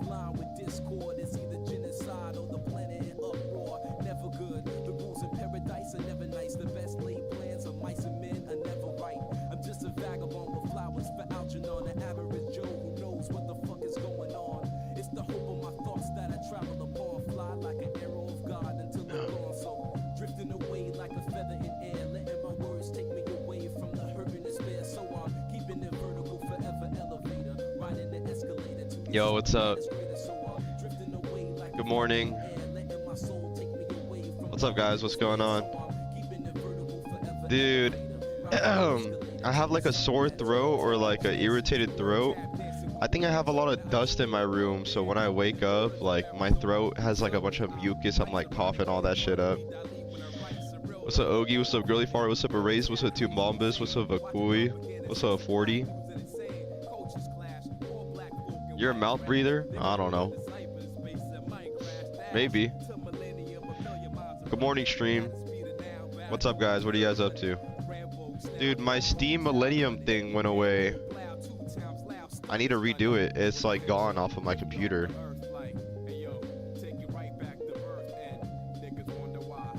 line with discord is either genocide or the planet in uproar. Never good. The rules in paradise are never nice. The best laid plans of mice and men are never right. I'm just a vagabond with flowers for Algernon, an average Joe who knows what the fuck is going on. It's the hope of my thoughts that I travel upon, fly like an arrow of God until I'm gone. So drifting away like a feather in air, letting my words take me away from the hurt and despair. So I'm keeping it vertical, forever elevator, riding the escalator to Yo, what's up? Good morning. What's up, guys? What's going on? Dude, I have like a sore throat or like an irritated throat. I think I have a lot of dust in my room, so when I wake up, like my throat has like a bunch of mucus. I'm like coughing all that shit up. What's up, Ogie? What's up, Girly Fart? What's up, Erase? What's up, Tumbambas? What's up, Akui? What's up, 40? You're a mouth breather? I don't know. Maybe. Good morning, stream. What's up, guys? What are you guys up to? Dude, my Steam Millennium thing went away. I need to redo it. It's like gone off of my computer.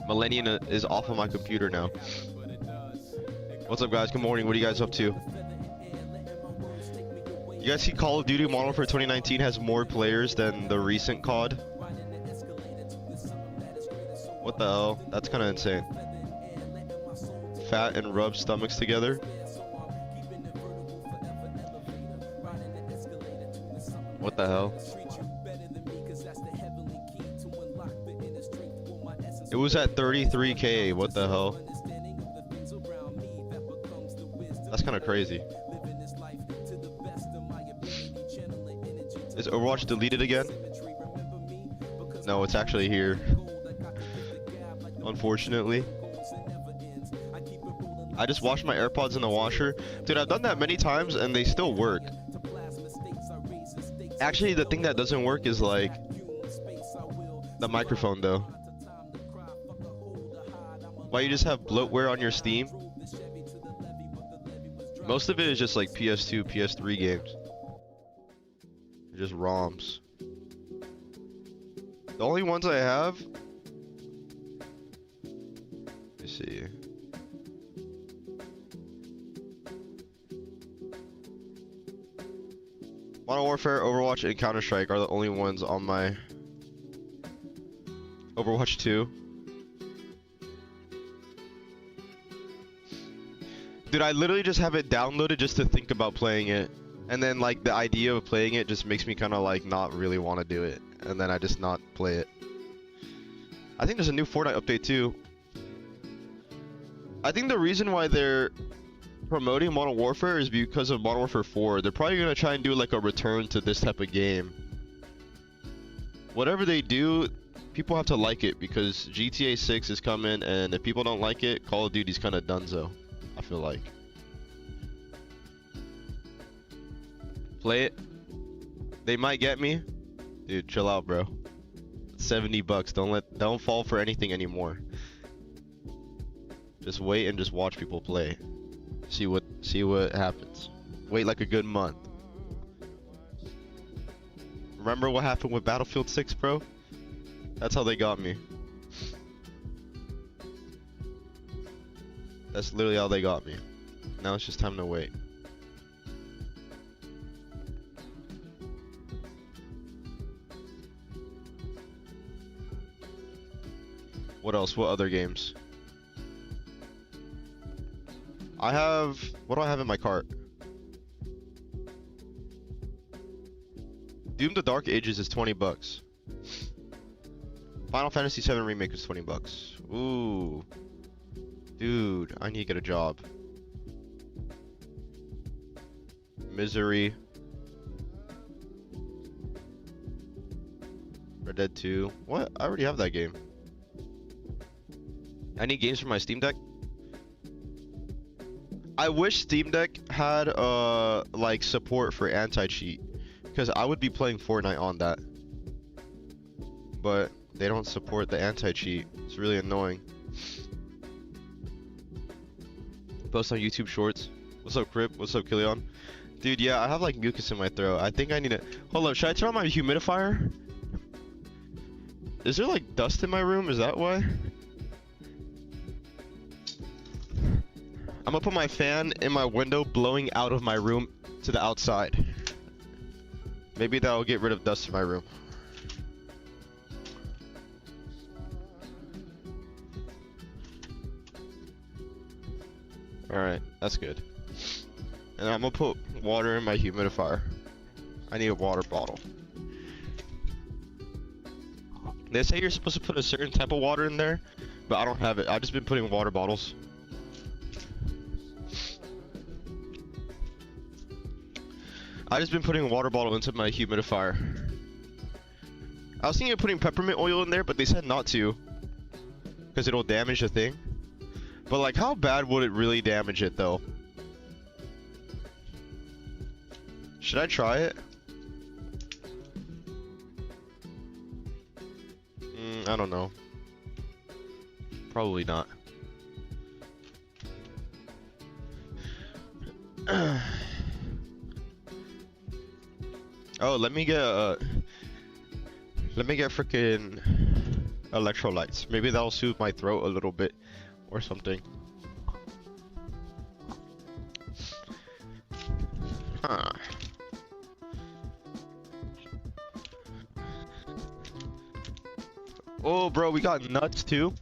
Millennium is off of my computer now. What's up, guys? Good morning. What are you guys up to? You guys see Call of Duty Modern Warfare 2019 has more players than the recent COD? What the hell? That's kind of insane. Fat and rub stomachs together. What the hell? It was at 33K. What the hell? That's kind of crazy. Is Overwatch deleted again? No, it's actually here. Unfortunately. I just washed my AirPods in the washer. Dude, I've done that many times and they still work. Actually, the thing that doesn't work is like the microphone though. Why you just have bloatware on your Steam? Most of it is just like PS2, PS3 games. Just ROMs. The only ones I have. Let me see. Modern Warfare, Overwatch, and Counter-Strike are the only ones on my Overwatch 2. Dude, I literally just have it downloaded just to think about playing it. And then like the idea of playing it just makes me kind of like not really want to do it. And then I just not play it. I think there's a new Fortnite update too. I think the reason why they're promoting Modern Warfare is because of Modern Warfare 4. They're probably going to try and do like a return to this type of game. Whatever they do, people have to like it because GTA 6 is coming, and if people don't like it, Call of Duty's kind of donezo, I feel like. Play it. They might get me. Dude, chill out, bro. $70. Don't fall for anything anymore. Just wait and just watch people play. See what happens. Wait like a good month. Remember what happened with Battlefield 6, bro? That's how they got me. That's literally how they got me. Now it's just time to wait. What else? What other games? I have... What do I have in my cart? Doom: The Dark Ages is $20. Final Fantasy VII Remake is $20. Ooh. Dude, I need to get a job. Misery. Red Dead 2. What? I already have that game. I need games for my Steam Deck. I wish Steam Deck had like support for anti-cheat, because I would be playing Fortnite on that. But they don't support the anti-cheat. It's really annoying. Post on YouTube Shorts. What's up, Crip? What's up, Killian? Dude, yeah, I have like mucus in my throat. I think I need to. Hold up, should I turn on my humidifier? Is there like dust in my room? Is that why? I'm gonna put my fan in my window blowing out of my room to the outside. Maybe that'll get rid of dust in my room. Alright, that's good. And I'm gonna put water in my humidifier. I need a water bottle. They say you're supposed to put a certain type of water in there, but I don't have it. I've just been putting water bottles. I just been putting a water bottle into my humidifier. I was thinking of putting peppermint oil in there, but they said not to, because it'll damage the thing. But like, how bad would it really damage it though? Should I try it? I don't know. Probably not. Oh, let me get freaking electrolytes. Maybe that'll soothe my throat a little bit or something. Huh. Oh, bro, we got nuts too.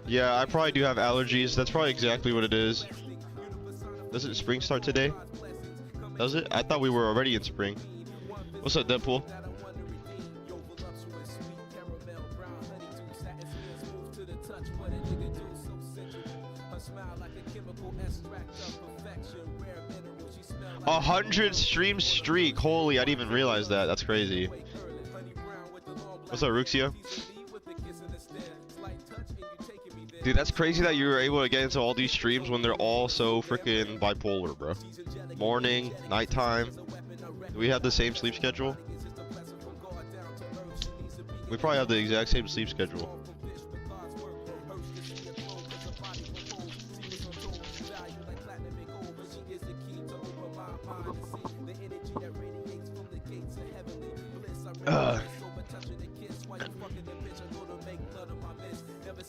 Yeah, I probably do have allergies. That's probably exactly what it is. Doesn't spring start today? Does it? I thought we were already in spring. What's up, Deadpool? A 100 stream streak. Holy, I didn't even realize that. That's crazy. What's up, Ruxia? Dude, that's crazy that you were able to get into all these streams when they're all so freaking bipolar, bro. Morning, nighttime. Do we have the same sleep schedule? We probably have the exact same sleep schedule.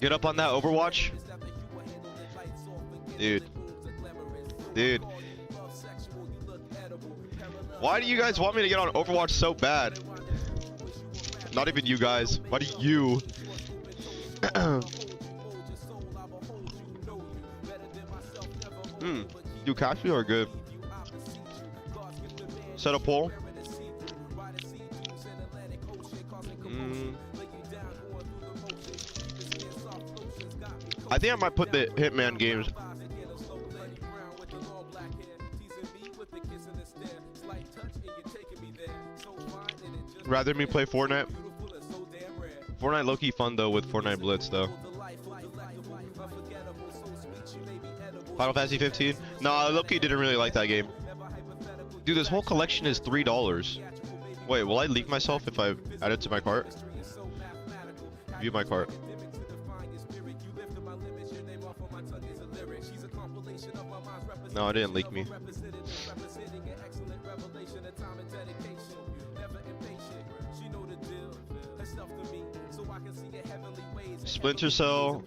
Get up on that Overwatch. Dude. Why do you guys want me to get on Overwatch so bad? Not even you guys. Why do you? Dude, Casio are good. Set a poll. I think I might put the Hitman games. Rather me play Fortnite. Fortnite low-key fun though with Fortnite Blitz though. Final Fantasy 15? No, low-key didn't really like that game. Dude, this whole collection is $3. Wait, will I leak myself if I add it to my cart? View my cart. No, I didn't leak me. Splinter Cell.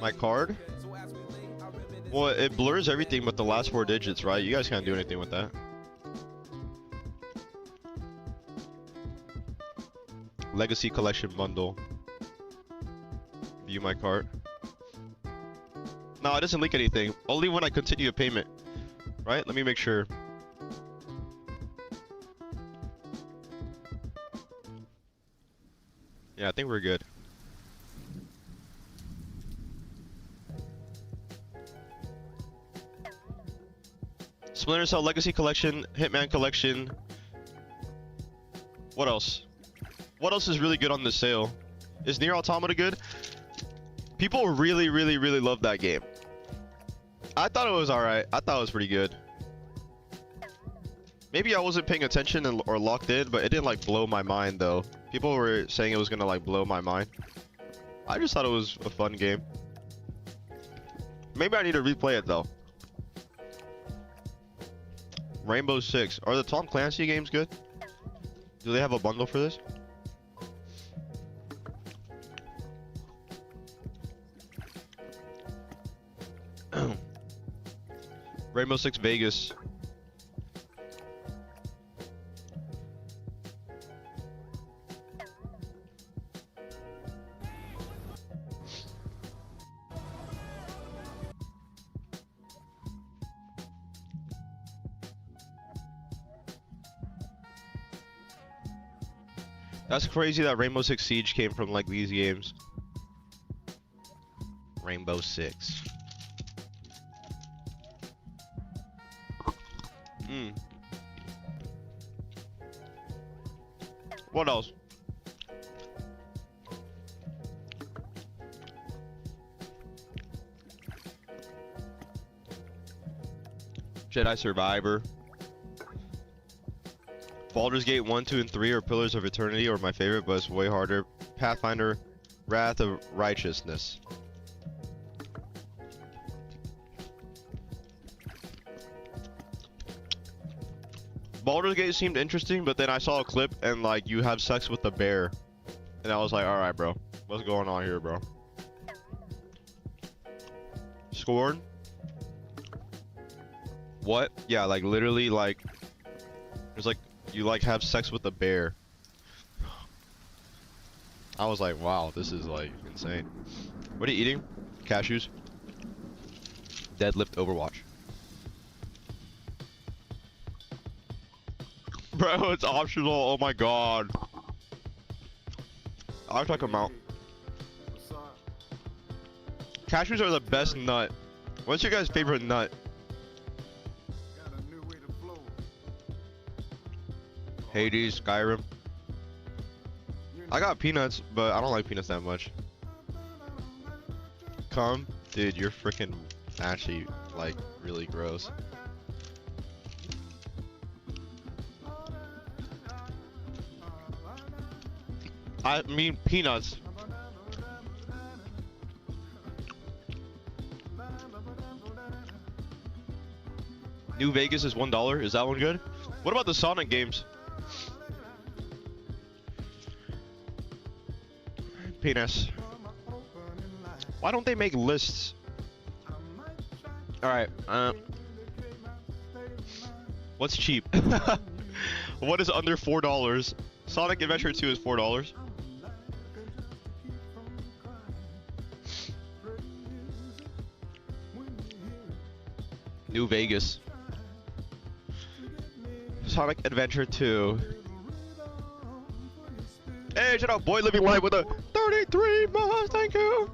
My card? Well, it blurs everything but the last 4 digits, right? You guys can't do anything with that. Legacy Collection Bundle. View my cart. No, it doesn't leak anything. Only when I continue a payment. Right? Let me make sure. Yeah, I think we're good. Splinter Cell Legacy Collection, Hitman Collection. What else? What else is really good on this sale? Is Nier Automata good? People really love that game. I thought it was alright. I thought it was pretty good. Maybe I wasn't paying attention or locked in, but it didn't like blow my mind though. People were saying it was gonna like blow my mind. I just thought it was a fun game. Maybe I need to replay it though. Rainbow Six. Are the Tom Clancy games good? Do they have a bundle for this? Rainbow Six Vegas. That's crazy that Rainbow Six Siege came from like these games. Rainbow Six. What else? Jedi Survivor. Baldur's Gate 1, 2, and 3 are Pillars of Eternity, or my favorite, but it's way harder. Pathfinder, Wrath of Righteousness. Baldur's Gate seemed interesting, but then I saw a clip and like you have sex with a bear. And I was like, alright bro, what's going on here, bro? Scorn? What? Yeah, like literally like there's like you like have sex with a bear. I was like, wow, this is like insane. What are you eating? Cashews? Deadlift Overwatch. Bro, it's optional. Oh my god. I'll check them out. Cashews are the best nut. What's your guys' favorite nut? Hades, Skyrim. I got peanuts, but I don't like peanuts that much. Come? Dude, you're freaking actually like really gross. I mean peanuts. New Vegas is $1. Is that one good? What about the Sonic games? Penis. Why don't they make lists? Alright, what's cheap? What is under $4? Sonic Adventure 2 is $4. New Vegas. Sonic Adventure 2. Hey, shout out Boy Living Life with a 33 months, thank you.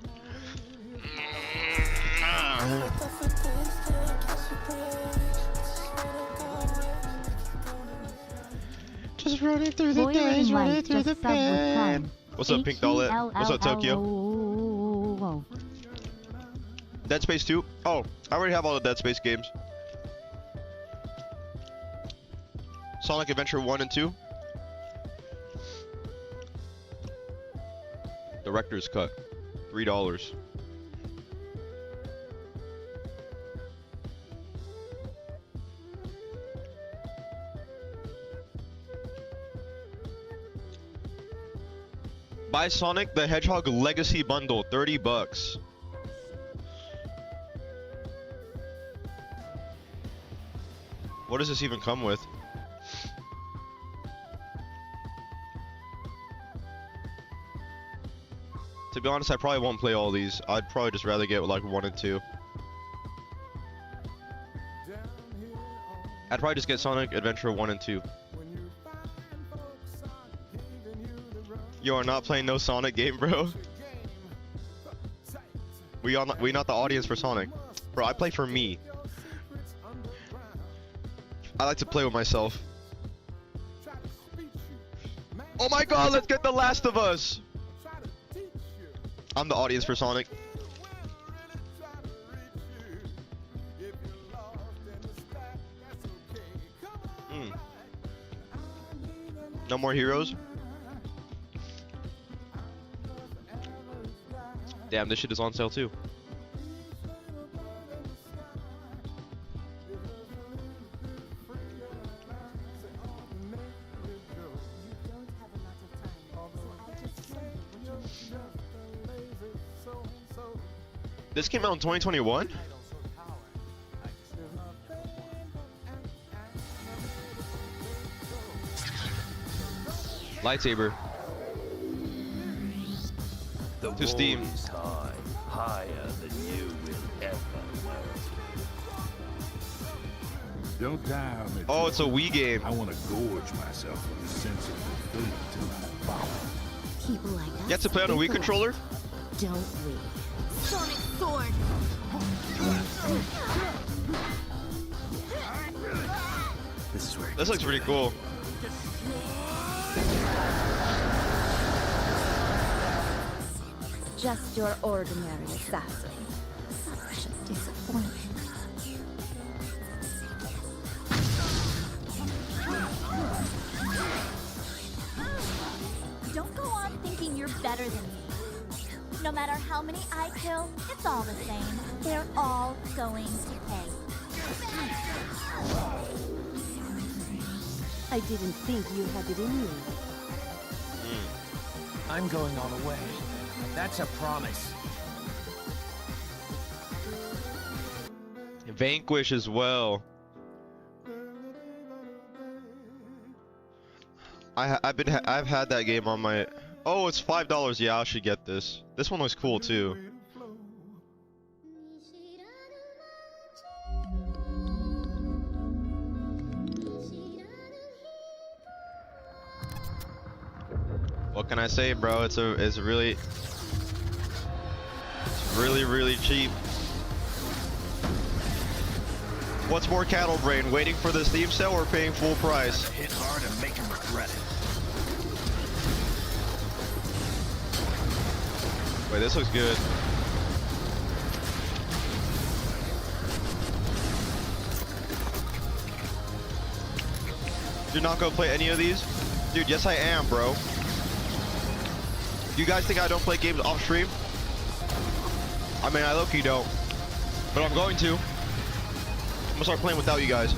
Just running through the days, running through the pain. What's up, Pink Dollette? What's up, Tokyo? Dead Space 2? Oh, I already have all the Dead Space games. Sonic Adventure 1 and 2. Director's Cut. $3. Buy Sonic the Hedgehog Legacy Bundle, $30. What does this even come with? To be honest, I probably won't play all these. I'd probably just rather get like 1 and 2. I'd probably just get Sonic Adventure 1 and 2. You are not playing no Sonic game, bro. We not the audience for Sonic. Bro, I play for me. I like to play with myself. Oh my god, let's get The Last of Us! I'm the audience for Sonic. No more heroes. Damn, this shit is on sale too. This came out in 2021? Lightsaber. To Steam. High, higher than you will ever know. Don't die on me. Oh, it's a Wii game. I want to gorge myself with a sense of fulfillment till I fall. People like us. You have to play on a Wii controller? Don't we? Sonic Sword! This is where it This looks pretty cool. Just your ordinary assassin. Such a disappointment. Don't go on thinking you're better than me. No matter how many I kill, it's all the same. They're all going to pay. I didn't think you had it in you. I'm going all the way. That's a promise. Vanquish as well. I've had that game on my. Oh, it's $5. Yeah, I should get this. This one looks cool too. What can I say, bro? It's really cheap. What's more cattle brain, waiting for the Steam sale or paying full price? Hit hard and make him regret it. Wait, this looks good. You're not gonna play any of these? Dude, yes I am, bro. You guys think I don't play games off stream? I mean, I low-key don't. But I'm going to. I'm gonna start playing without you guys.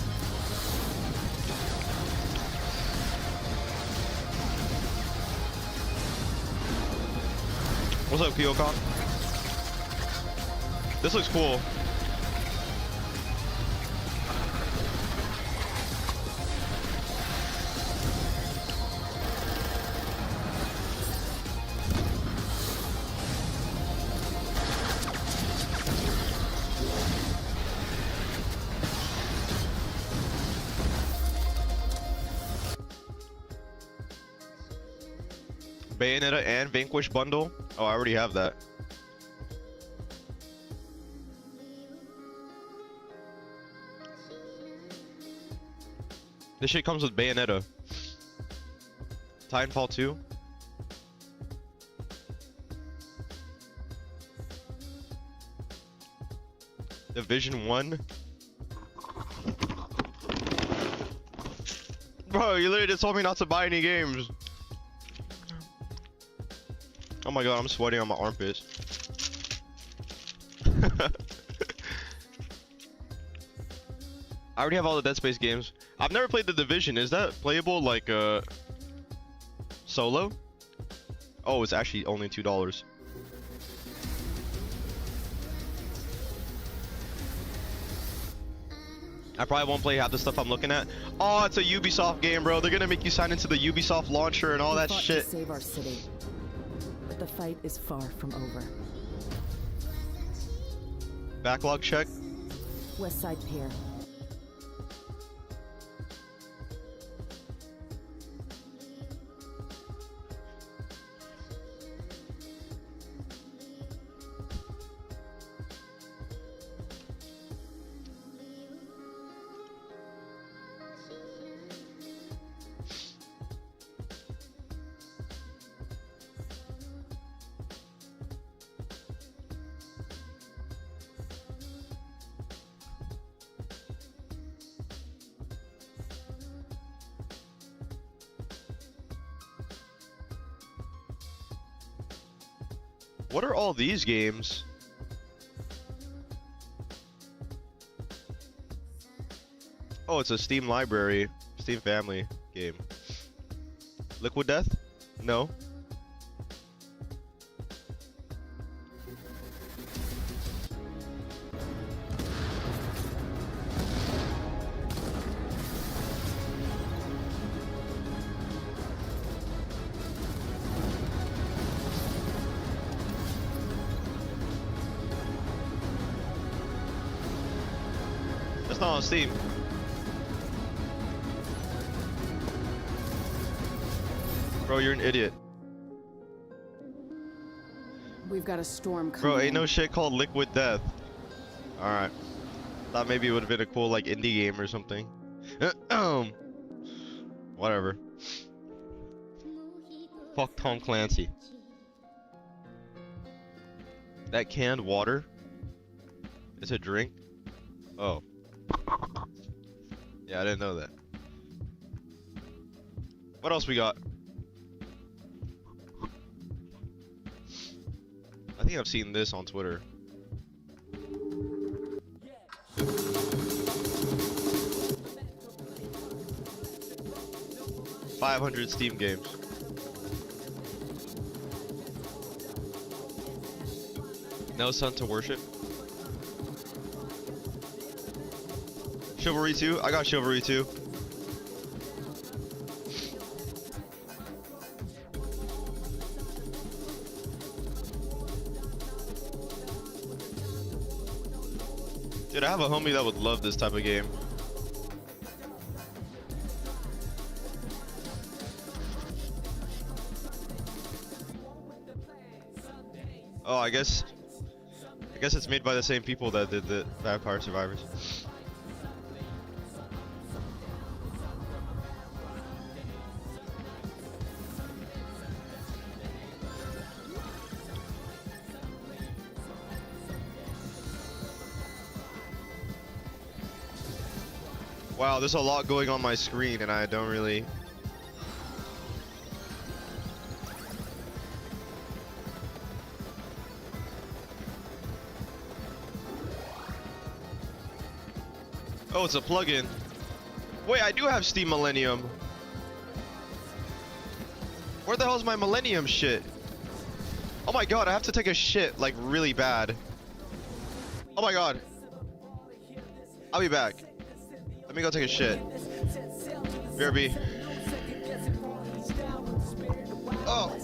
What's up, Kyokon? This looks cool. Bayonetta and Vanquish bundle? Oh, I already have that. This shit comes with Bayonetta. Titanfall 2. Division 1. Bro, you literally just told me not to buy any games. Oh my god, I'm sweating on my armpits. I already have all the Dead Space games. I've never played The Division. Is that playable like solo? Oh, it's actually only $2. I probably won't play half the stuff I'm looking at. Oh, it's a Ubisoft game, bro. They're gonna make you sign into the Ubisoft launcher and all that shit. To save our city, but the fight is far from over. Backlog check. Westside Pier. What are all these games? Oh, it's a Steam library, Steam family game. Liquid Death? No. That's not on Steam. Bro, you're an idiot. We've got a storm coming. Bro, ain't in. no shit called Liquid Death. Alright. Thought maybe it would have been a cool, like, indie game or something. Whatever. Fuck Tom Clancy. That canned water is a drink? Oh. Yeah, I didn't know that. What else we got? I think I've seen this on Twitter. $500 Steam games. No Sun to Worship. Chivalry 2? I got Chivalry 2. Dude, I have a homie that would love this type of game. Oh, I guess it's made by the same people that did the Vampire Survivors. Wow, there's a lot going on my screen and I don't really... Oh, it's a plugin. Wait, I do have Steam Millennium. Where the hell is my Millennium shit? Oh my god, I have to take a shit, like, really bad. Oh my god. I'll be back. Let me go take a shit. BRB. Oh.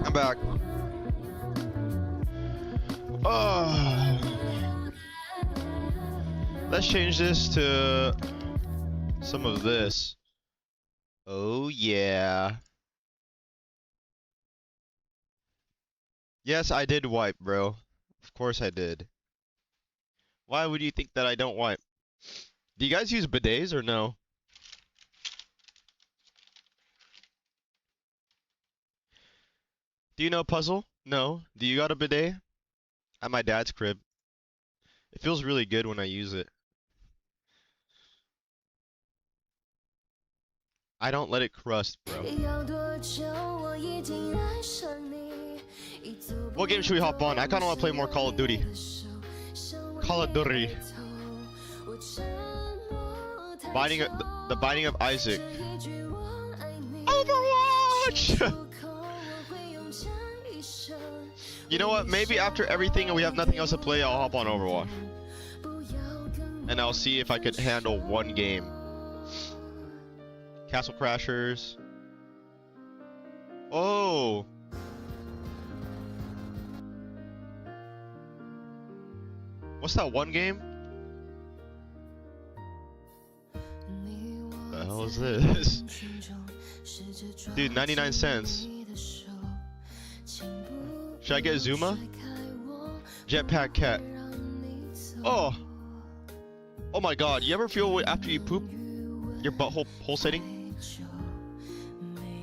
I'm back. Oh. Let's change this to some of this. Oh yeah. Yes, I did wipe, bro. Of course I did. Why would you think that I don't wipe? Do you guys use bidets or no? Do you know Puzzle? No. Do you got a bidet? At my dad's crib. It feels really good when I use it. I don't let it crust, bro. What game should we hop on? I kinda wanna play more Call of Duty. Call of Duty. The Binding of Isaac. Overwatch! You know what? Maybe after everything and we have nothing else to play, I'll hop on Overwatch. And I'll see if I could handle one game. Castle Crashers. Oh! What's that one game? What the hell is this? Dude, 99 cents. Should I get Zuma? Jetpack Cat. Oh! Oh my god, you ever feel after you poop? Your butthole pulsating?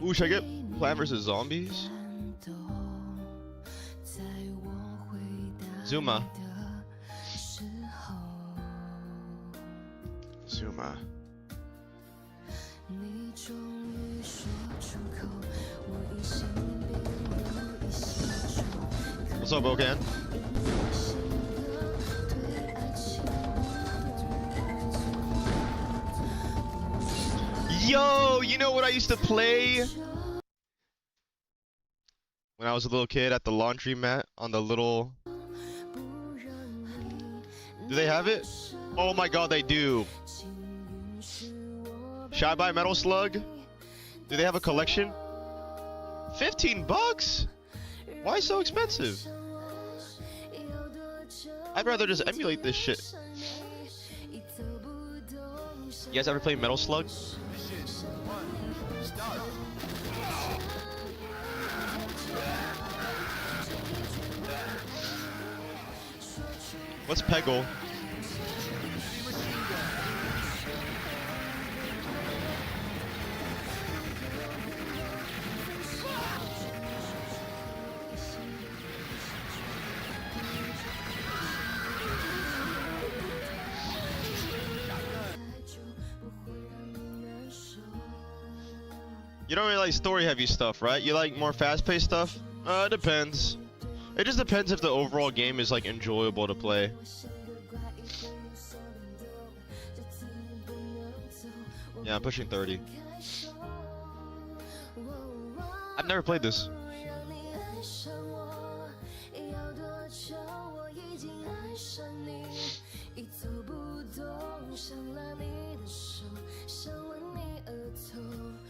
Ooh, should I get Plant vs. Zombies? Zuma. Zuma. What's up, Bogan? Yo, you know what I used to play when I was a little kid at the laundromat on the little... Do they have it? Oh my god, they do. Should I buy Metal Slug? Do they have a collection? 15 bucks? Why so expensive? I'd rather just emulate this shit. You guys ever play Metal Slug? What's Peggle? You don't really like story-heavy stuff, right? You like more fast-paced stuff? It depends. It just depends if the overall game is like enjoyable to play. Yeah, I'm pushing 30. I've never played this.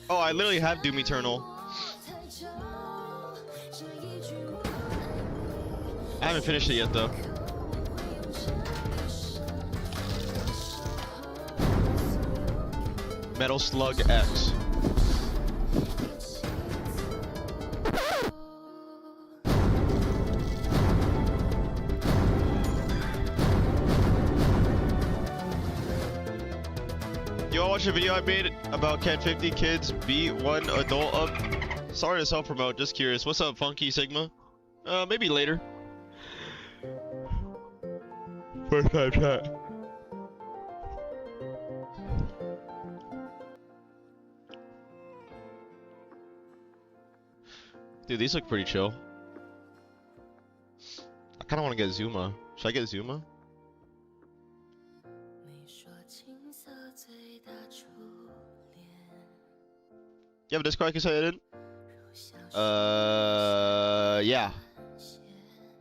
Oh, I literally have Doom Eternal. I haven't finished it yet, though. Metal Slug X. You wanna watch a video I made about can 50 kids beat one adult up? Sorry to self-promote, just curious. What's up, Funky Sigma? Maybe later. First time chat. Dude, these look pretty chill. I kinda wanna get Zuma. Should I get Zuma? You have a Discord I can say it in? Yeah.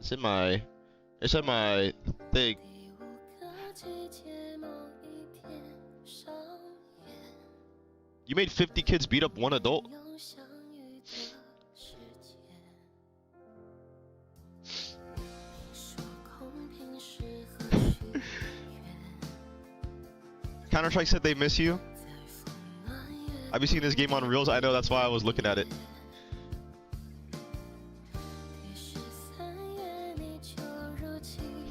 It's in my thing. You made 50 kids beat up one adult? Counter-Strike said they miss you. I've been seeing this game on Reels. I know, that's why I was looking at it.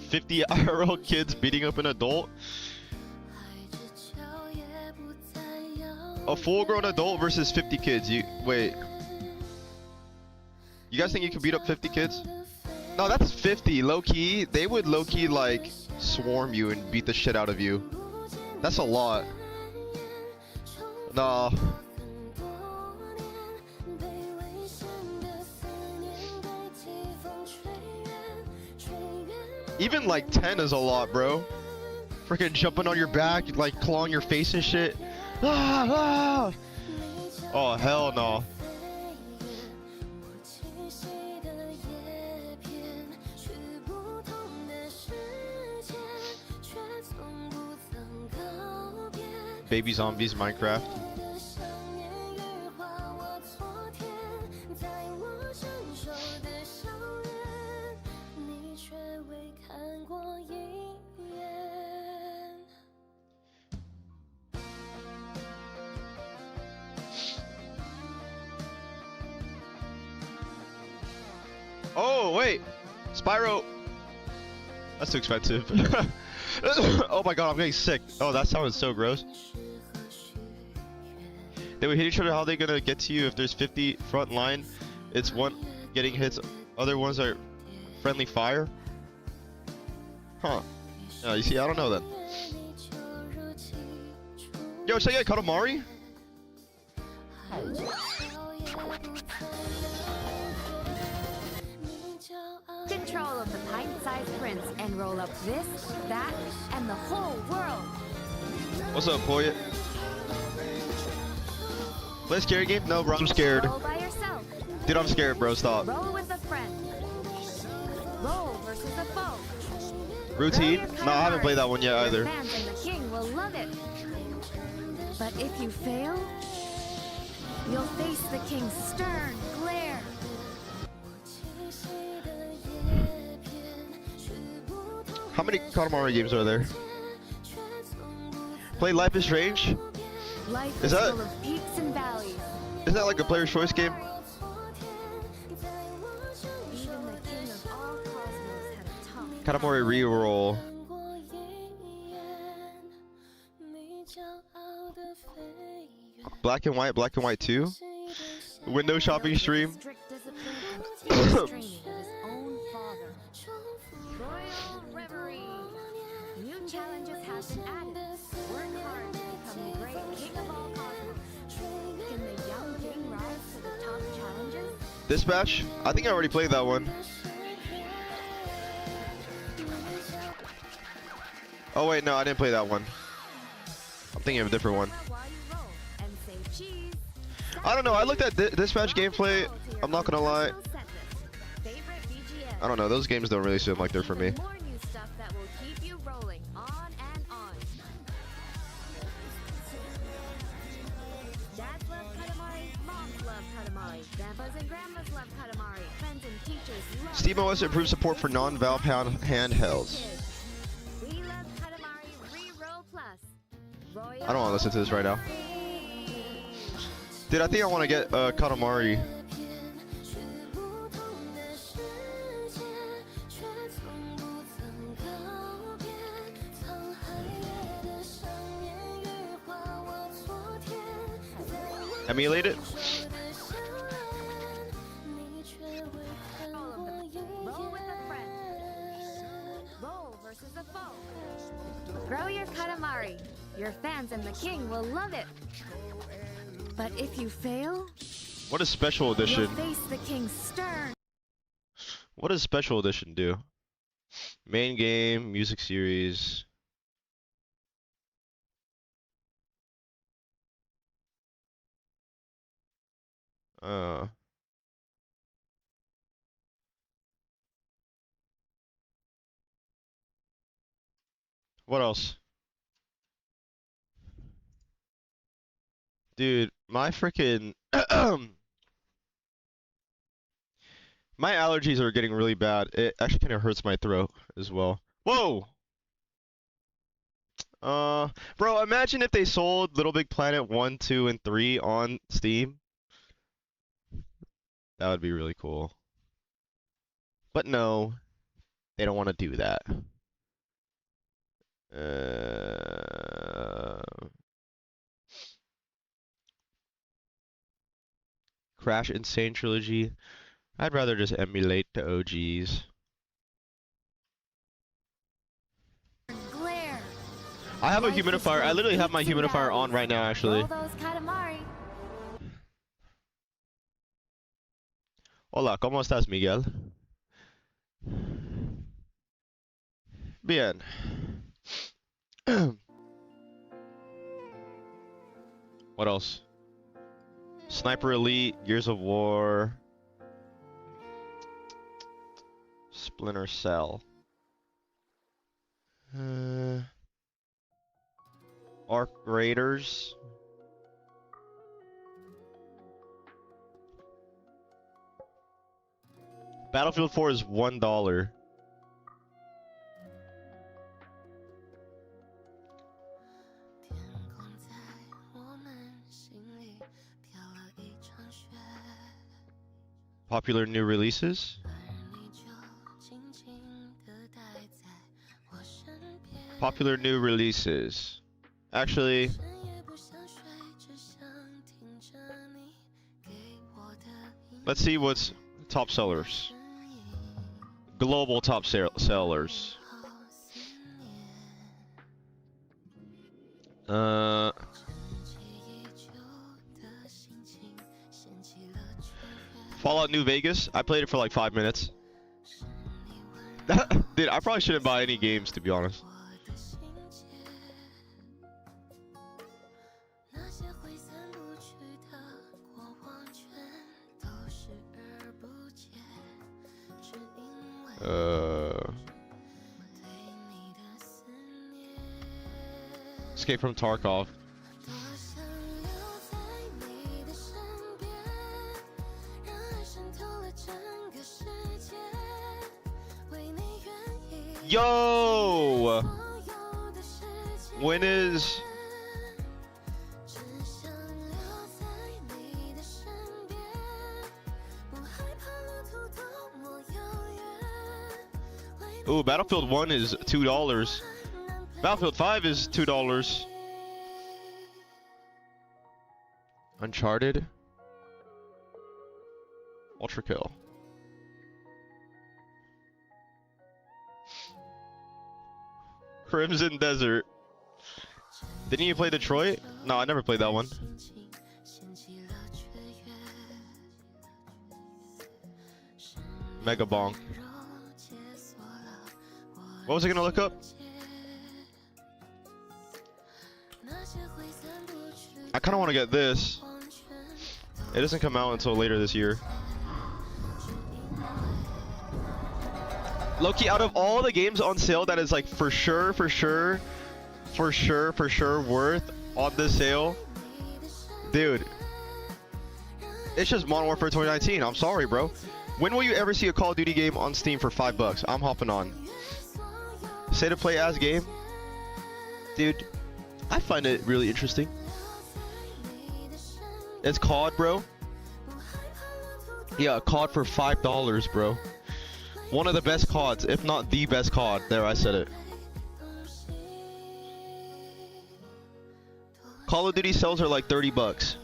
"50 IRL kids beating up an adult?" A full-grown adult versus 50 kids. Wait. You guys think you can beat up 50 kids? No, that's 50. Low-key, they would low-key like swarm you and beat the shit out of you. That's a lot. Nah. Even like 10 is a lot, bro. Freaking jumping on your back, like clawing your face and shit. Ah, ah. Oh, hell no. Baby zombies, Minecraft. Oh, wait. Spyro. That's too expensive. Oh my god, I'm getting sick. Oh, that sounded so gross. They would hit each other. How are they gonna get to you if there's 50 front line? It's one getting hits, other ones are friendly fire? Huh. You see, I don't know that. Yo, should I get Katamari? Control of the pint-sized prince and roll up this, that, and the whole world. What's up, Poyet? Play a scary game? No, bro, I'm scared. Roll by yourself. Dude, I'm scared, bro. Stop. Roll with a friend. Roll versus a foe. Routine? No, I haven't played that one yet either. The fans and the king will love it. But if you fail, you'll face the king's stern glare. How many Katamari games are there? Play Life is Strange? Life Is is that- full of peaks and valleys. Isn't that like a player's choice game? Even the king of all cosmos had a tough Katamari reroll. Black and White 2? Window shopping stream? strict discipline and training of his own father. Royal Reverie. New challenges have been added. Work hard to become the great king of all cosmos. Can the young king rise to the top challenges? Dispatch? I think I already played that one. Oh wait, no, I didn't play that one. I'm thinking of a different one. While you roll and say cheese. I don't know, I looked at Dispatch gameplay. I'm not gonna lie. Favorite BGM. I don't know, those games don't really seem like they're for me. More new stuff that will keep you rolling on and on. Dads love Katamari, moms love Katamari, grandpas and grandmas love Katamari, friends and teachers love SteamOS improved support for non-Valve handhelds. We love Katamari Reroll Plus. Royal I don't want to listen to this right now. Dude, I think I want to get Katamari. Emulate it? Throw your Katamari. Your fans and the king will love it. But if you fail, What does special edition? you'll face the king's stern. What does special edition do? Main game, music series. What else? Dude, my freaking my allergies are getting really bad. It actually kind of hurts my throat as well. Whoa! Bro, imagine if they sold Little Big Planet 1, 2, and 3 on Steam. That would be really cool. But no, they don't want to do that. Crash Insane Trilogy. I'd rather just emulate the OGs. Glare. I have a Life is humidifier. I full literally of have my peaks and humidifier on valleys. right now, actually. Roll those Katamari. Hola, ¿cómo estás, Miguel? Bien. What else? Sniper Elite, Gears of War, Splinter Cell, Arc Raiders. Battlefield 4 is $1. Popular new releases. Popular new releases. Actually, let's see what's top sellers. Global top sellers. Fallout New Vegas. I played it for like 5 minutes. Dude, I probably shouldn't buy any games, to be honest. Escape from Tarkov. Yo! When is... Ooh, Battlefield 1 is $2. Battlefield 5 is $2. Uncharted. Ultra Kill. Crimson Desert. Didn't you play Detroit? No, I never played that one. Mega Bonk. What was I gonna look up? I kinda wanna get this. It doesn't come out until later this year. Loki, out of all the games on sale that is like for sure worth on this sale, dude, it's just Modern Warfare 2019. I'm sorry, bro. When will you ever see a Call of Duty game on Steam for $5? I'm hopping on. Say to play as game, dude. I find it really interesting. It's COD, bro. Yeah, COD for $5, bro. One of the best CODs, if not the best COD. There, I said it. Call of Duty sales are like $30.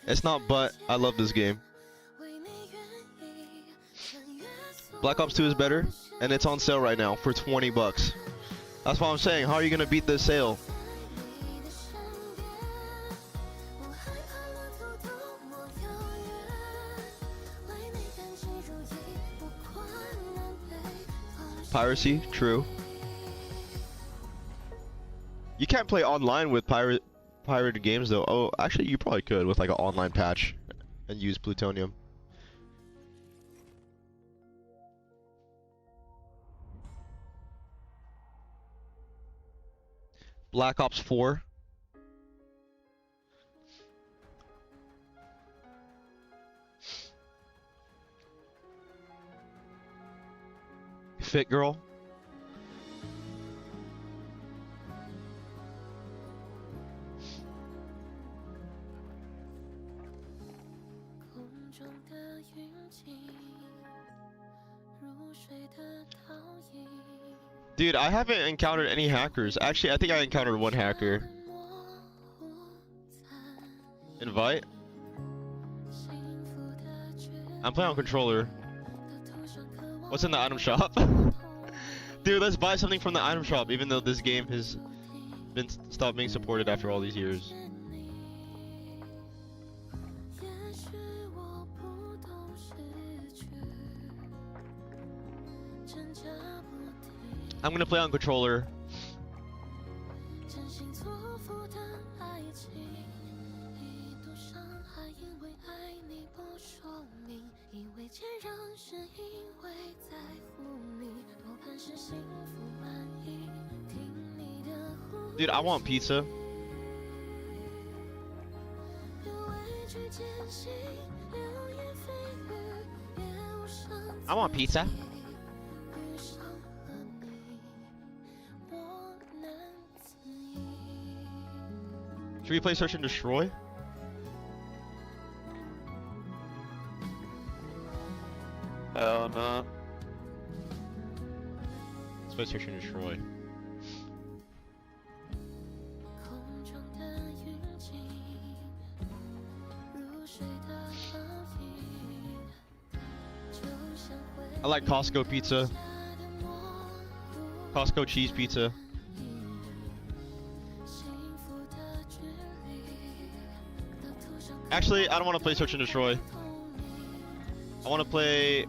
It's not, but I love this game. Black Ops 2 is better, and it's on sale right now for 20 bucks. That's what I'm saying. How are you gonna beat this sale? Piracy, true. You can't play online with pirated games though. Oh, actually, you probably could with like an online patch and use plutonium. Black Ops 4. Fit Girl. Dude, I haven't encountered any hackers. Actually, I think I encountered one hacker. Invite? I'm playing on controller. What's in the item shop? Dude, let's buy something from the item shop, even though this game has been stopped being supported after all these years. I'm gonna play on controller. Dude, I want pizza. I want pizza. Should we play Search and Destroy? Hell no. Let's play Search and Destroy. I like Costco pizza. Costco cheese pizza. Actually, I don't want to play Search and Destroy. I want to play...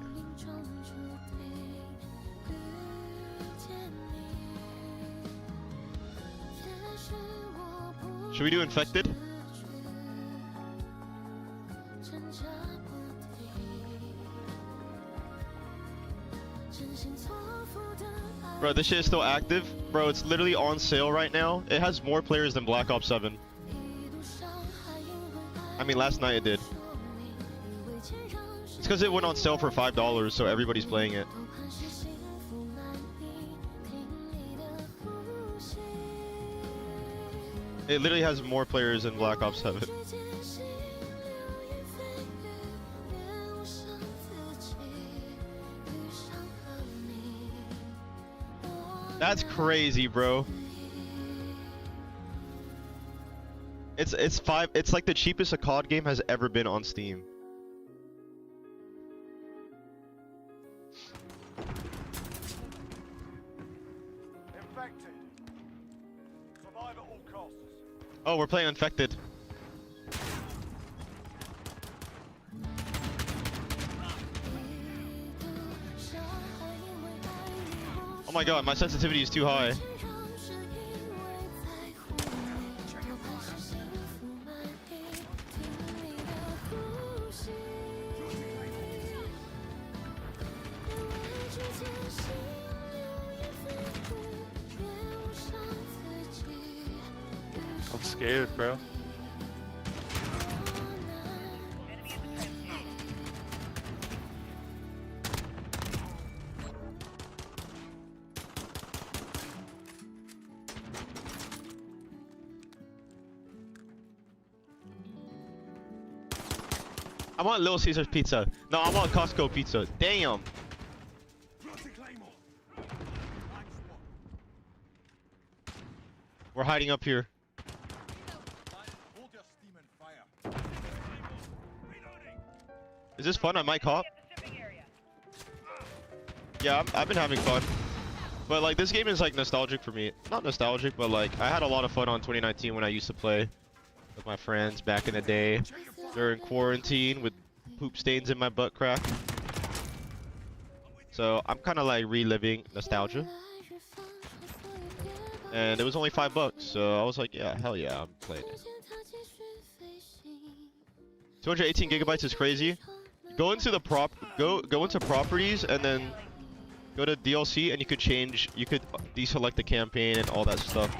Should we do Infected? Bro, this shit is still active. Bro, it's literally on sale right now. It has more players than Black Ops 7. I mean, last night it did. It's because it went on sale for $5, so everybody's playing it. It literally has more players than Black Ops 7. That's crazy, bro. It's like the cheapest a COD game has ever been on Steam. Infected. Survive at all costs. Oh, we're playing Infected. Oh my god, my sensitivity is too high. I'm scared, bro. I want Little Caesar's pizza. No, I want Costco pizza. Damn. We're hiding up here. Is this fun? I might cop. Yeah, I've been having fun. But like this game is like nostalgic for me. Not nostalgic, but like I had a lot of fun on 2019 when I used to play with my friends back in the day during quarantine with poop stains in my butt crack. So I'm kind of like reliving nostalgia. And it was only $5, so I was like, yeah, hell yeah, I'm playing it. 218 gigabytes is crazy. Go into the go into properties and then go to DLC and you could deselect the campaign and all that stuff.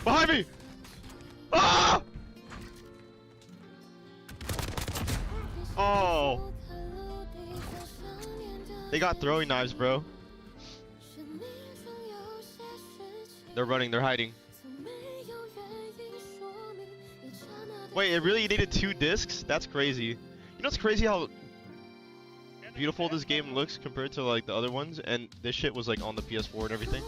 Behind me! Ah! Oh. They got throwing knives, bro. They're running, they're hiding. Wait, it really needed 2 discs? That's crazy. You know it's crazy how beautiful this game looks compared to like the other ones, and this shit was like on the PS4 and everything.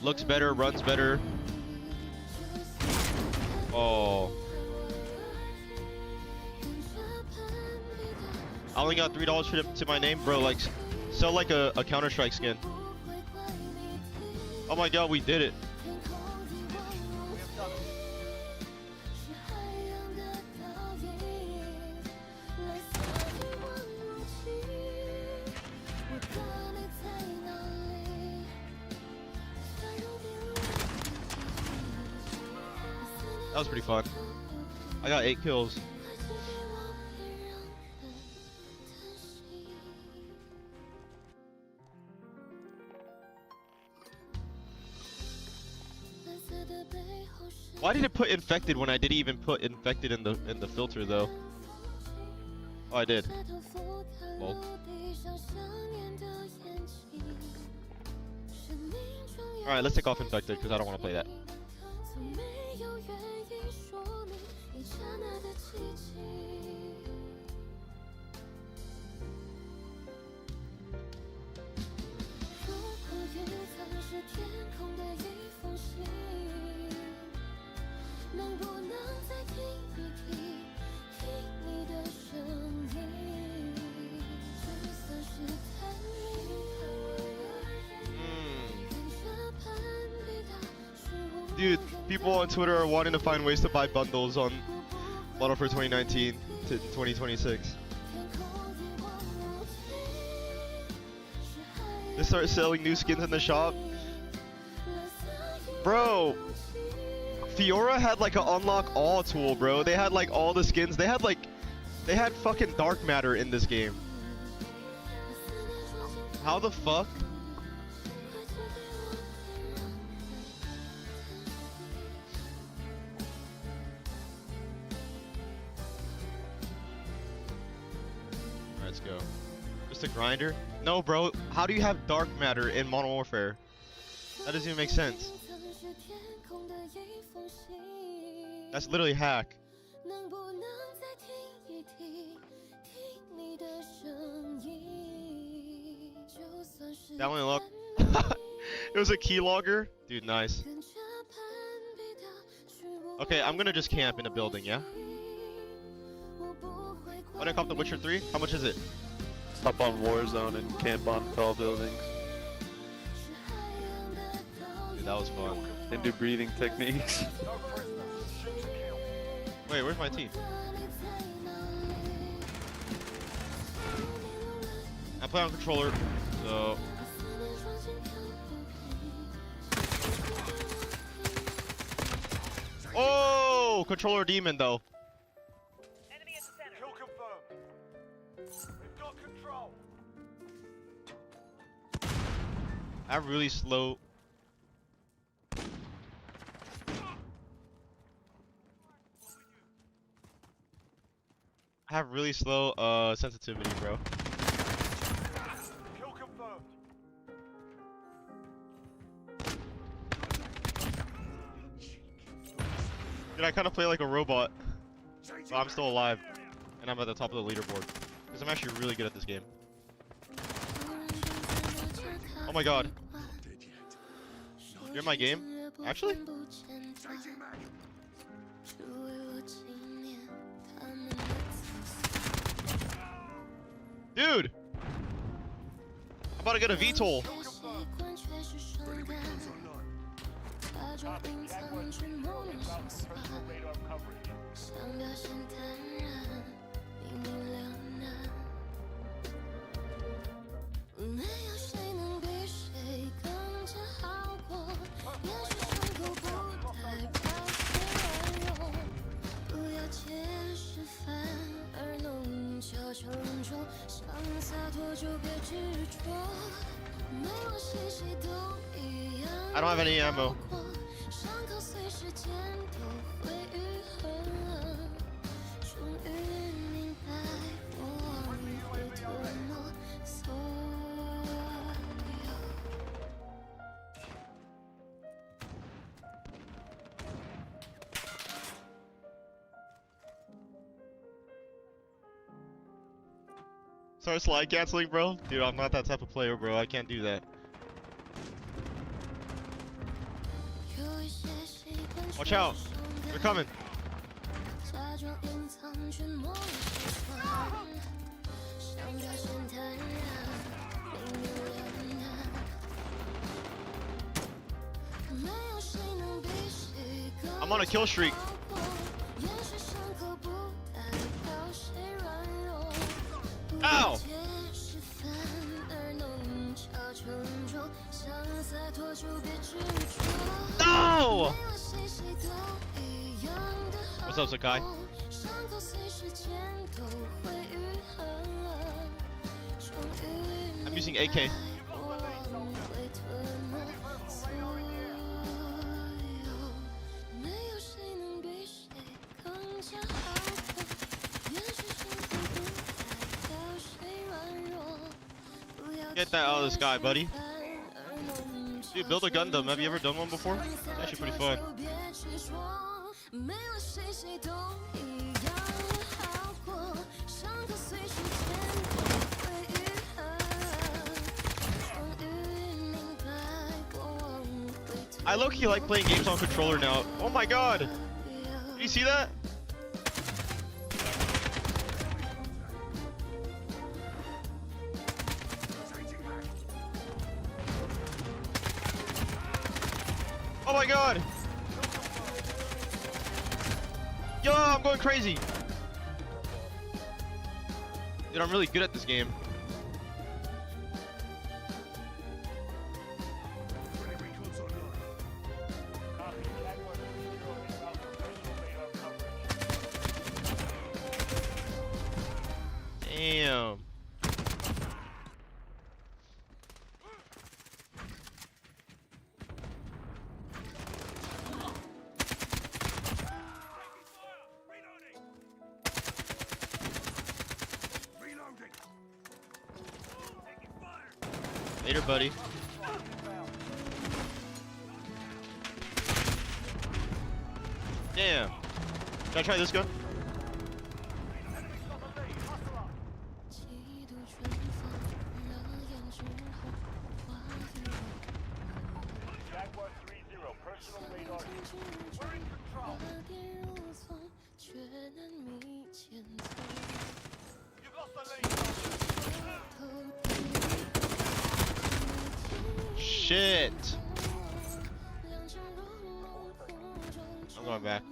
Looks better, runs better. Oh. I only got $3 to my name, bro. Like, sell like a Counter-Strike skin. Oh my god, we did it. That was pretty fun. I got 8 kills. Why did it put infected when I didn't even put infected in the filter though? Oh, I did. Lol. All right, let's take off infected because I don't want to play that. Dude, people on Twitter are wanting to find ways to buy bundles on Model for 2019 to 2026. They start selling new skins in the shop. Bro, Fiora had like an unlock all tool, bro. They had like all the skins. They had fucking dark matter in this game. How the fuck? Let's go. Just a grinder? No, bro. How do you have dark matter in Modern Warfare? That doesn't even make sense. That's literally hack. That one unlocked. It was a keylogger? Dude, nice. Okay, I'm gonna just camp in a building, yeah? When I cop The Witcher 3, how much is it? Hop on Warzone and camp on tall buildings. Dude, that was fun. And do breathing techniques. Wait, where's my team? I play on controller, so... Oh, controller demon though. Enemy at the center. Kill confirmed. We've got control. I have really slow. I have really slow sensitivity, bro. Kill confirmed. Dude, I kind of play like a robot, but I'm still alive, and I'm at the top of the leaderboard because I'm actually really good at this game. Oh my god. You're in my game? Actually? Dude! I'm about to get a VTOL. Radar coverage. 没有谁能比谁更加好过，也许伤口不代表谁软弱，不要解释反而弄巧成拙，想洒脱就别执着，没有谁谁都一样。 I don't have any ammo. 伤口随时间都会愈合，终于明白过往会吞没所有。 Start slide canceling, bro? Dude, I'm not that type of player, bro. I can't do that. Watch out! They're coming! I'm on a kill streak. Ow! No! What's up, Sakai? I'm using AK. Get that out of the sky, buddy. Dude, build a Gundam. Have you ever done one before? It's actually pretty fun. I low-key like playing games on controller now. Oh my god! Did you see that? Oh my god! Yo, I'm going crazy! Dude, I'm really good at this game. Copy. Jaguar 3-0 inbound for personal radar coverage. Damn. Later, buddy. Damn. Can I try this gun? Jaguar 3-0, personal radar. We're in control. You've lost the lead. Shit. I'm going back.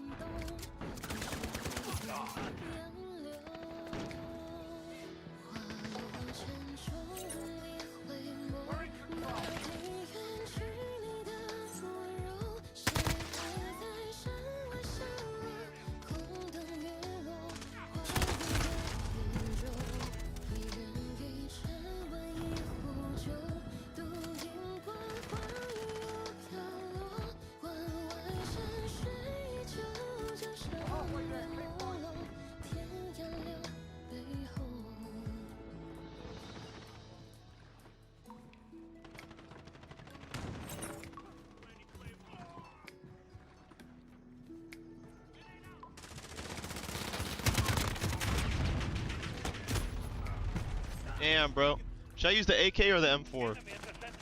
Damn, bro. Should I use the AK or the M4? Enemy at the center.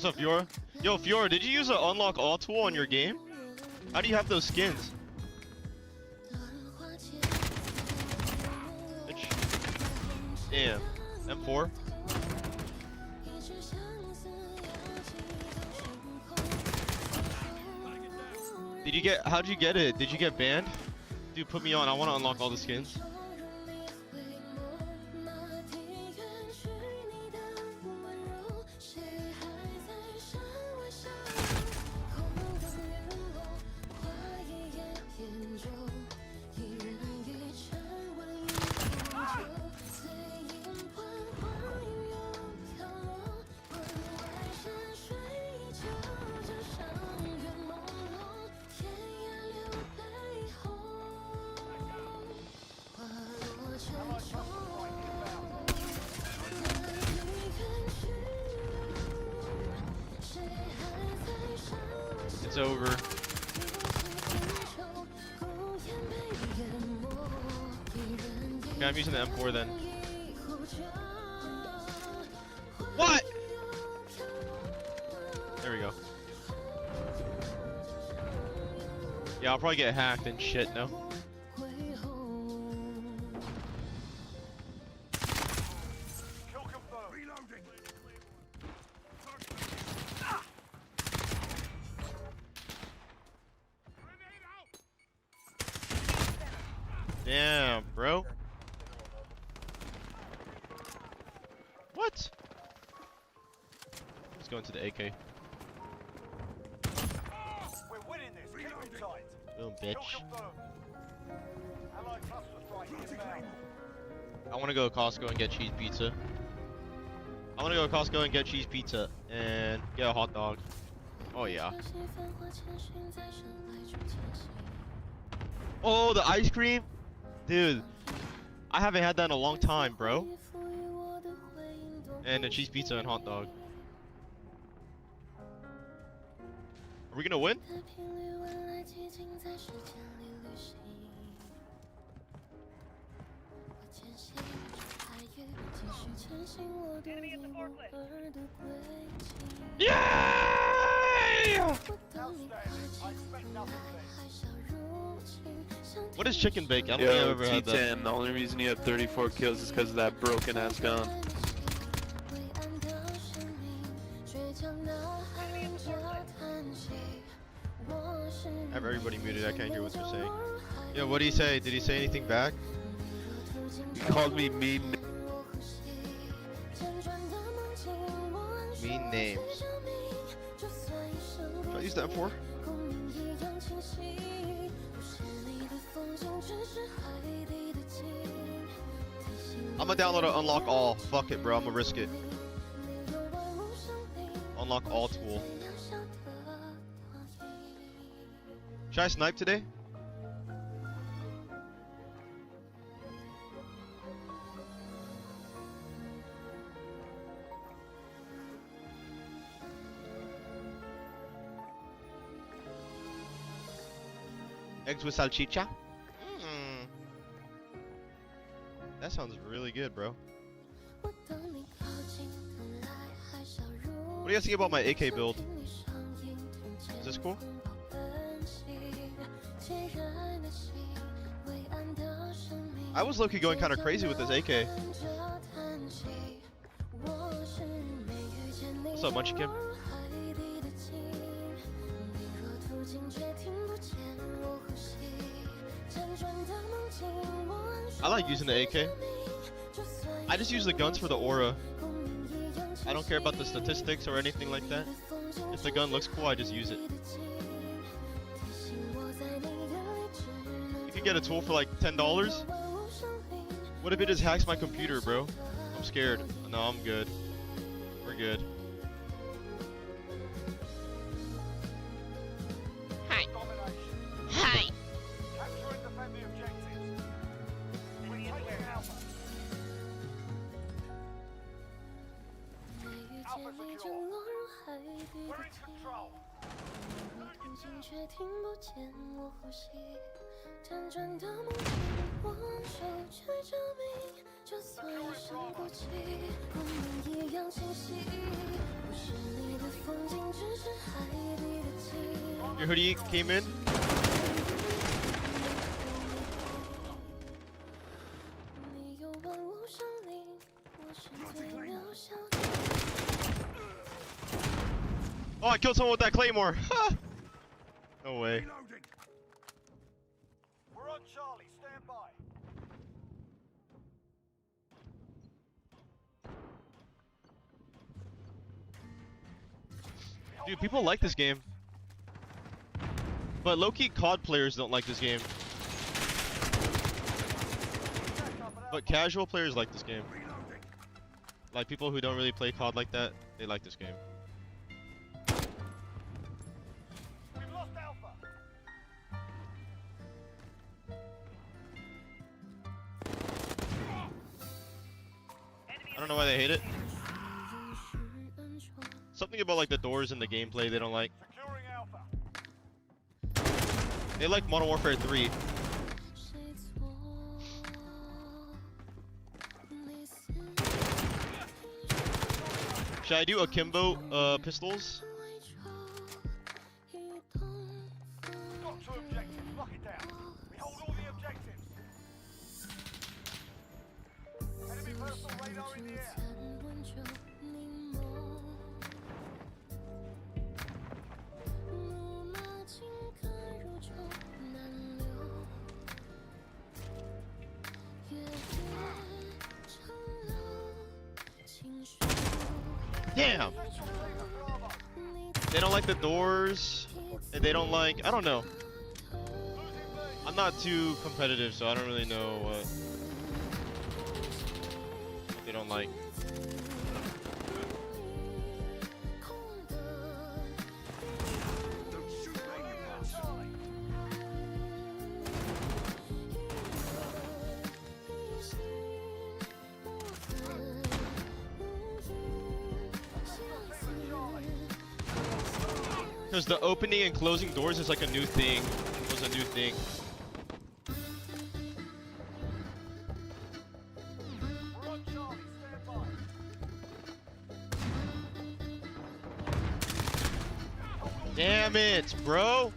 What's up, Fiora? Yo, Fiora, did you use the unlock all tool on your game? How do you have those skins? Bitch. Damn. M4. Did you get? How'd you get it? Did you get banned? Dude, put me on. I want to unlock all the skins. It's over. Okay, I'm using the M4 then. What? There we go. Yeah, I'll probably get hacked and shit, no? Kill confirmed. Reloading. Damn, bro. What? Let's go into the AK. We're winning this. Keep it tight. Boom, Kill bitch. confirmed. Allied cluster strike inbound. I want to go to Costco and get cheese pizza. I want to go to Costco and get cheese pizza and get a hot dog. Oh yeah. Oh, the ice cream? Dude, I haven't had that in a long time, bro. And a cheese pizza and hot dog. Are we gonna win? Enemy at the forklift. Yay! Outstanding. I expect nothing less. What is chicken bake? I don't think I've Yo, ever had that. T10, the only reason you have 34 kills is because of that broken ass gun. I have everybody muted. I can't hear what they're saying. Yo, what did he say? Did he say anything back? He called me mean. Mean names. Should I use the M4? I'm gonna download and unlock all. Fuck it, bro. I'm gonna risk it. Unlock all tool. Should I snipe today? Eggs with salchicha? Mm. That sounds really good, bro. What do you guys think about my AK build? Is this cool? I was low-key going kind of crazy with this AK. What's up, Munchie Kim? I like using the AK. I just use the guns for the aura. I don't care about the statistics or anything like that. If the gun looks cool, I just use it. You can get a tool for like $10. What if it just hacks my computer, bro? I'm scared. No, I'm good. We're good. Hi. Hi. Capture and defend the objectives. We're taking Alpha. Alpha secure. We're in control. 却听不见我呼吸，辗转的梦境，我手却证明。就算有深过气，光芒一样清晰。不是你的风景，只是海底的记忆。 Your hoodie came in. 你有万物生灵，我是最渺小的。 Oh, I killed someone with that claymore. No way. Reloading. We're on Charlie. Stand by. Dude, people like this game. But low-key COD players don't like this game. But casual players like this game. Reloading. Like people who don't really play COD like that, they like this game. We've lost Alpha. I don't know why they hate it. Something about like the doors and the gameplay they don't like. Securing Alpha. They like Modern Warfare 3. 谁错？你似 Should I do akimbo pistols? 微潮，一动风 Got two objectives. Lock it down. We hold all the objectives. Enemy personal radar in the air. 残温就凝眸。怒马情感如愁难留，月月长流，情书。 Damn! They don't like the doors. And they don't like, I don't know. I'm not too competitive, so I don't really know what they don't like. Don't shoot me. Because the opening and closing doors is like a new thing. It was a new thing. We're on Charlie. Stand by. Damn it, bro!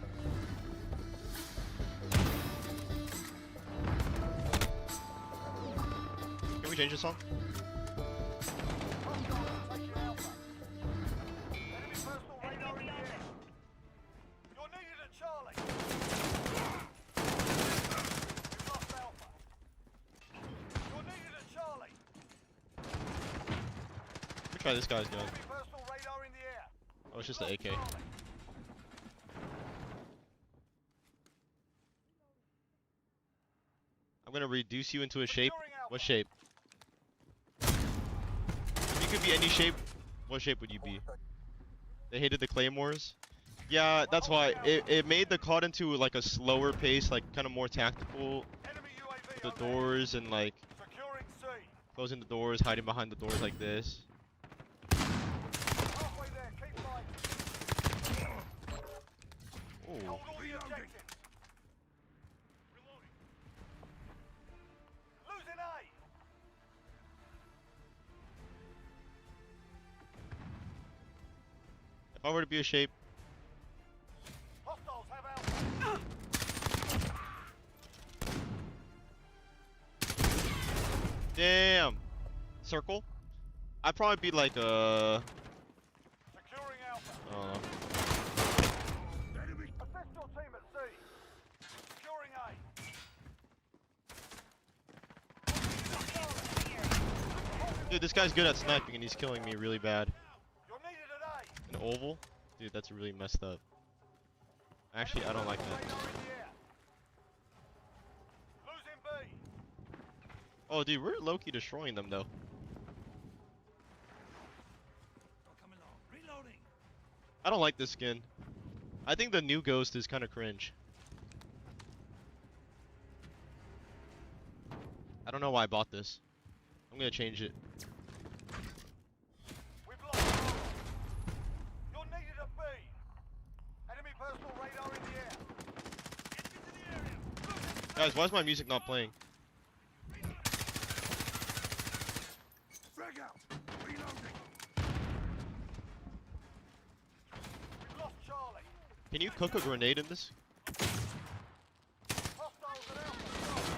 Can we change this song? Taking Alpha. Enemy personal radar in the air. You're needed at Charlie. We've lost Alpha. You're needed at Charlie. Let me try this guy's gun. Enemy personal radar in the air. Oh, it's just the AK. Charlie. I'm gonna reduce you into a shape. Securing Alpha. What shape? If you could be any shape, what shape would you be? They hated the claymores. Yeah, that's why it made the COD into like a slower pace, like kind of more tactical. Enemy UAV The overhead. doors and like Securing C. closing the doors, hiding behind the doors like this. Halfway there. Keep fighting. Oh, Hold all the Reloading. objectives. Reloading. Losing A. if I were to be a shape, Hostiles have Alpha. damn, circle. I'd probably be like Securing Alpha. Enemy. Assist your team at C. Securing A. dude, this guy's good at sniping and he's killing me really bad. You're needed at A. An oval, dude, that's really messed up. Actually, I don't like that. Radar in the air. Losing B. Oh, dude, we're low-key destroying them though. Coming along. Reloading. I don't like this skin. I think the new Ghost is kind of cringe. I don't know why I bought this. I'm gonna change it. We've lost Alpha. You're needed at B. Enemy personal radar in the air. Get into the area. Guys, why is my music not playing? Can you cook a grenade in this? Hostiles at Alpha.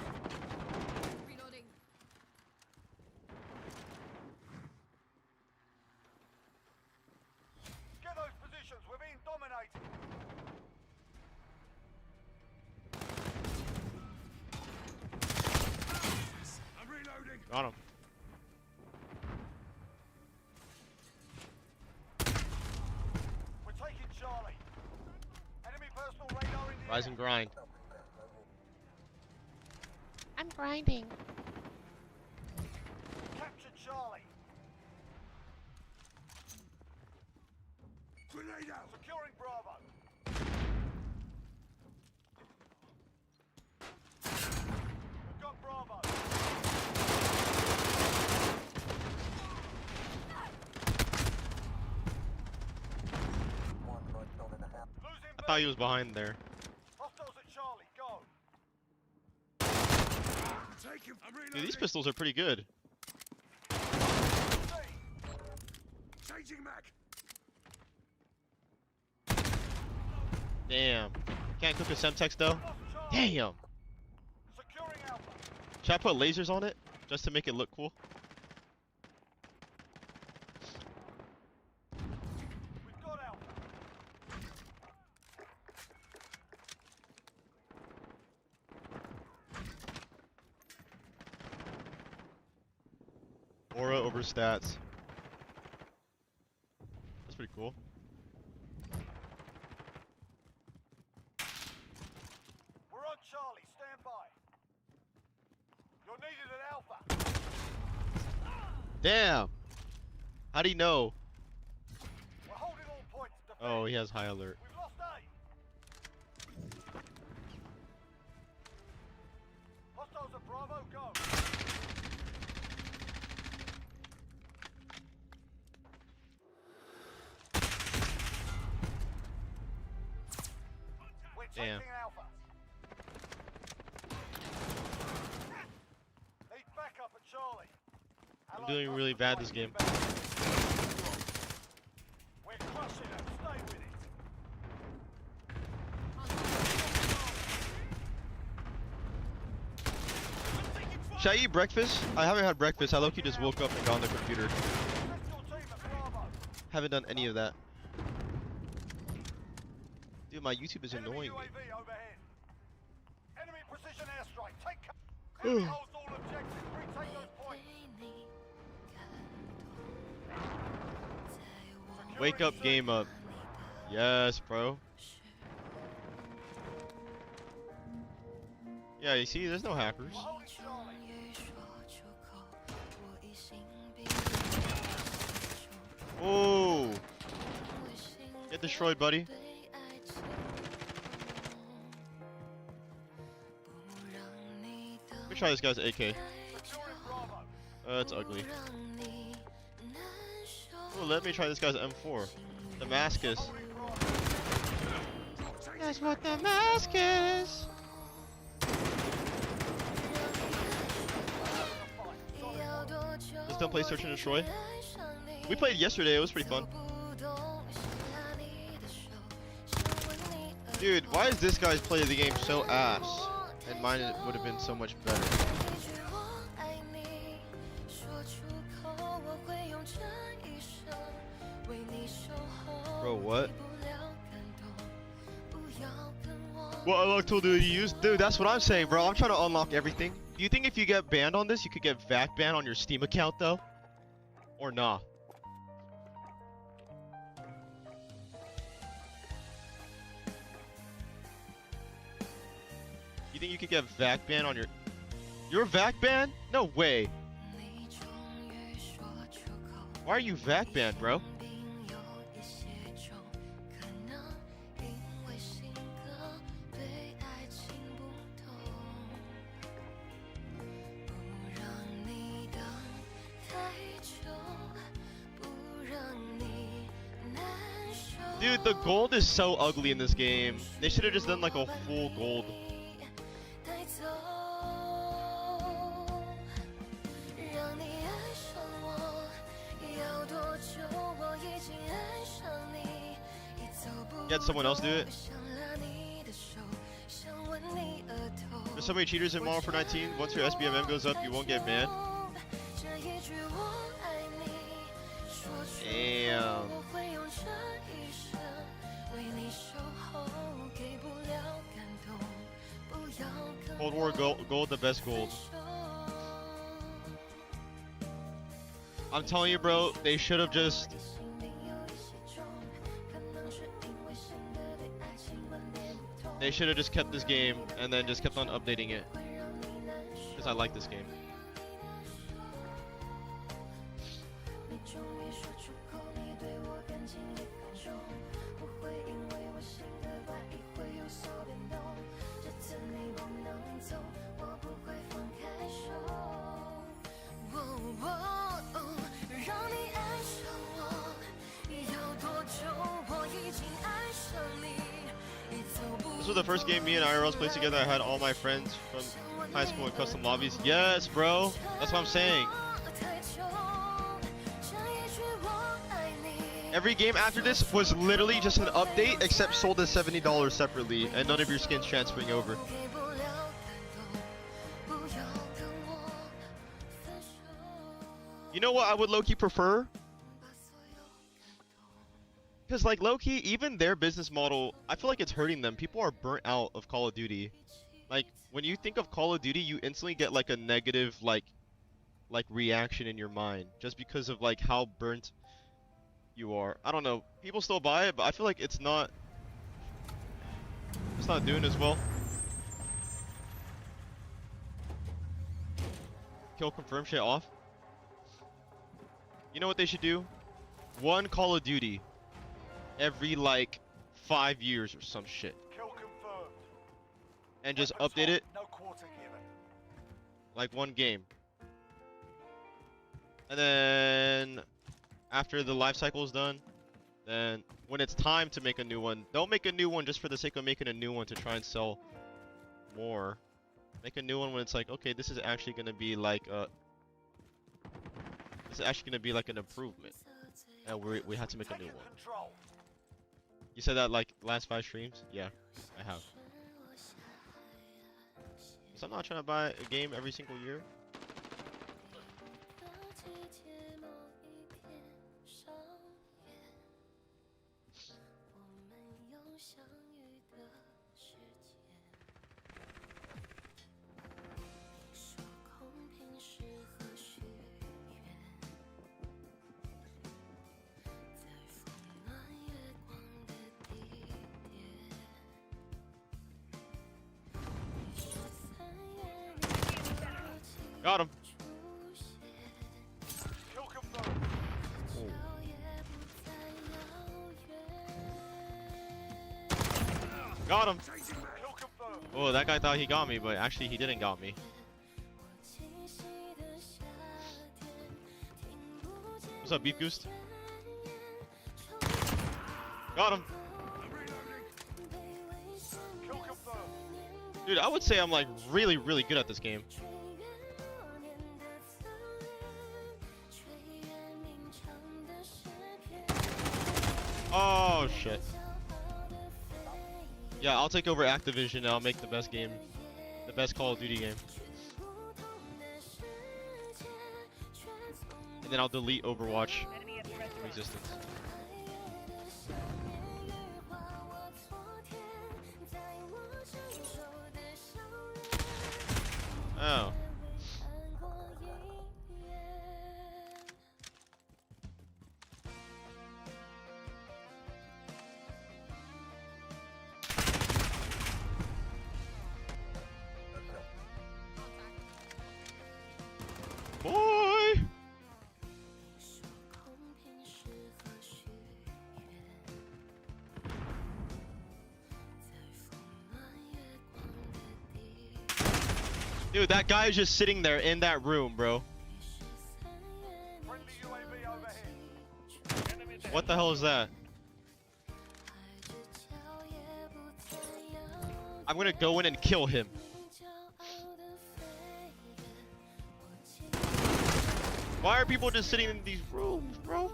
Reloading. Get those positions. We're being dominated. I'm reloading. Got him. We're taking Charlie. Enemy personal radar in the Rise air. and grind. I'm grinding. Captured Charlie. Grenade out. Securing Bravo. We've got Bravo. Losing I thought B. he was behind there. Hostiles at Charlie. Go. Take him. I'm reloading. Dude, these pistols are pretty good. C. Changing mag. Damn. Can't cook a Semtex though. Lost Charlie. Damn. Securing Alpha. Should I put lasers on it just to make it look cool? We've got Alpha. Aura over stats. That's pretty cool. We're on Charlie. Stand by. You're needed at Alpha. Damn. How do you know? We're holding all points. Defend. Oh, he has high alert. We've lost A. Hostiles at Bravo. Go. We're Damn. taking Alpha. Need backup at Charlie. I'm doing really bad this game. We're crushing them. Stay with it. Should I eat breakfast? I haven't had breakfast. I low-key just woke up and got on the computer. Protect your team at Bravo. Haven't done any of that. Dude, my YouTube is Enemy annoying me. UAV overhead. Enemy precision airstrike. Take cover. Enemy holds all objectives. Retake those points. Wake up, game up. Yes, bro. Yeah, you see, there's no hackers. We're holding Charlie. Oh, get destroyed, buddy. Let me try this guy's AK. Securing Bravo. It's ugly. Oh, let me try this guy's M4. Damascus. Holding Bravo. That's what Damascus. Let's don't play Search and Destroy. We played yesterday. It was pretty fun. Dude, why is this guy's play of the game so ass? And mine would have been so much better. Bro, what? What unlock tool do you use? Dude, that's what I'm saying, bro. I'm trying to unlock everything. Do you think if you get banned on this, you could get VAC banned on your Steam account, though? Or nah? You think you could get VAC banned on your... You're VAC banned? No way. Why are you VAC banned, bro? Dude, the gold is so ugly in this game. They should have just done like a full gold. Get someone else do it. There's so many cheaters in Modern Warfare 19. Once your SBMM goes up, you won't get banned. Damn. Cold War gold, the best gold. I'm telling you, bro, they should have just. They should have just kept this game and then just kept on updating it. Because I like this game. This was the first game me and IRLs played together. I had all my friends from high school in custom lobbies. Yes, bro. That's what I'm saying. Every game after this was literally just an update, except sold at $70 separately, and none of your skins transferring over. You know what I would low-key prefer? Because like low-key, even their business model, I feel like it's hurting them. People are burnt out of Call of Duty. Like when you think of Call of Duty, you instantly get like a negative like reaction in your mind just because of like how burnt you are. I don't know. People still buy it, but I feel like it's not doing as well. Kill confirm shit off. You know what they should do? One Call of Duty every like 5 years or some shit. Kill confirmed. And just Weapons update it hot, no quarter given. like one game. And then after the life cycle is done, then when it's time to make a new one, don't make a new one just for the sake of making a new one to try and sell more. Make a new one when it's like, okay, this is actually gonna be like an improvement, and we had to make a new one. Control. You said that like last 5 streams? Yeah, I have. So I'm not trying to buy a game every single year. Got him. Kill confirmed. Got him. Kill confirmed. Oh, that guy thought he got me, but actually he didn't got me. What's up, Beef Goose? Got him. Kill confirmed. Dude, I would say I'm like really good at this game. Oh shit. Yeah, I'll take over Activision and I'll make the best game. The best Call of Duty game. And then I'll delete Overwatch from existence. Oh. Boy! Dude, that guy is just sitting there in that room, bro. Friendly UAV overhead. What the hell is that? I'm gonna go in and kill him. Why are people just sitting in these rooms, bro?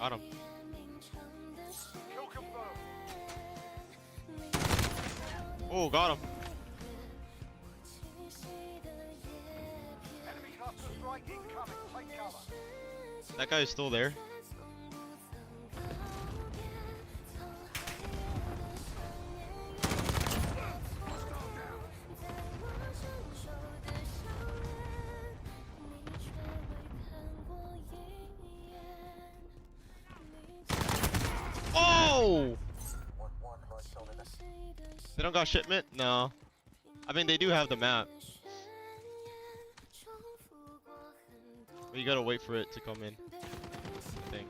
Got him. Kill confirmed. Oh, got him. Enemy cluster strike incoming. Take cover. That guy is still there. Oh! They don't got shipment? No. I mean, they do have the map. But you gotta wait for it to come in. I think.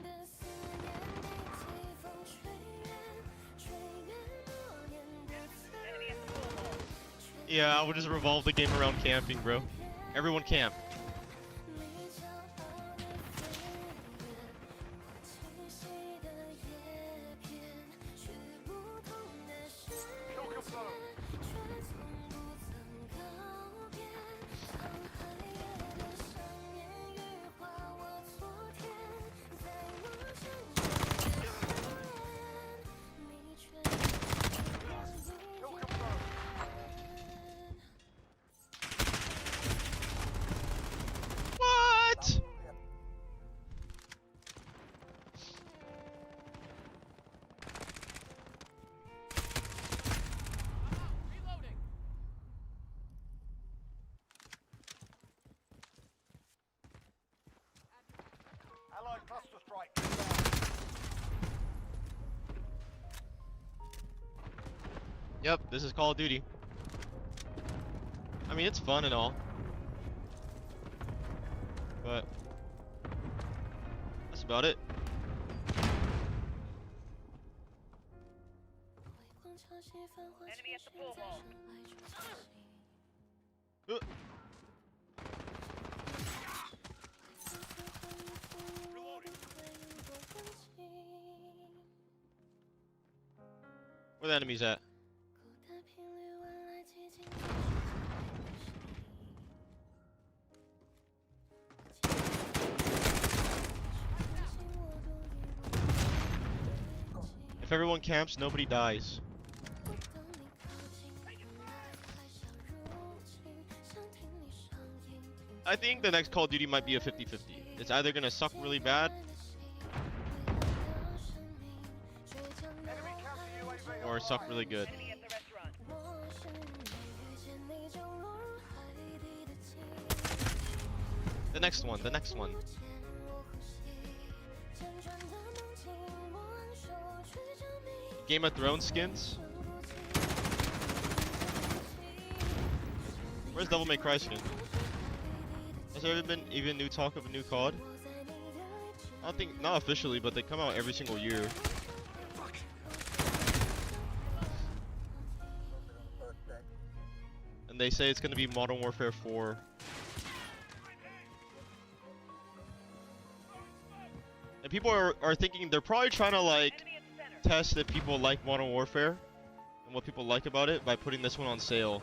Yeah, I would just revolve the game around camping, bro. Everyone camp. Kill confirmed. Kill confirmed. What? Allied cluster strike. Yep, this is Call of Duty. I mean, it's fun and all. But that's about it. Enemy at the pool hall. Where the enemies at? If everyone camps, nobody dies. I think the next Call of Duty might be a 50-50. It's either gonna suck really bad Enemy counter UAV or suck really good. Enemy at the restaurant. The next one, the next one. Game of Thrones skins? Where's Devil May Cry skin? Has there ever been even new talk of a new COD? I don't think, not officially, but they come out every single year. And they say it's gonna be Modern Warfare 4. And people are thinking they're probably trying to like test if people like Modern Warfare and what people like about it by putting this one on sale.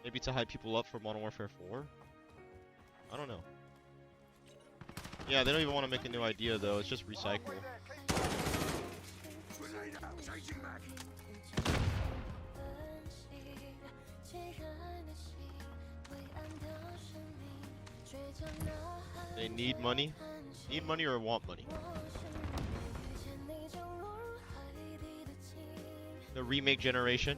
Maybe to hype people up for Modern Warfare 4? I don't know. Yeah, they don't even want to make a new idea though, it's just recycle. They need money? Need money or want money? The remake generation.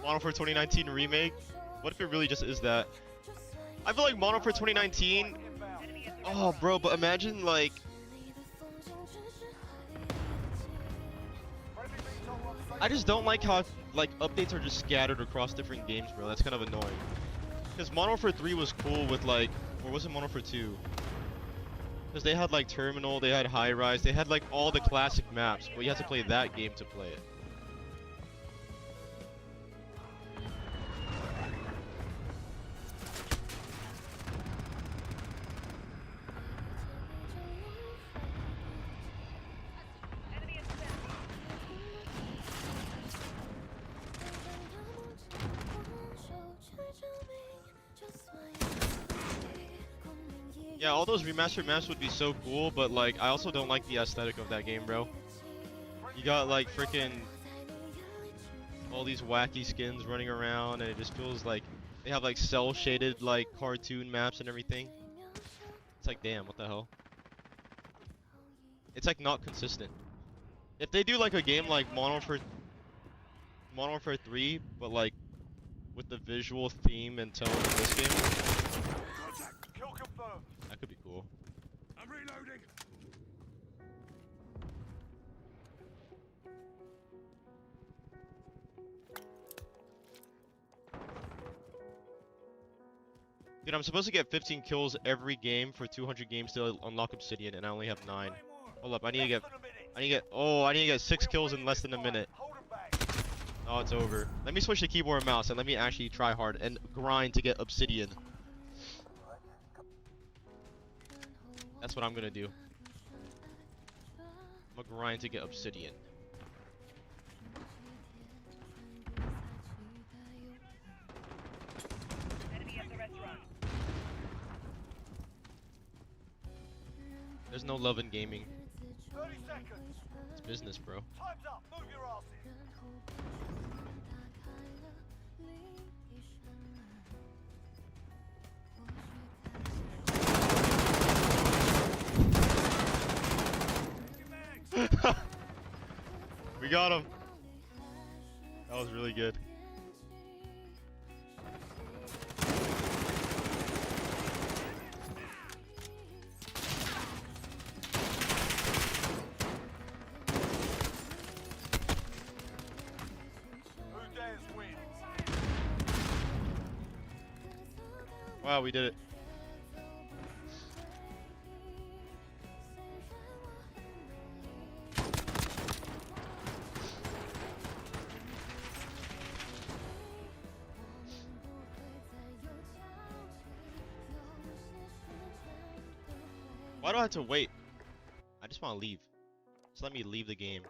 Modern Warfare 2019 remake? What if it really just is that? I feel like Modern Warfare 2019... Oh bro, but imagine like... I just don't like how like updates are just scattered across different games, bro. That's kind of annoying. Because Modern Warfare 3 was cool with like... Or was it Modern Warfare 2? Because they had like Terminal, they had High Rise, they had like all the classic maps, but you have to play that game to play it. Yeah, all those remastered maps would be so cool, but like I also don't like the aesthetic of that game, bro. You got like freaking all these wacky skins running around, and it just feels like they have like cell shaded like cartoon maps and everything. It's like, damn, what the hell? It's like not consistent. If they do like a game like Modern Warfare 3, but like with the visual theme and tone of this game, Kill confirmed. that could be cool. I'm reloading. Dude, I'm supposed to get 15 kills every game for 200 games to unlock Obsidian, and I only have 9. Hold up, I need to get 6 kills in less than a minute. Oh, it's over. Let me switch to keyboard and mouse, and let me actually try hard and grind to get Obsidian. That's what I'm gonna do. I'm gonna grind to get Obsidian. There's no love in gaming. 30 seconds. It's business, bro. Time's up. Move your asses. We got him. That was really good. Who dares win? Wow, we did it. Why do I have to wait? I just want to leave. Just let me leave the game.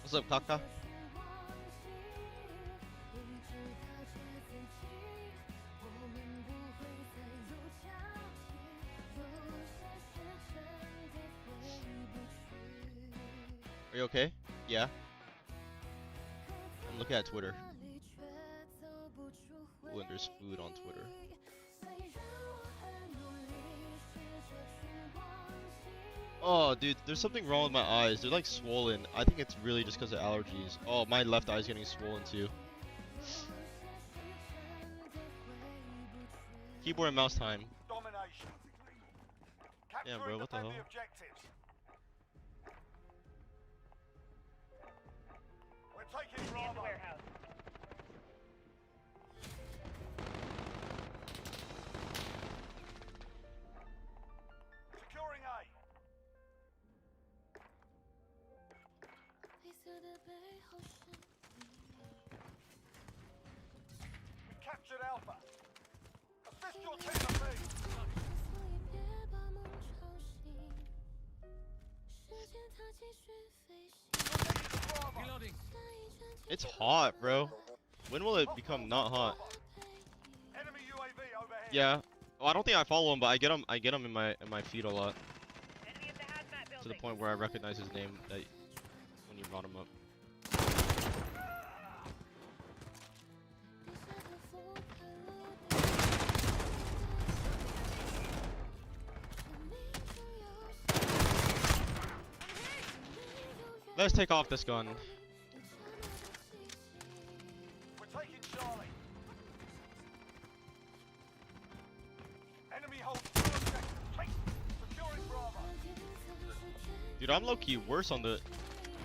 What's up, Kaka? Are you okay? Yeah. I'm looking at Twitter. Ooh, and there's food on Twitter. Oh, dude, there's something wrong with my eyes. They're like swollen. I think it's really just because of allergies. Oh, my left eye's getting swollen too. Keyboard and mouse time. Domination. Damn, bro, what the hell? Objectives. We're taking Bravo. Securing A. We captured Alpha. Assist your team to B. It's hot, bro. When will it become not hot? Enemy UAV overhead. Yeah. Oh, I don't think I follow him, but I get him in my feed a lot. to the point where I recognize his name that when you brought him up. Let's take off this gun. We're taking Charlie. Enemy holds two objectives. Take securing Bravo. Dude, I'm low-key worse on the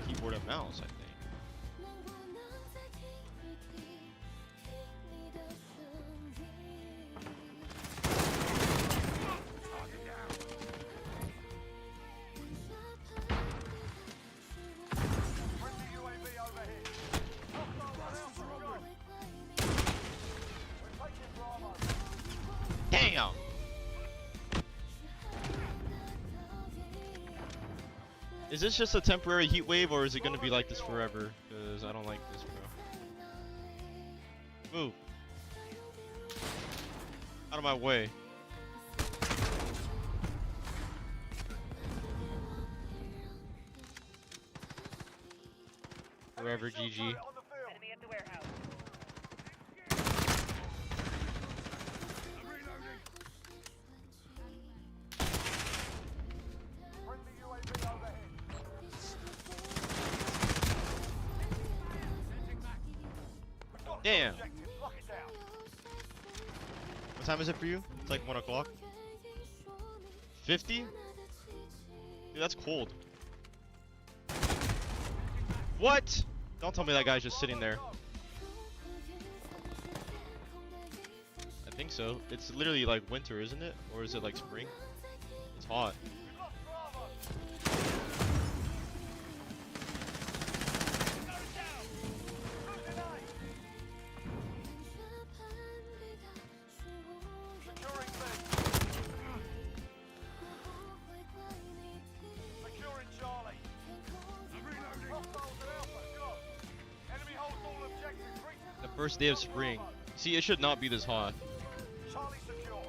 keyboard and mouse, I think. Friendly UAV overhead. Hostile on Alpha. Go. We're taking Bravo. Damn! Is this just a temporary heat wave, or is it gonna be like this forever? Because I don't like this, bro. Move. Out of my way. Forever GG. On the field. Enemy at the warehouse. Friendly UAV overhead. We've got two Damn. objectives. Lock it down. What time is it for you? It's like 1 o'clock. 50? Dude, that's cold. What? Don't tell me that guy's just sitting there. I think so. It's literally like winter, isn't it? Or is it like spring? It's hot. We've lost Bravo. Losing A. Securing B. Securing Charlie. Hostiles at Alpha. Go. Enemy holds all objectives. Reach The first day of spring. See, it should not be this hot. Charlie secure.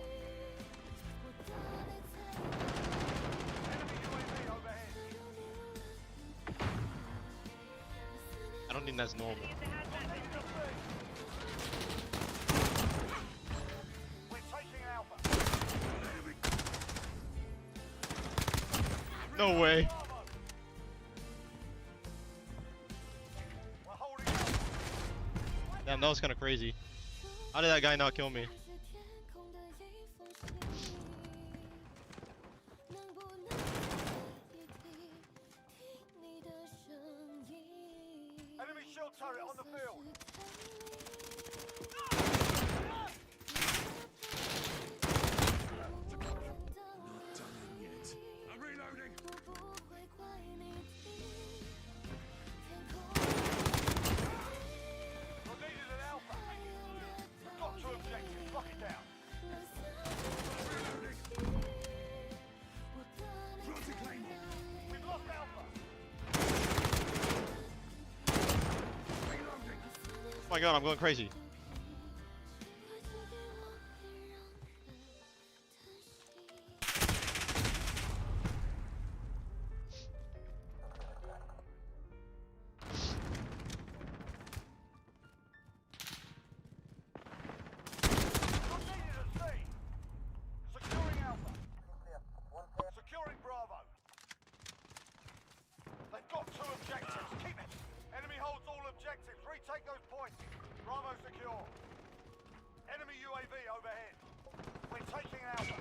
Enemy UAV overhead. I don't think that's normal. We're taking Alpha. No way. Bravo. We're holding Alpha. Damn, that was kind of crazy. How did that guy not kill me? Enemy shield turret on the field. I'm reloading. You're needed at Alpha. We've got two objectives. Lock it down. Planting Claymore. We've lost Alpha. Reloading. Oh my god, I'm going crazy. You're needed at C. Securing Alpha. Securing Bravo. They've got two objectives. Keep it. Enemy holds all objectives. Retake those points. Bravo secure. Enemy UAV overhead. We're taking Alpha.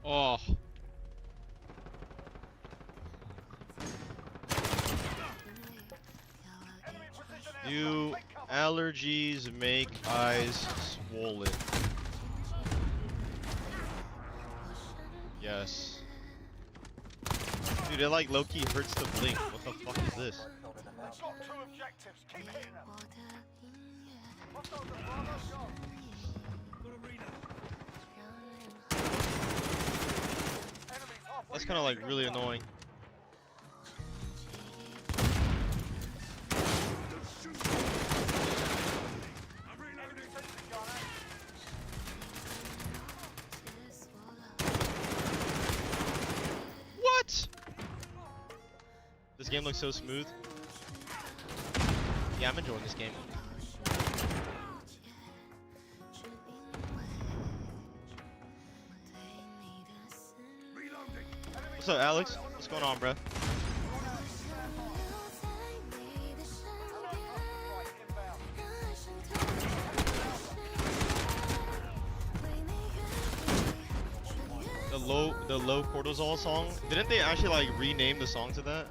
Oh. Enemy precision airstrike. Do Take cover. allergies make eyes swollen? Yes. Dude, it like low-key hurts to blink. What the fuck is this? They've got two objectives. Keep hitting them. Hostiles at Bravo. Go. Enemies halfway. That's kind of like really annoying. Enemy sentry gun out. game looks so smooth. Yeah, I'm enjoying this game. What's up, Alex? What's going on, bro? The low cortisol song. Didn't they actually like rename the song to that?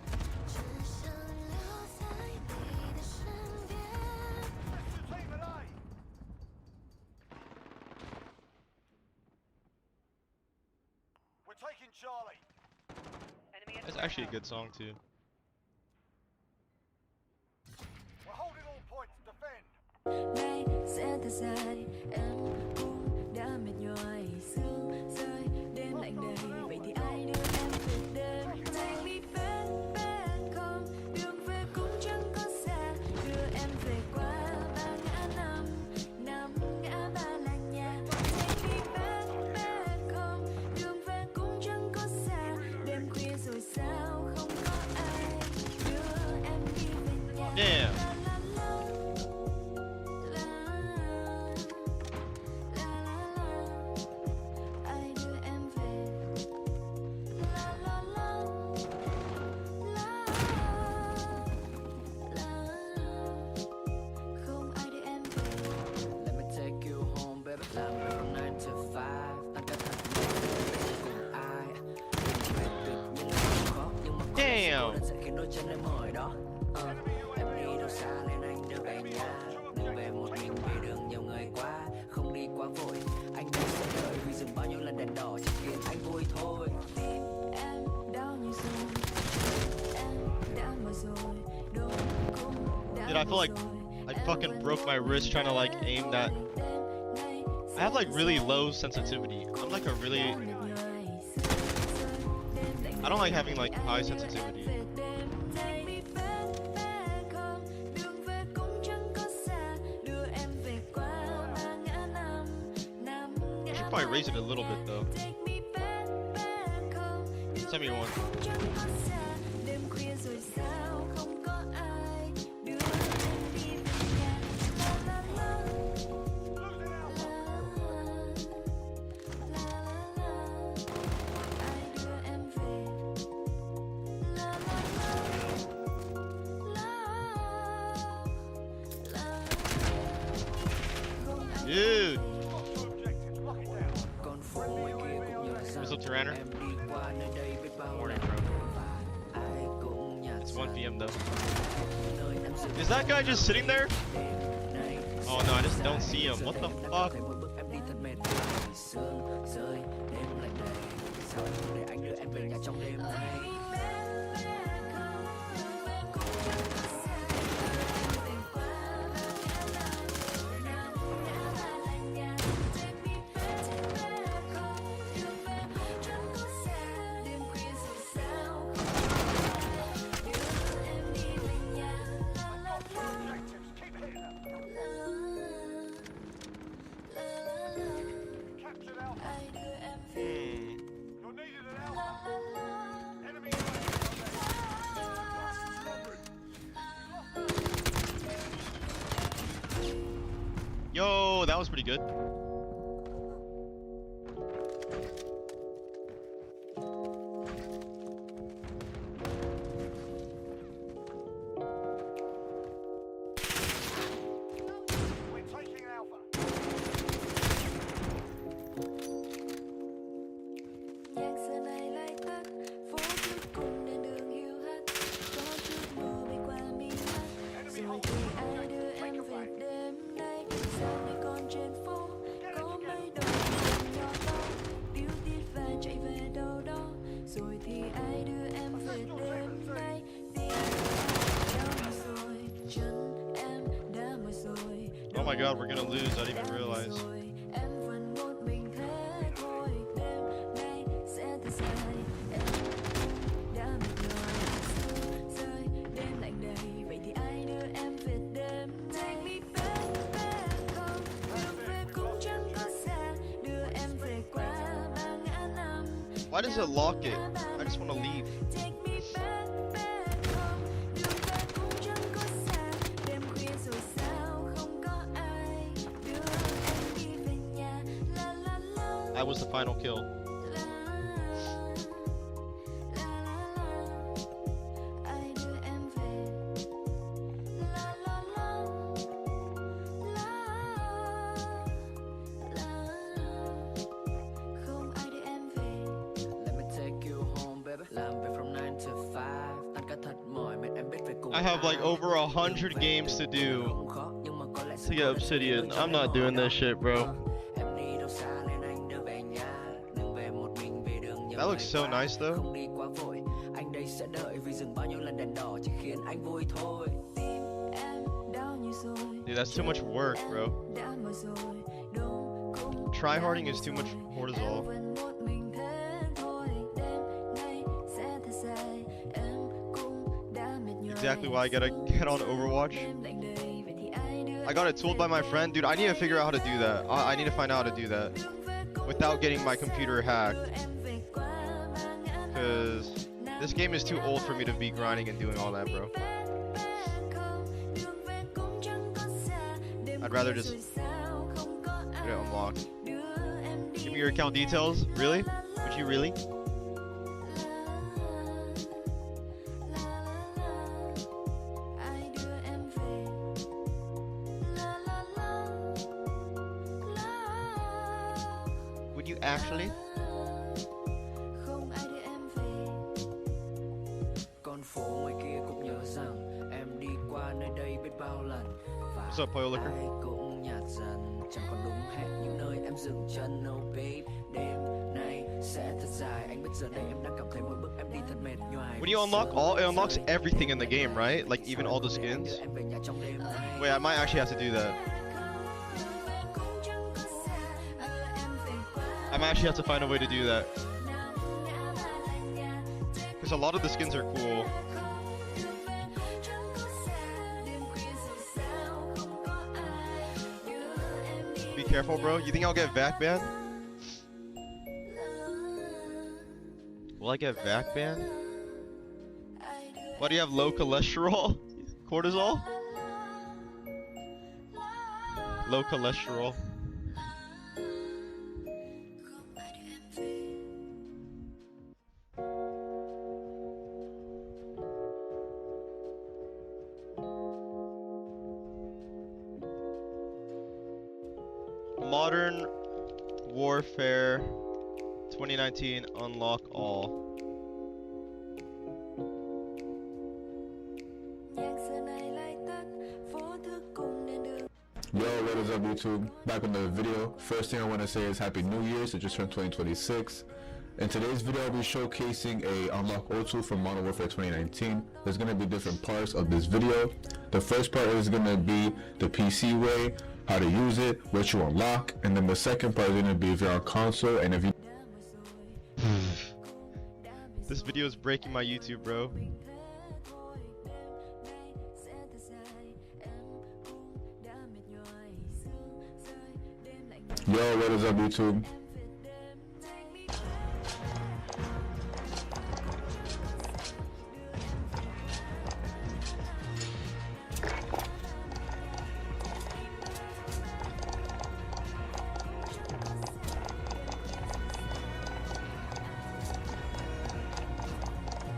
We're taking Charlie. It's actually a good song too. We're holding all points. Defend. Nay sẽ thật dài em cũng đã mệt nhòi sương rơi đêm lạnh đầy vậy thì ai đưa em về đêm take me back back home đường về cũng chẳng có xa đưa em về qua ba ngã năm năm ngã ba là nhà take me back back home đường về cũng chẳng có xa đêm khuya rồi sao không có ai đưa em đi về nhà. Damn. Damn. Dude, I feel like I fucking broke my wrist trying to like aim that. I have like really low sensitivity. I'm like a really... I don't like having like high sensitivity. I should probably raise it a little bit though. Send me one. Dude! What's up, Tyranner? Morning, bro. It's 1 PM though. Is that guy just sitting there? Oh no, I just don't see him. What the fuck? Yo, that was pretty good. We're taking Alpha. Nhạc xưa nay lại tắt, phố trước cùng đèn đường hiu hắt, có chút mưa bay qua mi mắt, rồi thì ai đưa em về đêm nay, sao này còn trên phố, có mấy đôi chân nhỏ to, điếu tít và chạy về đâu đó, rồi thì ai đưa em về đêm nay, tim đau rồi, chân em đã mỏi rồi. Oh my god, we're gonna lose, I didn't even realize. Em vẫn một mình thế thôi, đêm nay sẽ thật dài. Em đã mệt nhòi, sương rơi, đêm lạnh đầy. Vậy thì ai đưa em về đêm nay? Take me back, back home. Đường về cũng chẳng có xa, đưa em về qua ba ngã năm. Why does it lock it? I just want to leave. Take me back, back home. I was the final kill. I have like over 100 games to do to get Obsidian. I'm not doing this shit, bro. That looks so nice though. Dude, that's too much work, bro. Tryharding is too much cortisol. Exactly why I gotta get on Overwatch. I got it told by my friend. Dude, I need to figure out how to do that. I need to find out how to do that without getting my computer hacked. Because this game is too old for me to be grinding and doing all that, bro. I'd rather just get it unlocked. Give me your account details. Really? Would you really? Would you actually? What's up, Poyo Liquor? When you unlock all, it unlocks everything in the game, right? Like even all the skins? Wait, I might actually have to do that. I might actually have to find a way to do that. Because a lot of the skins are cool. Be careful, bro. You think I'll get VAC banned? Will I get VAC banned? Why do you have low cholesterol? Cortisol? Low cholesterol. Modern Warfare 2019 unlock all. Yo, what is up YouTube? Back on the video. First thing I want to say is Happy New Year's. It just turned 2026. In today's video, I'll be showcasing a unlock all tool from Modern Warfare 2019. There's going to be different parts of this video. The first part is going to be the PC way, how to use it, what you unlock, and then the second part is going to be if you're on console and if you... This video is breaking my YouTube, bro. Yo, what is up YouTube?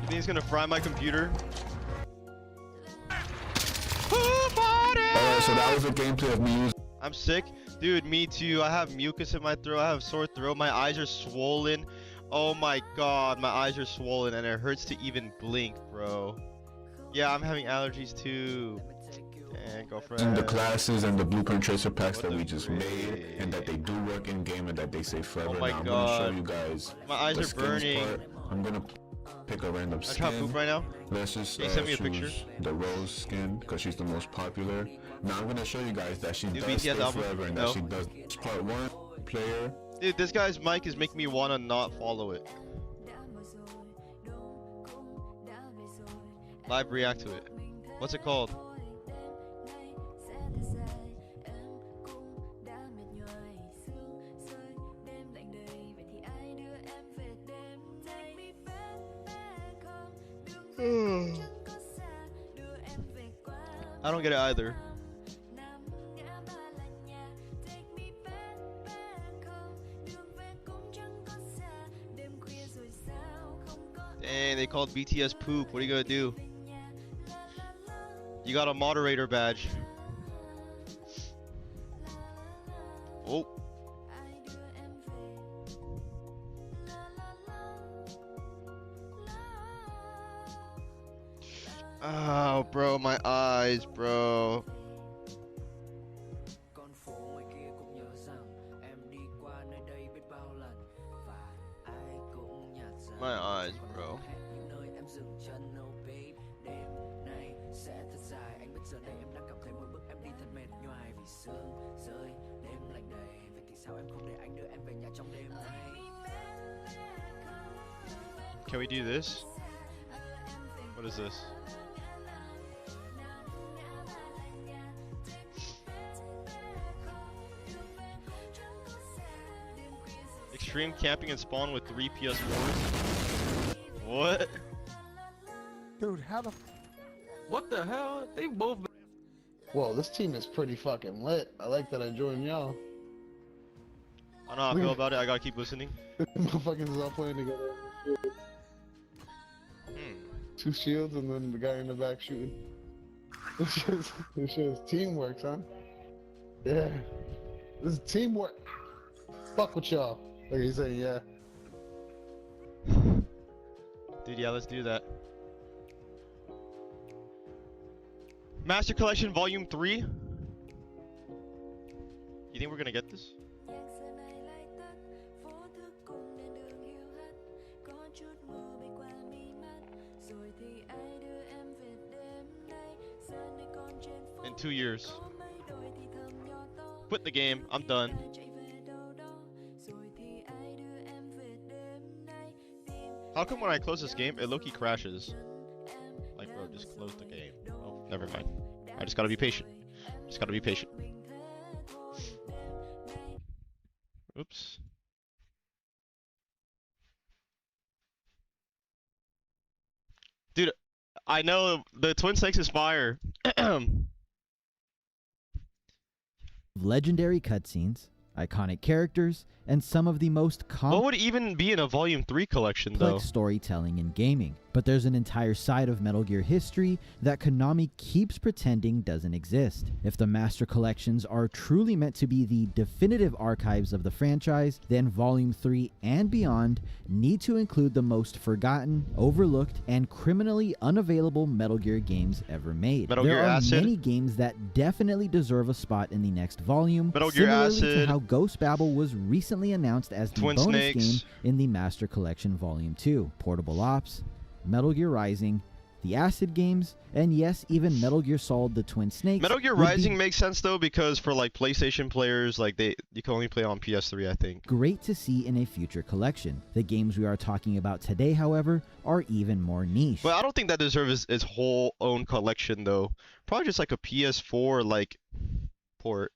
You think he's gonna fry my computer? Alright, so that was a gameplay of me using... I'm sick. Dude, me too. I have mucus in my throat. I have sore throat. My eyes are swollen. Oh my god, my eyes are swollen and it hurts to even blink, bro. Yeah, I'm having allergies too. And girlfriend. The classes and the blueprint tracer packs that we just made, and that they do work in game and that they say forever. Oh my now I'm god. gonna show you guys. My eyes the are skins burning. part. I'm gonna pick a random I skin. try to poop right now. Let's just Can you send me a choose picture? the Rose skin because she's the most popular. Now I'm gonna show you guys that she Dude, does BTS stay album? forever and No. that she does. Part 1, player. Dude, this guy's mic is making me wanna not follow it. Live react to it. What's it called? I don't get it either. Dang, they called BTS poop. What are you gonna do? You got a moderator badge. Oh. Oh, bro, my eyes, bro. My eyes, bro. Can we do this? What is this? Extreme camping and spawn with 3 PS4s. What? Dude, how the... What the hell? They both. Whoa, this team is pretty fucking lit. I like that I joined y'all. I don't know how I feel about it. I gotta keep listening. Motherfuckers is all playing together. Two shields and then the guy in the back shooting. This shit is teamwork, son. Yeah. This is teamwork. Fuck with y'all. Like you say, yeah. Dude, yeah, let's do that. Master Collection Volume 3? You think we're gonna get this? In 2 years. Quit the game. I'm done. How come when I close this game, it low-key crashes? Like, bro, just close the game. Oh, never mind. I just gotta be patient. Just gotta be patient. Oops. Dude, I know the Twin Snakes is fire. Legendary cutscenes, iconic characters, and some of the most What would even be in a Volume 3 collection, though? complex storytelling in gaming. But there's an entire side of Metal Gear history that Konami keeps pretending doesn't exist. If the Master Collections are truly meant to be the definitive archives of the franchise, then Volume 3 and beyond need to include the most forgotten, overlooked, and criminally unavailable Metal Gear games ever made. Metal Gear there are Acid. many games that definitely deserve a spot in the next volume, Metal Gear similarly to Acid. how Ghost Babel was recently announced as the Twin bonus Snakes. game in the Master Collection Volume 2. Portable Ops, Metal Gear Rising, the Acid games, and yes, even Metal Gear Solid: The Twin Snakes. Metal Gear would be Rising makes sense though, because for like PlayStation players, like you can only play on PS3, I think. great to see in a future collection. The games we are talking about today, however, are even more niche. But I don't think that deserves its whole own collection though. Probably just like a PS4 like port.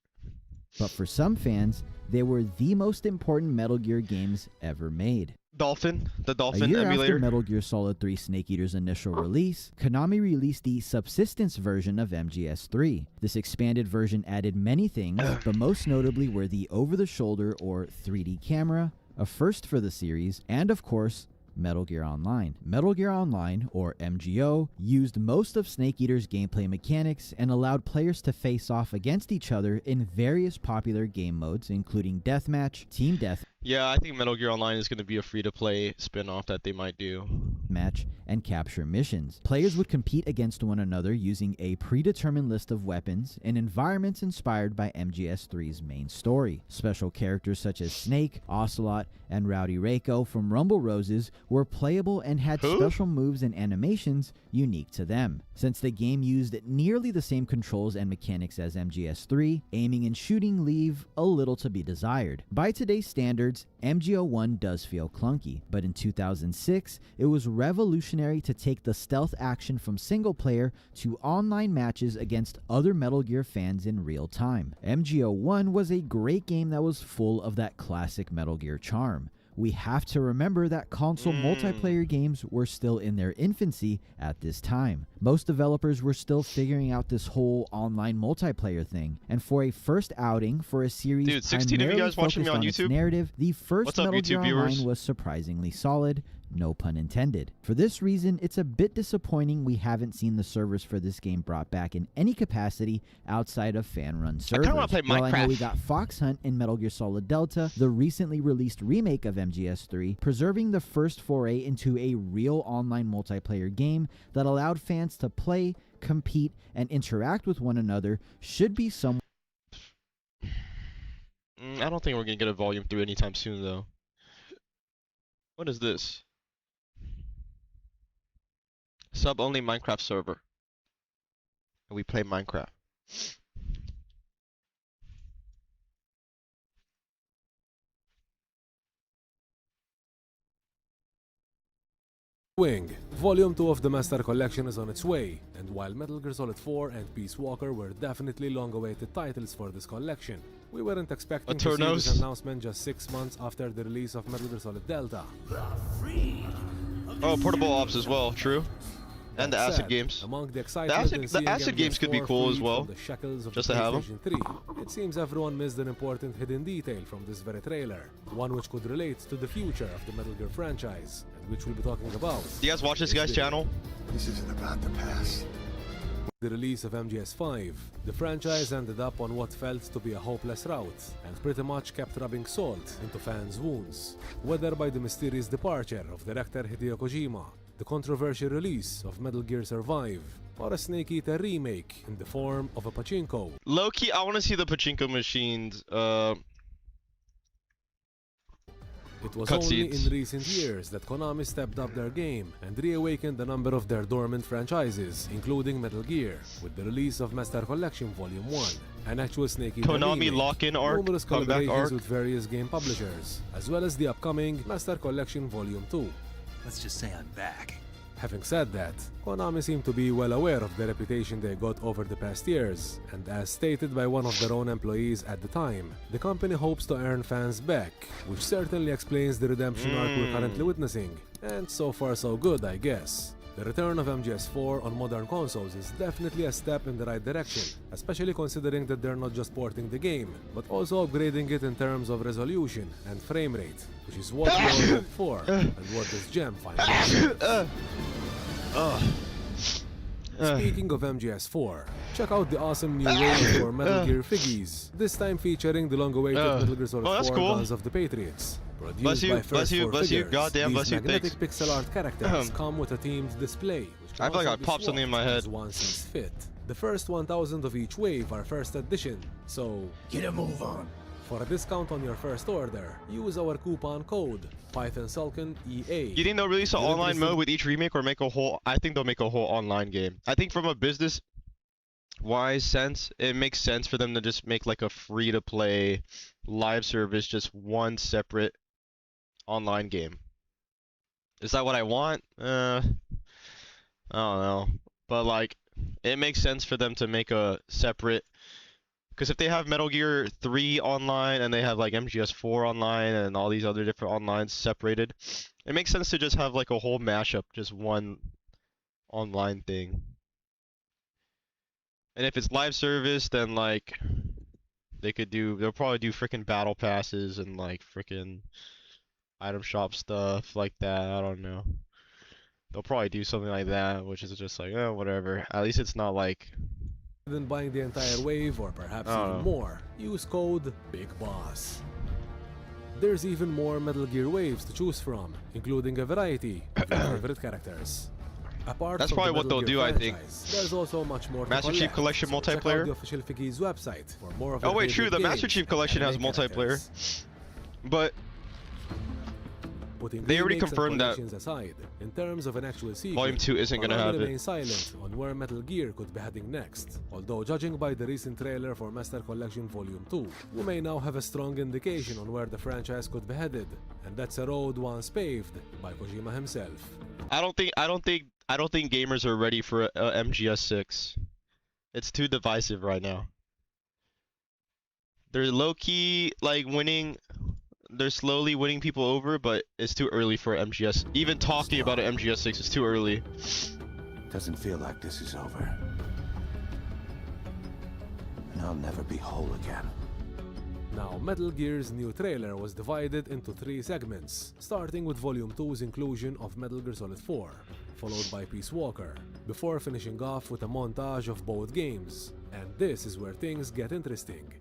But for some fans, they were the most important Metal Gear games ever made. The Dolphin A year emulator. after Metal Gear Solid 3 Snake Eater's initial release, Konami released the Subsistence version of MGS3. This expanded version added many things, but most notably were the over-the-shoulder or 3D camera, a first for the series, and of course, Metal Gear Online. Metal Gear Online, or MGO, used most of Snake Eater's gameplay mechanics and allowed players to face off against each other in various popular game modes, including Deathmatch, Team Deathmatch, Yeah, I think Metal Gear Online is going to be a free-to-play spin-off that they might do. and capture missions. Players would compete against one another using a predetermined list of weapons in environments inspired by MGS3's main story. Special characters such as Snake, Ocelot, and Rowdy Reiko from Rumble Roses were playable and had special moves and animations unique to them. Since the game used nearly the same controls and mechanics as MGS3, aiming and shooting leave a little to be desired. By today's standards, MGO1 does feel clunky, but in 2006, it was revolutionary to take the stealth action from single player to online matches against other Metal Gear fans in real time. MGO1 was a great game that was full of that classic Metal Gear charm. We have to remember that console multiplayer games were still in their infancy at this time. Most developers were still figuring out this whole online multiplayer thing, and for a first outing for a series 16 of you guys watching me on its YouTube? narrative, the first What's up, Metal Gear YouTube viewers? Online was surprisingly solid, no pun intended. For this reason, it's a bit disappointing we haven't seen the servers for this game brought back in any capacity outside of fan-run servers. I kinda wanna play While I know Minecraft. we got Fox Hunt in Metal Gear Solid Delta, the recently released remake of MGS3, preserving the first foray into a real online multiplayer game that allowed fans to play, compete, and interact with one another should be some. I don't think we're gonna get a Volume 3 anytime soon, though. What is this? Sub-only Minecraft server. And we play Minecraft. Wing. Volume 2 of the Master Collection is on its way, and while Metal Gear Solid 4 and Peace Walker were definitely long-awaited titles for this collection, we weren't expecting to see this announcement just 6 months after the release of Metal Gear Solid Delta. Oh, Portable Ops as well, true. And the Acid games. Among the The excitement Acid games could be cool as well, just to have them. 3, it seems everyone missed an important hidden detail from this very trailer, one which could relate to the future of the Metal Gear franchise, and which we'll be talking about. Do you guys watch this guy's channel? This isn't about the past. The release of MGS5, the franchise ended up on what felt to be a hopeless route, and pretty much kept rubbing salt into fans' wounds, whether by the mysterious departure of director Hideo Kojima, the controversial release of Metal Gear Survive, or a Snake Eater remake in the form of a pachinko. Low-key, I want to see the pachinko machines, It was only in recent years that Konami stepped up their game and reawakened a number of their dormant franchises, including Metal Gear, with the release of Master Collection Volume 1, an actual Snake Eater Konami remake, lock-in arc, numerous comeback collaborations arc. with various game publishers, as well as the upcoming Master Collection Volume 2. Let's just say I'm back. Having said that, Konami seemed to be well aware of the reputation they got over the past years, and as stated by one of their own employees at the time, the company hopes to earn fans back, which certainly explains the redemption arc we're currently witnessing, and so far so good, I guess. The return of MGS4 on modern consoles is definitely a step in the right direction, especially considering that they're not just porting the game, but also upgrading it in terms of resolution and frame rate, which is what we all hoped for, and what this gem finally Speaking of MGS4, check out the awesome new wave for Metal Gear Figgies, this time featuring the long-awaited Metal Gear Solid 4 Guns of the Patriots. Bless you, bless you, bless you, goddamn bless you, thanks. These magnetic pixel art characters come with a themed display, which I feel like I popped something in my head. One sees fit. The first 1,000 of each wave are first edition, so get a move on. For a discount on your first order, use our coupon code PythonSulkin.EA. You think they'll release an online mode with each remake or make a whole? I think they'll make a whole online game. I think from a business-wise sense, it makes sense for them to just make like a free-to-play live service, just one separate online game. Is that what I want? I don't know. But like, it makes sense for them to make a separate. Because if they have Metal Gear 3 online and they have like MGS4 online and all these other different onlines separated, it makes sense to just have like a whole mashup, just one online thing. And if it's live service, then like they'll probably do freaking battle passes and like freaking item shop stuff like that. I don't know. They'll probably do something like that, which is just like, oh, whatever. At least it's not like. Than buying the entire wave or perhaps even more, use code BIGBOSS. There's even more Metal Gear waves to choose from, including a variety of your favorite characters. Apart That's from probably the what they'll Metal do, Gear I think. franchise, there's also much more to Master Chief collect, Collection so check out multiplayer. the official Figgies website for more of Oh your wait, true. favorite The Master games Chief and Collection has anime multiplayer, characters. but Putting they already remakes and confirmed that collections aside, in terms of an actual sequel, Volume 2 isn't gonna Konami have it. remains silent on where Metal Gear could be heading next. Although judging by the recent trailer for Master Collection Volume 2, we may now have a strong indication on where the franchise could be headed, and that's a road once paved by Kojima himself. I don't think gamers are ready for a MGS6. It's too divisive right now. They're low-key like winning. They're slowly winning people over, but it's too early for MGS. Even talking about an MGS6 is too early. Doesn't feel like this is over. And I'll never be whole again. Now, Metal Gear's new trailer was divided into 3 segments, starting with Volume 2's inclusion of Metal Gear Solid 4, followed by Peace Walker, before finishing off with a montage of both games. And this is where things get interesting.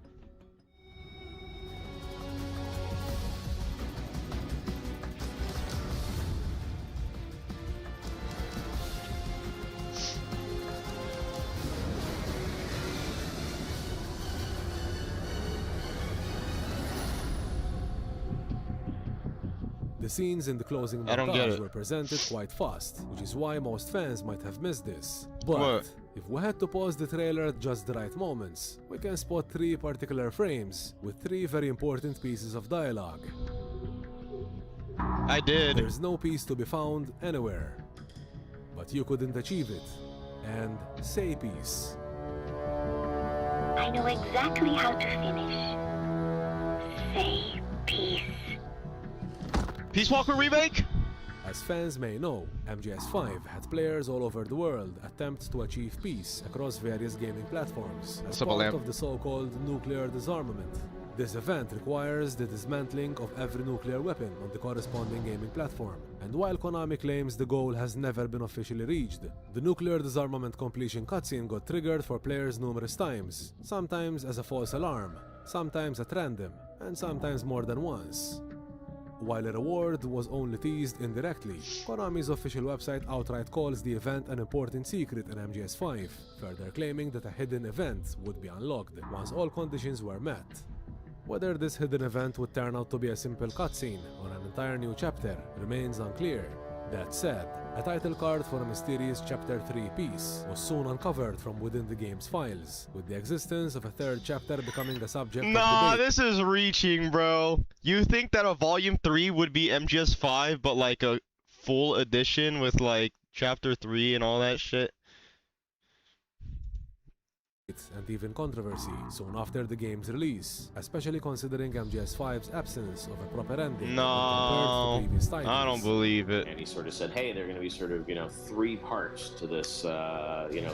The scenes in the closing I don't get montage it. were presented quite fast, which is why most fans might have missed this. But What? if we had to pause the trailer at just the right moments, we can spot 3 particular frames with 3 very important pieces of dialogue. I did. There's no peace to be found anywhere, but you couldn't achieve it. And say peace. I know exactly how to finish. Say peace. Peace Walker remake? As fans may know, MGS5 had players all over the world attempt to achieve peace across various gaming platforms as What's up, part Alam? of the so-called nuclear disarmament. This event requires the dismantling of every nuclear weapon on the corresponding gaming platform. And while Konami claims the goal has never been officially reached, the nuclear disarmament completion cutscene got triggered for players numerous times, sometimes as a false alarm, sometimes at random, and sometimes more than once. While a reward was only teased indirectly, Konami's official website outright calls the event an important secret in MGS5, further claiming that a hidden event would be unlocked once all conditions were met. Whether this hidden event would turn out to be a simple cutscene or an entire new chapter remains unclear. That said, a title card for a mysterious Chapter 3 piece was soon uncovered from within the game's files, with the existence of a 3rd chapter becoming a subject Nah, of debate. this is reaching, bro. You think that a Volume 3 would be MGS5, but like a full edition with like Chapter 3 and all that shit? And even controversy soon after the game's release, especially considering MGS5's absence of a proper ending when compared to previous titles. I don't believe it. And he sort of said, hey, there are going to be sort of, 3 parts to this,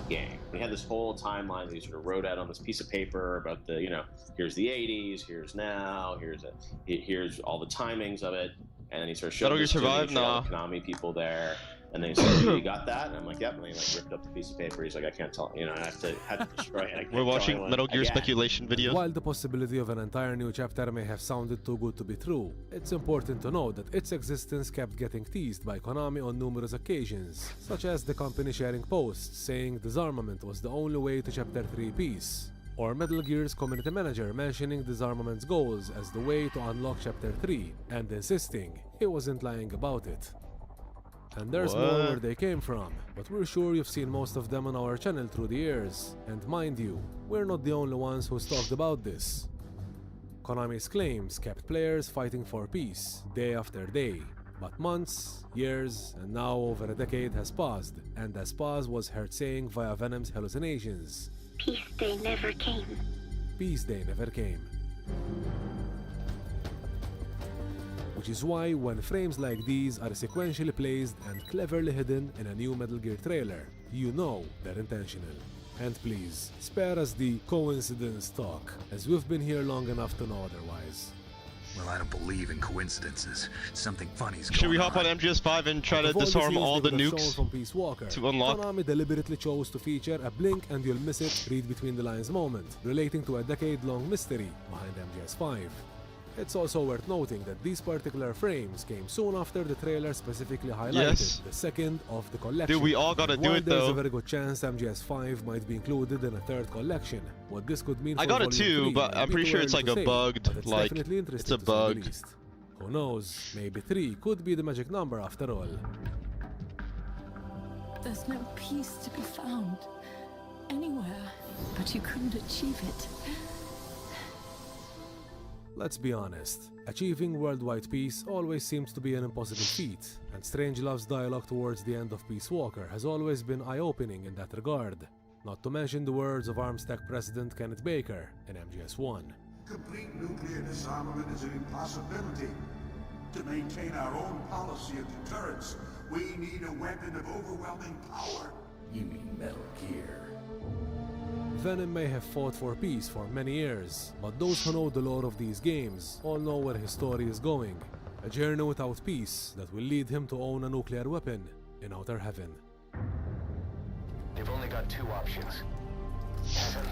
game. He had this whole timeline that he sort of wrote out on this piece of paper about the, here's the 80s, here's now, here's all the timings of it. And then he sort of showed Metal Gear this to me, Survive? showed all Nah. the Konami people there. And then he said, you got that? And I'm like, yep. And he ripped up the piece of paper. He's like, I can't tell, I have to destroy it. I can't We're tell watching anyone Metal Gear again. speculation videos. While the possibility of an entire new chapter may have sounded too good to be true, it's important to note that its existence kept getting teased by Konami on numerous occasions, such as the company sharing posts saying disarmament was the only way to Chapter 3 peace, or Metal Gear's community manager mentioning disarmament's goals as the way to unlock Chapter 3, and insisting he wasn't lying about it. And there's more What? where they came from, but we're sure you've seen most of them on our channel through the years. And mind you, we're not the only ones who's talked about this. Konami's claims kept players fighting for peace, day after day. But months, years, and now over a decade has passed, and as Paz was heard saying via Venom's hallucinations, Peace day never came. Peace Day never came. Which is why when frames like these are sequentially placed and cleverly hidden in a new Metal Gear trailer, you know they're intentional. And please, spare us the coincidence talk, as we've been here long enough to know otherwise. Well, I don't believe in coincidences. Something funny's going Should we hop on on. MGS5 and try to Of all the disarm scenes all they the could have shown nukes from Peace Walker, to unlock? Konami deliberately chose to feature a blink and you'll miss it, read between the lines moment, relating to a decade-long mystery behind MGS5. It's also worth noting that these particular frames came soon after the trailer specifically highlighted Yes. the second of the collection. Dude, we all gotta And do while it, there's though. a very good chance MGS5 might be included in a 3rd collection. What this could mean I for got it Volume too, 3 but might I'm be pretty too sure early it's to like a say, bugged, but it's like, definitely it's interesting a to say the bug. least. Who knows, maybe 3 could be the magic number after all. There's no peace to be found anywhere, but you couldn't achieve it. Let's be honest, achieving worldwide peace always seems to be an impossible feat, and Strangelove's dialogue towards the end of Peace Walker has always been eye-opening in that regard, not to mention the words of ArmsTech President Kenneth Baker in MGS1. Complete nuclear disarmament is an impossibility. To maintain our own policy of deterrence, we need a weapon of overwhelming power. You mean Metal Gear. Venom may have fought for peace for many years, but those who know the lore of these games all know where his story is going. A journey without peace that will lead him to own a nuclear weapon in outer heaven. They've only got two options. Heaven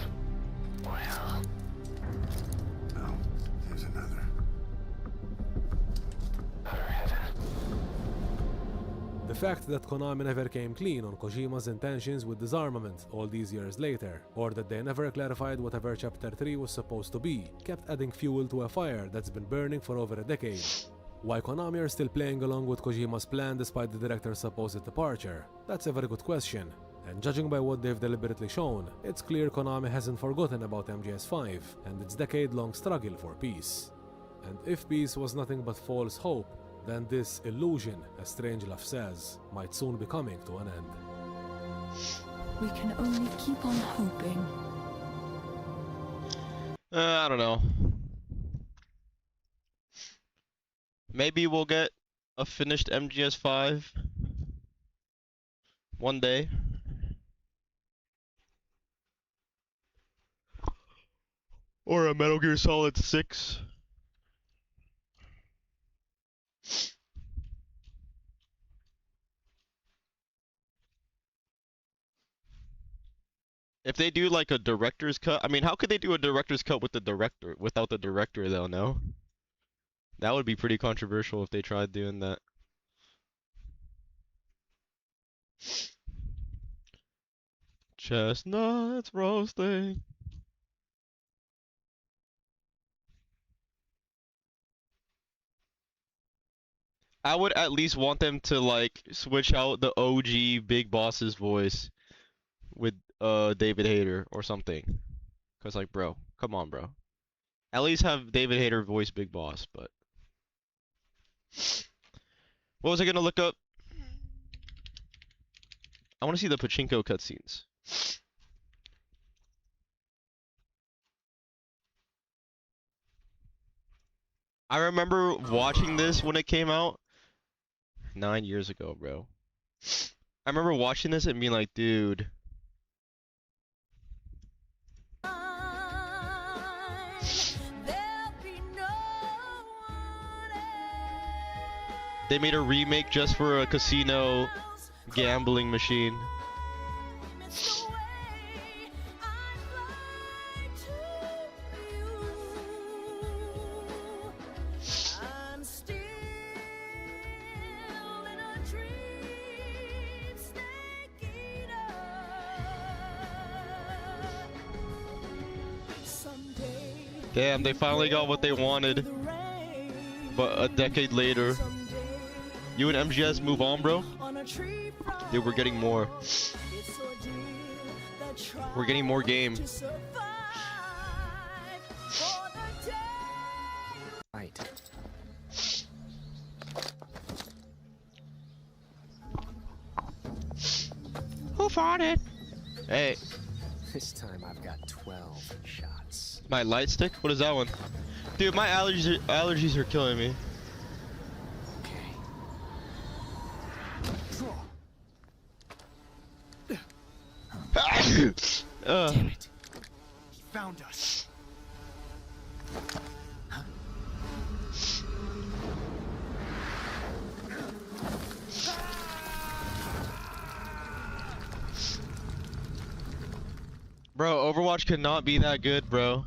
or hell. No, here's another. Utter heaven. The fact that Konami never came clean on Kojima's intentions with disarmament all these years later, or that they never clarified whatever Chapter 3 was supposed to be, kept adding fuel to a fire that's been burning for over a decade. Why Konami are still playing along with Kojima's plan despite the director's supposed departure? That's a very good question. And judging by what they've deliberately shown, it's clear Konami hasn't forgotten about MGS5 and its decade-long struggle for peace. And if peace was nothing but false hope, then this illusion, as Strangelove says, might soon be coming to an end. We can only keep on hoping. I don't know. Maybe we'll get a finished MGS5 one day. Or a Metal Gear Solid 6. If they do like a director's cut, I mean, how could they do a director's cut with the director without the director though, no? That would be pretty controversial if they tried doing that. Chestnuts roasting. I would at least want them to like switch out the OG Big Boss's voice with David Hayter or something. Cause like, bro, come on, bro. At least have David Hayter voice Big Boss, but what was I gonna look up? I want to see the pachinko cutscenes. I remember watching this when it came out 9 years ago, bro. I remember watching this and being like, dude. They made a remake just for a casino gambling machine. Damn, they finally got what they wanted. But a decade later. You and MGS move on, bro? Dude, we're getting more. We're getting more game. Right. Who farted? Hey. This time I've got 12 shots. My light stick? What is that one? Dude, my allergies are killing me. Damn it. He found us. Bro, Overwatch could not be that good, bro.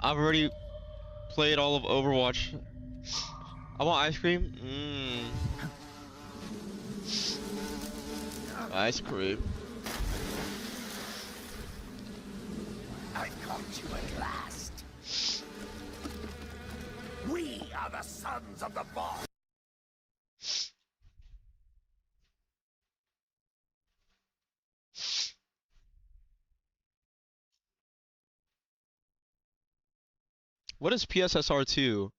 I've already played all of Overwatch. I want ice cream? Ice cream. I caught you at last. We are the sons of the boss. What is PSSR 2?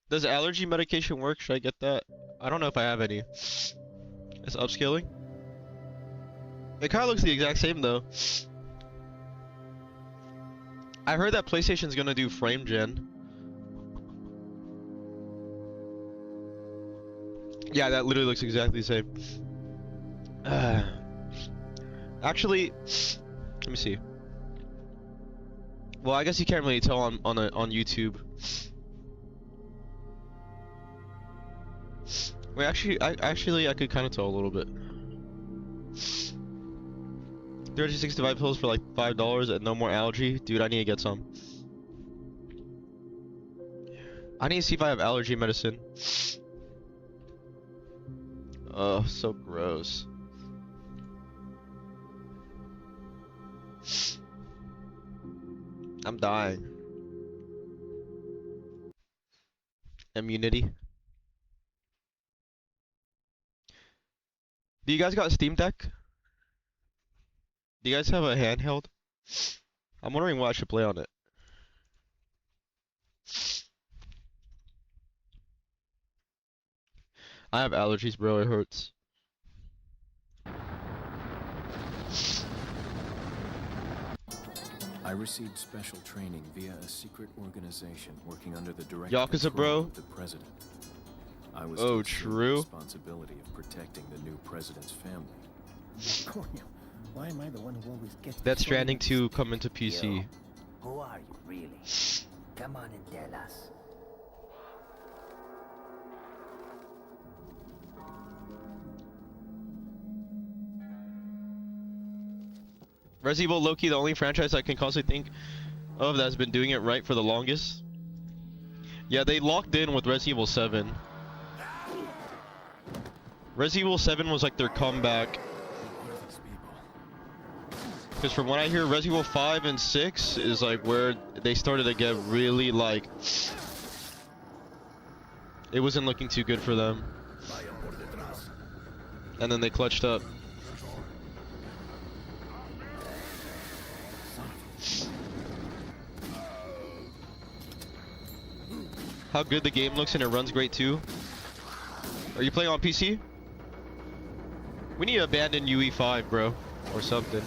Does allergy medication work? Should I get that? I don't know if I have any. It's upscaling? It kind of looks the exact same though. I heard that PlayStation's gonna do frame gen. Yeah, that literally looks exactly the same. Actually, let me see. Well, I guess you can't really tell on YouTube. Wait, actually, I could kind of tell a little bit. 365 pills for like $5 and no more allergy. Dude, I need to get some. I need to see if I have allergy medicine. Oh, so gross. I'm dying. Immunity. Do you guys got a Steam Deck? Do you guys have a handheld? I'm wondering what I should play on it. I have allergies, bro. It hurts. I received special training via a secret organization working under the direct Yakuza, control bro. of the president. I was Oh, tasked with the true. responsibility of protecting the new president's family. Why am I the one who always gets Death Stranding 2 coming to PC. Who are you, really? Come on and tell us. Resident Evil Loki, the only franchise I can constantly think of that's been doing it right for the longest. Yeah, they locked in with Resident Evil 7. Resident Evil 7 was like their comeback. Because from what I hear, Resident Evil 5 and 6 is like where they started to get really like... It wasn't looking too good for them. And then they clutched up. How good the game looks and it runs great too. Are you playing on PC? We need to abandon UE5, bro. Or something.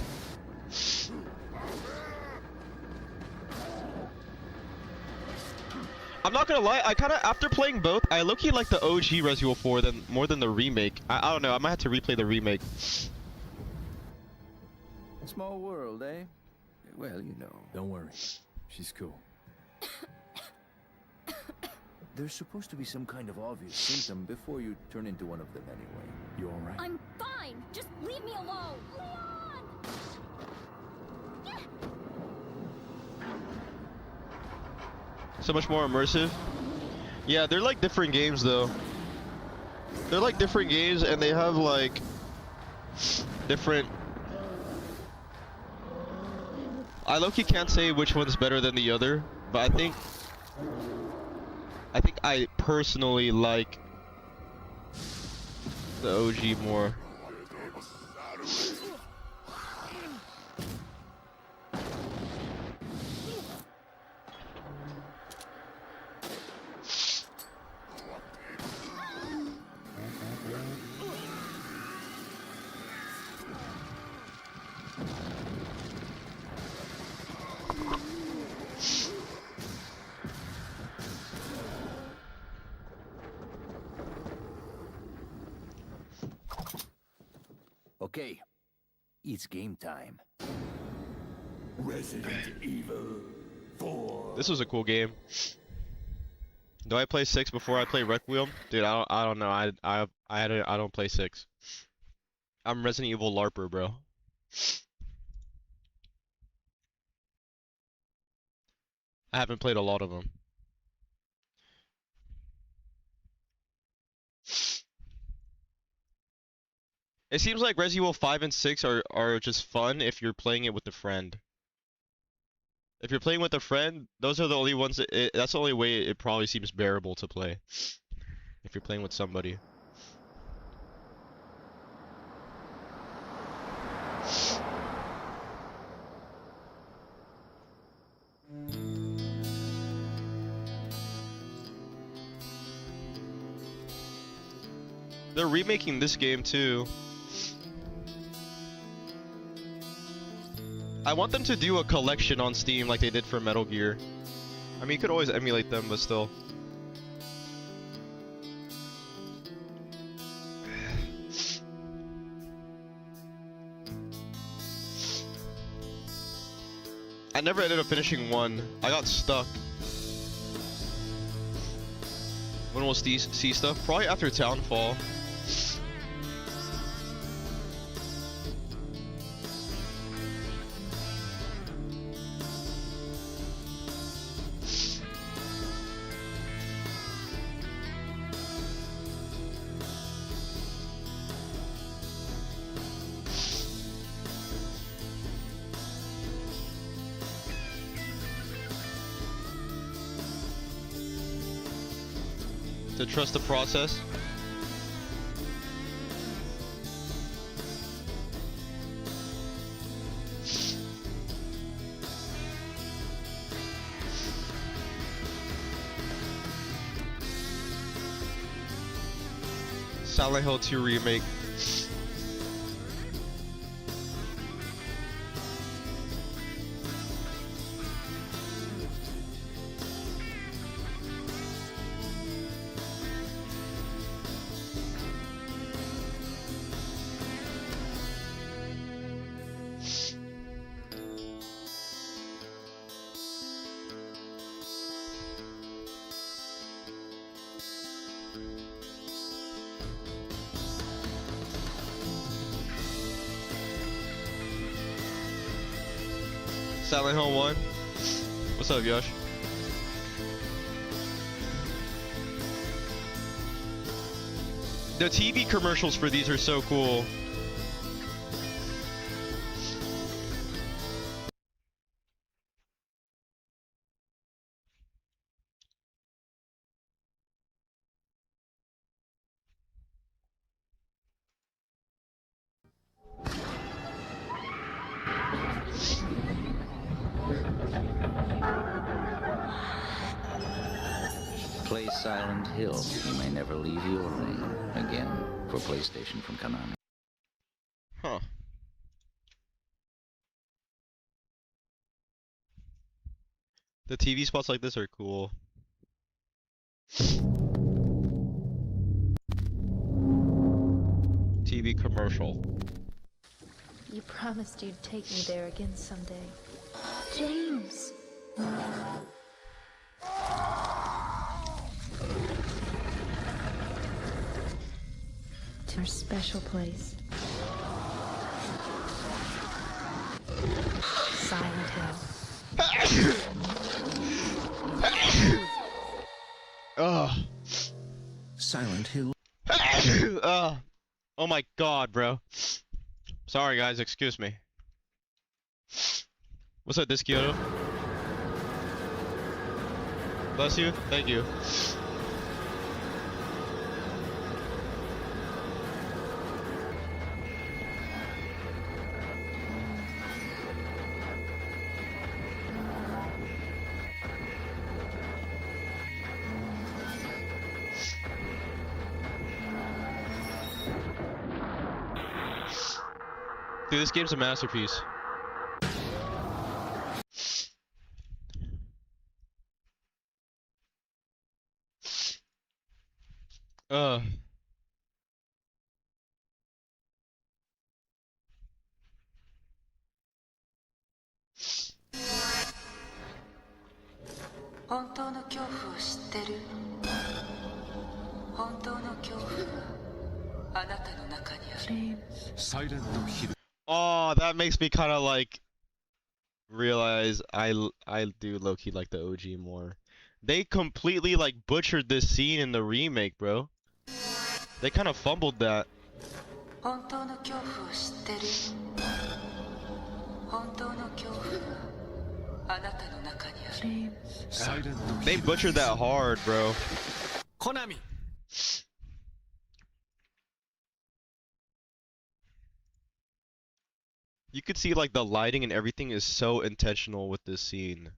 I'm not gonna lie, I kinda, after playing both, I low-key like the OG Resident Evil 4 more than the remake. I don't know, I might have to replay the remake. Small world, eh? Well, you know. Don't worry, she's cool. There's supposed to be some kind of obvious symptom before you turn into one of them anyway. You alright? I'm fine. Just leave me alone. Leon! So much more immersive. Yeah, they're like different games though. They're like different games and they have like different... I low-key can't say which one's better than the other, but I think I personally like the OG more. Okay, it's game time. Resident Evil 4. This was a cool game. Do I play 6 before I play Requiem? Dude, I don't know. I don't play 6. I'm Resident Evil LARPer, bro. I haven't played a lot of them. It seems like Resident Evil 5 and 6 are just fun if you're playing it with a friend. If you're playing with a friend, those are the only ones that's the only way it probably seems bearable to play. If you're playing with somebody. They're remaking this game too. I want them to do a collection on Steam like they did for Metal Gear. I mean, you could always emulate them, but still. I never ended up finishing one. I got stuck. When will see stuff? Probably after Townfall. To trust the process. Silent Hill 2 remake. Silent Hill 1. What's up, Yosh? The TV commercials for these are so cool. Play Silent Hill. You may never leave your room again for PlayStation from Konami. Huh. The TV spots like this are cool. TV commercial. You promised you'd take me there again someday. James! To our special place. Silent Hill. Ugh. Silent Hill. Oh my god, bro. Sorry guys, excuse me. What's up, this Kyoto? Bless you, thank you. Dude, this game's a masterpiece. Uh. Oh, that makes me kind of like realize I do low-key like the OG more. They completely like butchered this scene in the remake, bro. They kind of fumbled that. They butchered that hard, bro. Konami. You could see like the lighting and everything is so intentional with this scene.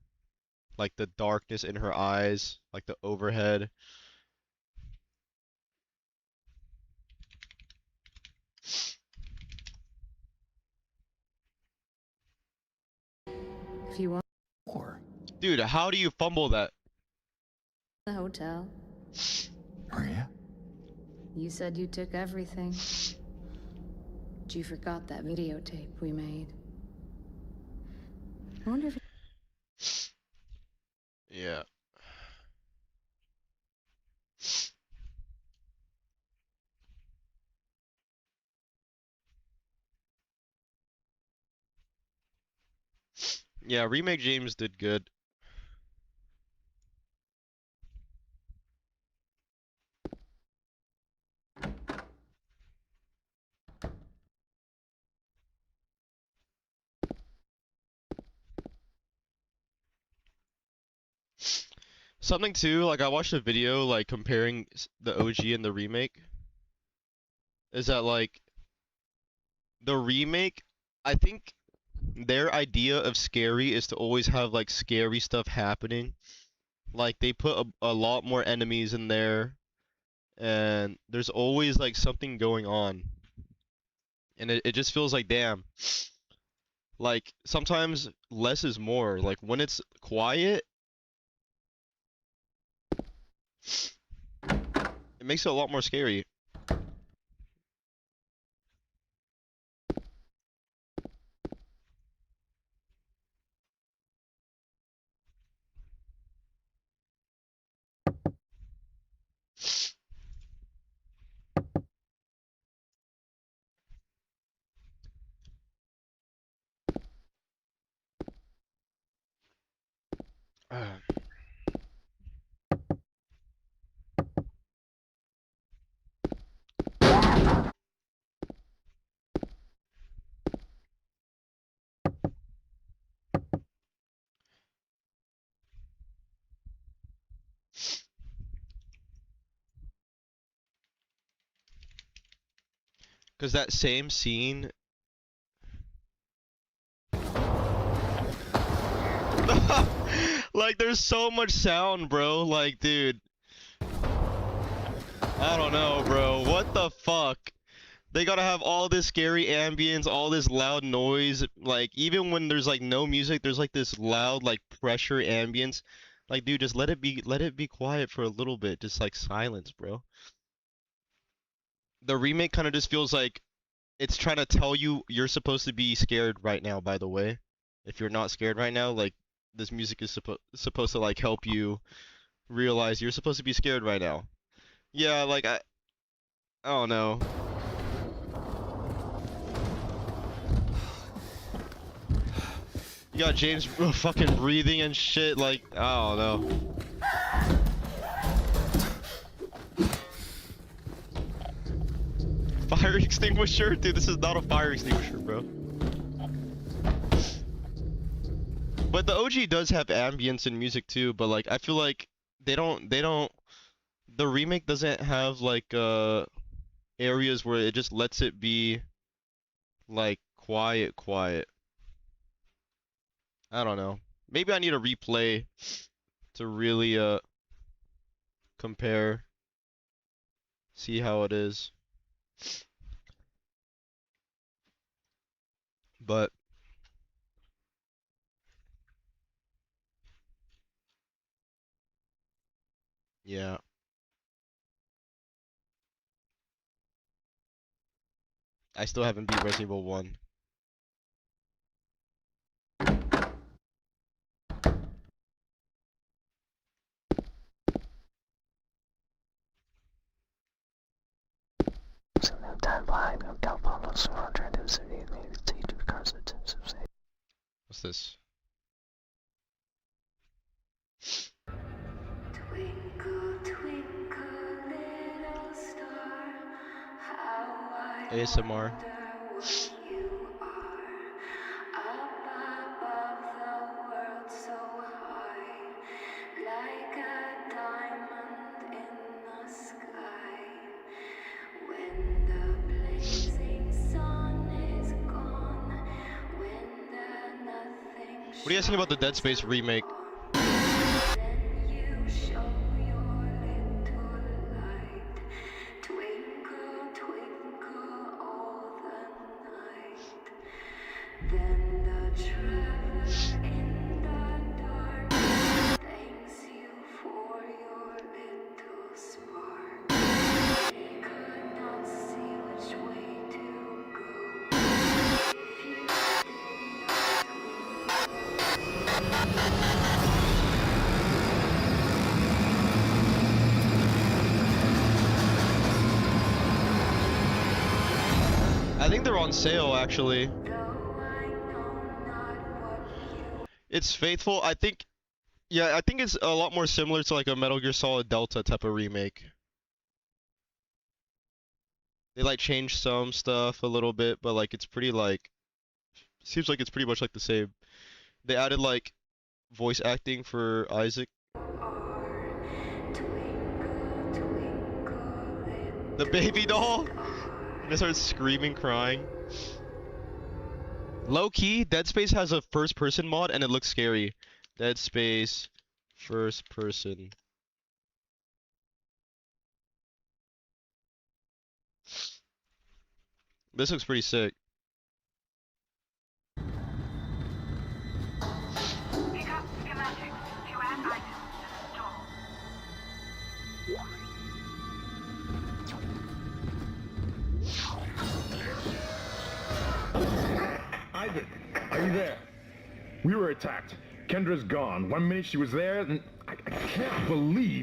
Like the darkness in her eyes, like the overhead. Dude, how do you fumble that? The hotel. Maria? You said you took everything. But you forgot that videotape we made. I wonder if... Yeah. Yeah, Remake James did good. Something too, like I watched a video like comparing the OG and the remake. Is that like the remake, I think their idea of scary is to always have like scary stuff happening. Like they put a lot more enemies in there and there's always like something going on. And it just feels like damn. Like sometimes less is more. Like when it's quiet, it makes it a lot more scary. Cause that same scene. Like there's so much sound, bro. Like, dude. I don't know, bro. What the fuck? They gotta have all this scary ambience, all this loud noise. Like, even when there's like no music, there's like this loud, like pressure ambience. Like, dude, just let it be quiet for a little bit. Just like silence, bro. The remake kind of just feels like it's trying to tell you you're supposed to be scared right now, by the way. If you're not scared right now, like, this music is supposed to, like, help you realize you're supposed to be scared right now. Yeah, like, I don't know. You got James fucking breathing and shit, like, I don't know. Fire extinguisher? Dude, this is not a fire extinguisher, bro. But the OG does have ambience and music too, but like I feel like they don't the remake doesn't have like areas where it just lets it be like quiet. I don't know. Maybe I need a replay to really compare, see how it is. But yeah. I still haven't beat Resident Evil 1. What's this? ASMR. What do you guys think about the Dead Space remake? I think they're on sale actually. It's Faithful. I think, yeah, I think it's a lot more similar to like a Metal Gear Solid Delta type of remake. They like changed some stuff a little bit, but like it's pretty like, seems like it's pretty much like the same. They added like voice acting for Isaac. The baby doll. And they start screaming, crying. Low key, Dead Space has a first person mod and it looks scary. Dead Space first person. This looks pretty sick. Pick up schematics to add items to the store. Isaac, are you there? We were attacked. Kendra's gone. 1 minute she was there, and I can't believe.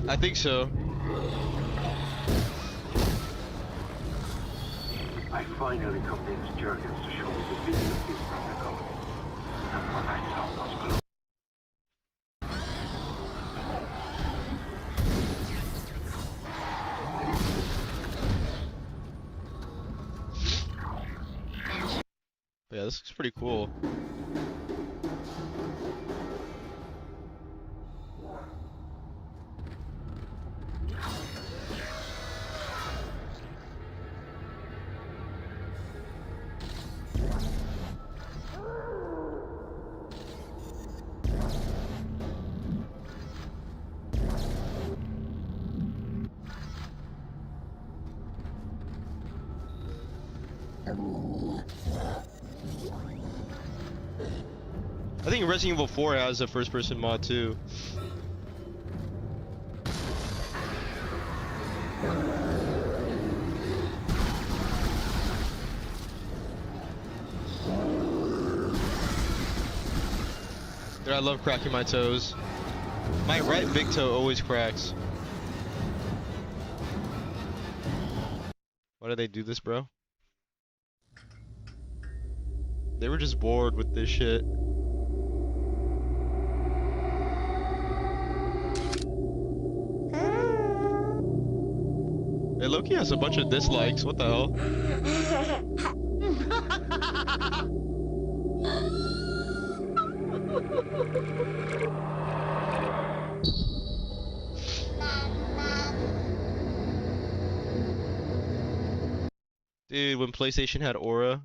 I think so. I finally convinced Jurgens to show me the video of his protocol. And what I saw was glorious. But yeah, this looks pretty cool. I think Resident Evil 4 has a first person mod too. Dude, I love cracking my toes. My right big toe always cracks. Why did they do this, bro? They were just bored with this shit. Hey, Loki has a bunch of dislikes. What the hell? Dude, when PlayStation had Aura.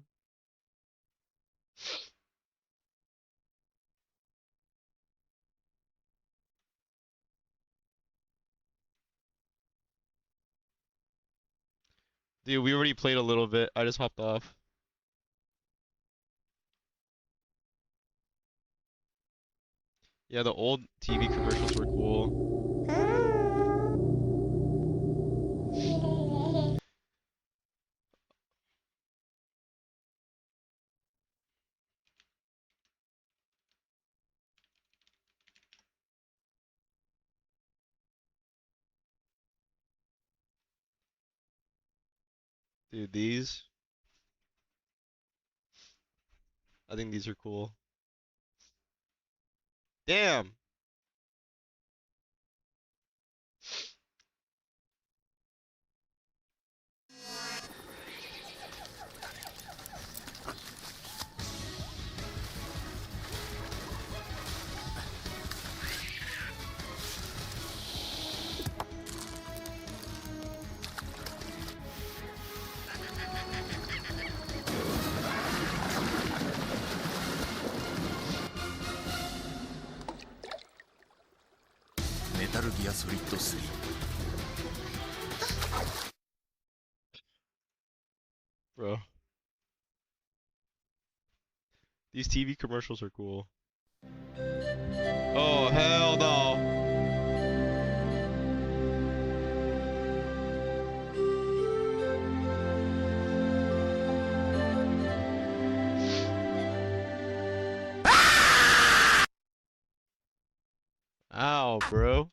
Dude, we already played a little bit. I just hopped off. Yeah, the old TV commercials were cool. Dude, these. I think these are cool. Damn. Metal Gear Solid 3. Bro. These TV commercials are cool. Oh, hell no. Ow, bro.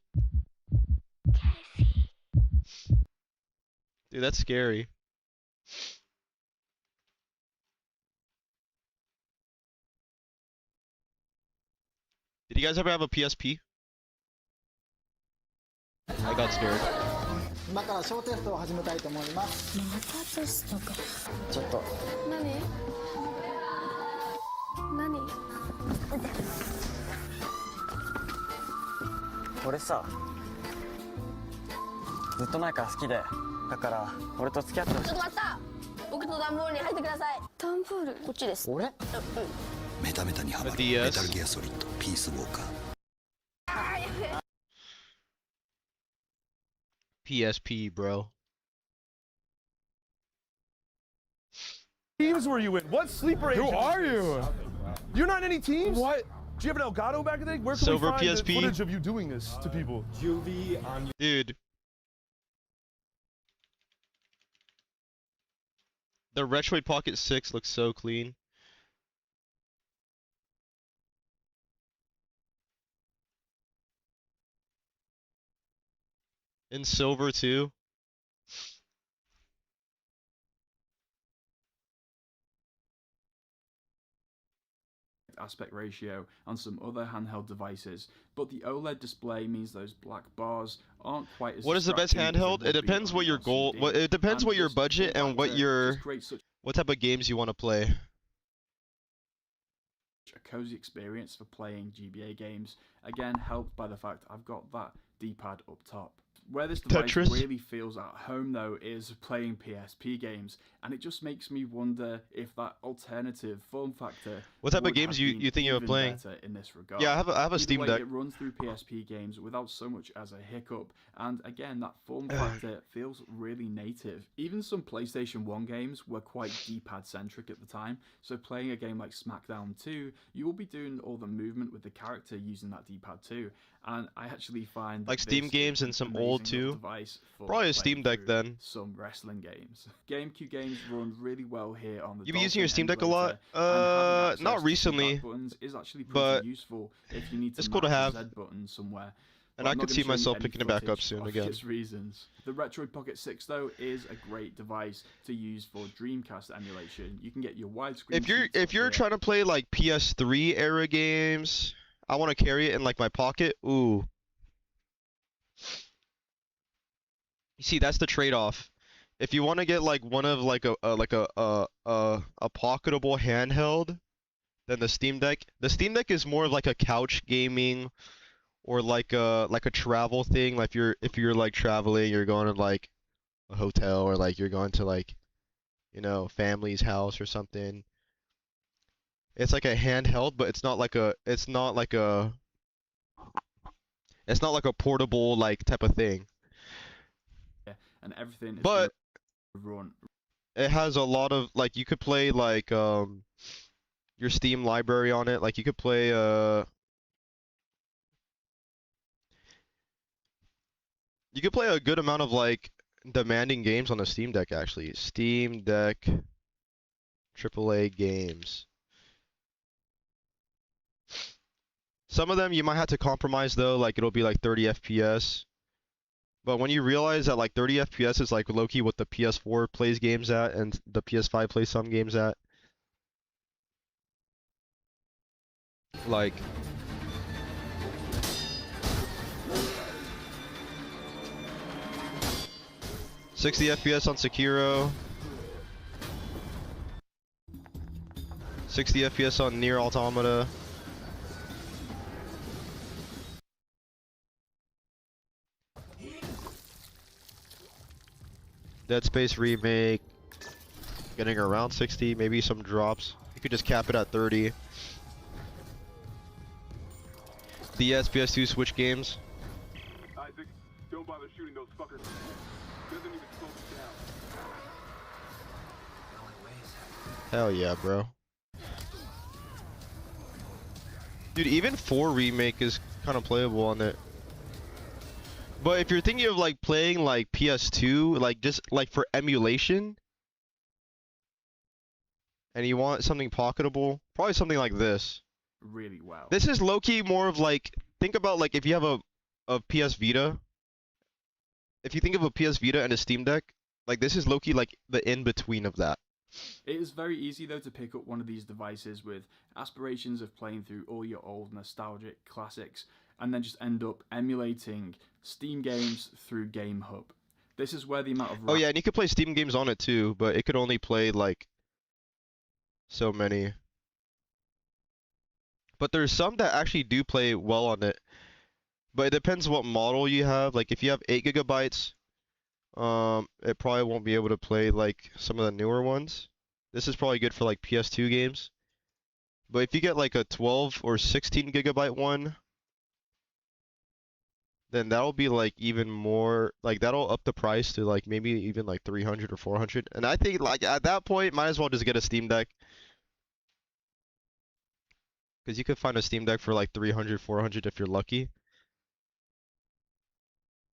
Dude, that's scary. Did you guys ever have a PSP? I got scared. 今から小テストを始めたいと思います。またテストか。ちょっと。何？俺さ、ずっと前から好きで、だから俺と付き合ってほしい。ちょっと待った。僕と段ボールに入ってください。段ボール？こっちです。俺？メタメタにハマる DS メタルギアソリッドピースウォーカー。PSP, bro. Teams were you in? What sleeper agent? Who are you? You're not in any teams? What? Do you have an Elgato back in the day? Where can Silver we find PSP? the footage of you doing this to people? Dude. The Retroid Pocket 6 looks so clean. In silver too. Aspect ratio on some other handheld devices, but the OLED display means those black bars aren't quite as. What is the best handheld? It depends what your goal. It depends what your budget and what type of games you want to play. A cozy experience for playing GBA games, again helped by the fact I've got that D-pad up top. Where this device Tetris. really feels at home though is playing PSP games, and it just makes me wonder if that alternative form factor. What type of games you think you're playing? In this regard. Yeah, I have a Either Steam way, Deck. It runs through PSP games without so much as a hiccup, and again that form factor feels really native. Even some PlayStation 1 games were quite D-pad centric at the time, so playing a game like SmackDown 2, you will be doing all the movement with the character using that D-pad too. And I actually find Like Steam games and some old too. Probably a Steam Deck then. Some wrestling games. GameCube games run really well here on the. You been using your Steam Deck a lot? Not recently, but useful if you need to it's cool to have. Z button somewhere. And I could see myself picking it back up soon again. Reasons. The Retroid Pocket 6 though is a great device to use for Dreamcast emulation. You can get your widescreen. If you're trying to play like PS3 era games, I want to carry it in like my pocket. Ooh. You see, that's the trade-off. If you want to get like one of like a pocketable handheld, then the Steam Deck. The Steam Deck is more of like a couch gaming, or like a travel thing. Like if you're like traveling, you're going to like a hotel, or like you're going to like, you know, family's house or something. It's like a handheld, but it's not like a portable like type of thing. Yeah, and everything. But run. It has a lot of like you could play like your Steam library on it. Like you could play a good amount of like demanding games on the Steam Deck actually. Steam Deck AAA games. Some of them you might have to compromise though, like it'll be like 30 FPS. But when you realize that like 30 FPS is like low-key what the PS4 plays games at and the PS5 plays some games at. Like 60 FPS on Sekiro. 60 FPS on Nier Automata. Dead Space remake, getting around 60, maybe some drops. You could just cap it at 30. DS, PS2, Switch games. Isaac, don't bother shooting those fuckers. Doesn't even slow them down. Hell yeah, bro. Dude, even 4 remake is kind of playable on it. But if you're thinking of like playing like PS2, like just like for emulation, and you want something pocketable, probably something like this. Really well. This is low-key more of like, think about like if you have a PS Vita. If you think of a PS Vita and a Steam Deck, Like this is low-key like the in-between of that. It is very easy though to pick up one of these devices with aspirations of playing through all your old nostalgic classics and then just end up emulating Steam games through GameHub. This is where the amount of Oh yeah, and you could play Steam games on it too, but it could only play like so many. But there's some that actually do play well on it. But it depends what model you have. Like if you have 8 gigabytes, it probably won't be able to play like some of the newer ones. This is probably good for like PS2 games. But if you get like a 12 or 16 gigabyte one, then that'll be like even more, like that'll up the price to like maybe even like 300 or 400. And I think like at that point, might as well just get a Steam Deck. Because you could find a Steam Deck for like 300, 400 if you're lucky.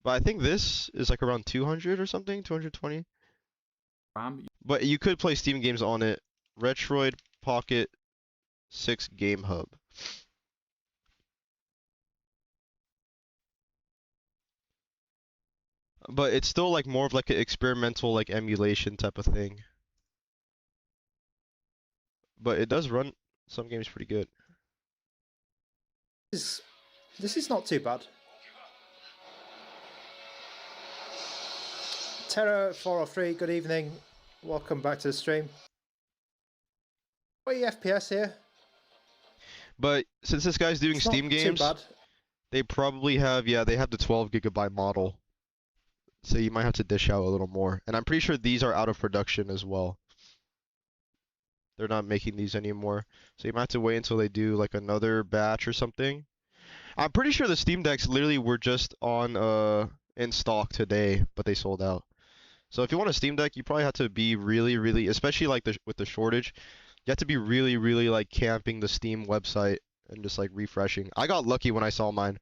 But I think this is like around 200 or something, 220. But you could play Steam games on it. Retroid Pocket 6 Game Hub. But it's still like more of like an experimental like emulation type of thing. But it does run some games pretty good. This is not too bad. Terra403, good evening. Welcome back to the stream. What are your FPS here? But since this guy's doing It's Steam not too games, bad. they probably have, yeah, they have the 12 gigabyte model. So you might have to dish out a little more. And I'm pretty sure these are out of production as well. They're not making these anymore. So you might have to wait until they do like another batch or something. I'm pretty sure the Steam Decks literally were just on in stock today, but they sold out. So if you want a Steam Deck, you probably have to be really, especially like with the shortage, you have to be really like camping the Steam website and just like refreshing. I got lucky when I saw mine.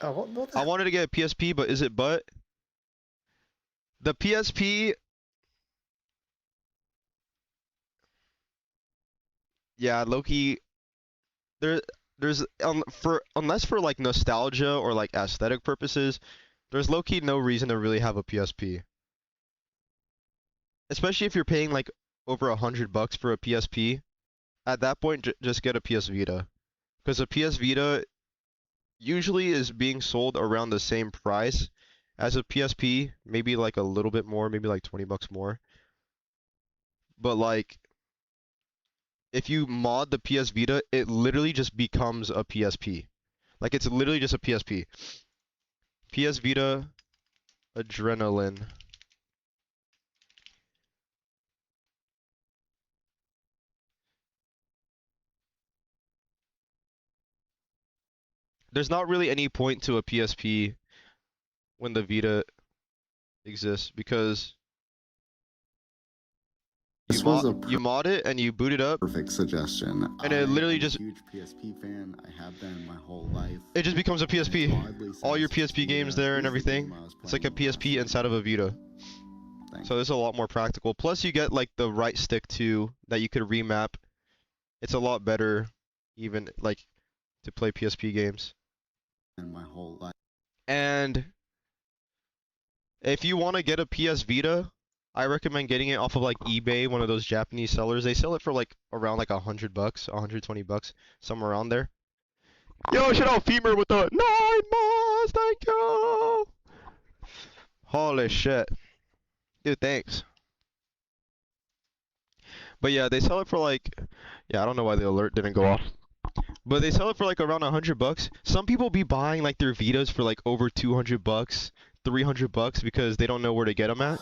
Oh, what I wanted to get a PSP, but is it but? The PSP... Yeah, low-key... There's unless for like nostalgia or like aesthetic purposes, there's low-key no reason to really have a PSP. Especially if you're paying like over $100 for a PSP. At that point, just get a PS Vita. Because a PS Vita usually is being sold around the same price as a PSP, maybe like a little bit more, maybe like $20 more. But like, if you mod the PS Vita, it literally just becomes a PSP. Like it's literally just a PSP. PS Vita Adrenaline. There's not really any point to a PSP when the Vita exists because you mod it and you boot it up. Perfect suggestion. And it literally just Huge PSP fan. I have been my whole life. it just becomes a PSP. All your PSP games there and everything. It's like a PSP inside of a Vita. So it's a lot more practical. Plus you get like the right stick too that you could remap. It's a lot better even like to play PSP games. And my whole life. And if you want to get a PS Vita, I recommend getting it off of like eBay, one of those Japanese sellers. They sell it for like around like $100, $120, somewhere around there. Yo, shout out Femur with the 9 months, thank you. Holy shit, dude, thanks. But yeah, they sell it for like, yeah, I don't know why the alert didn't go off. But they sell it for like around $100. Some people be buying like their Vitas for like over $200, $300 because they don't know where to get them at.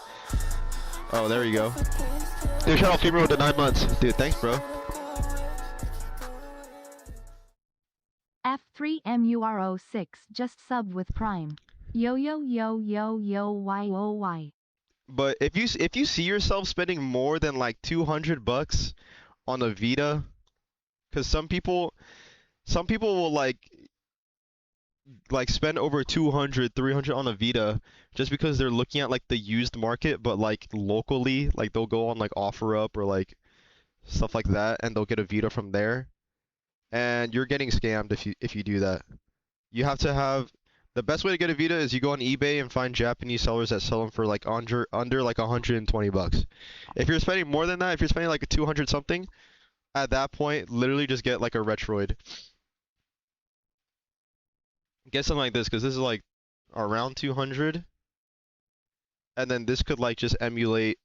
Oh, there you go. Dude, shout out Femur with the 9 months. Dude, thanks, bro. F3MURO6 just subbed with Prime. Yo yo yo yo yo y. But if you see yourself spending more than like $200 on a Vita, because some people will like spend over 200, 300 on a Vita just because they're looking at like the used market, but like locally, like they'll go on like OfferUp or like stuff like that, and they'll get a Vita from there. And you're getting scammed if you do that. You have to have The best way to get a Vita is you go on eBay and find Japanese sellers that sell them for like under like 120 bucks. If you're spending more than that, if you're spending like 200 something, at that point, literally just get like a Retroid. Get something like this, because this is like around 200. And then this could like just emulate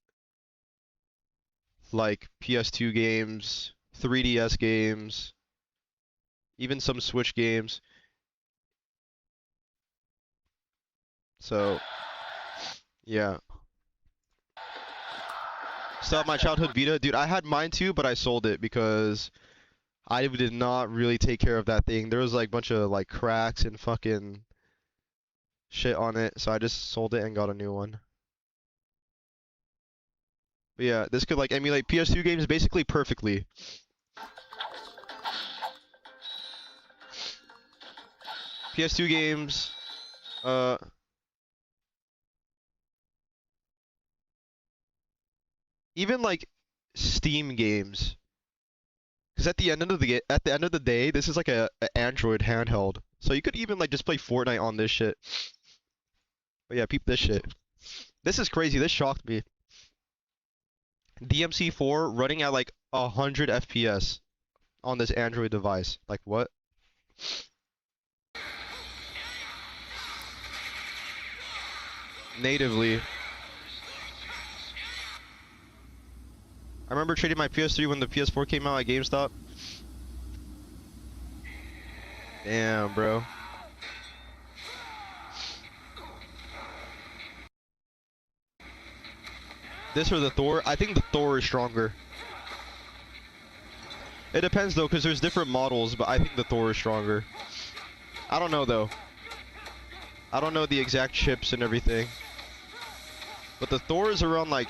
like PS2 games, 3DS games, even some Switch games. So, yeah. Still have my childhood Vita. Dude, I had mine too, but I sold it because I did not really take care of that thing. There was like a bunch of like cracks and fucking shit on it, so I just sold it and got a new one. But yeah, this could like emulate PS2 games basically perfectly. PS2 games, even like Steam games, because at the end of the day, this is like a Android handheld, so you could even like just play Fortnite on this shit. But yeah, peep this shit. This is crazy. This shocked me. DMC4 running at like 100 FPS on this Android device. Like what? Natively. I remember trading my PS3 when the PS4 came out at GameStop. Damn, bro. This or the Thor? I think the Thor is stronger. It depends though, because there's different models, but I think the Thor is stronger. I don't know though. I don't know the exact chips and everything. But the Thor is around like...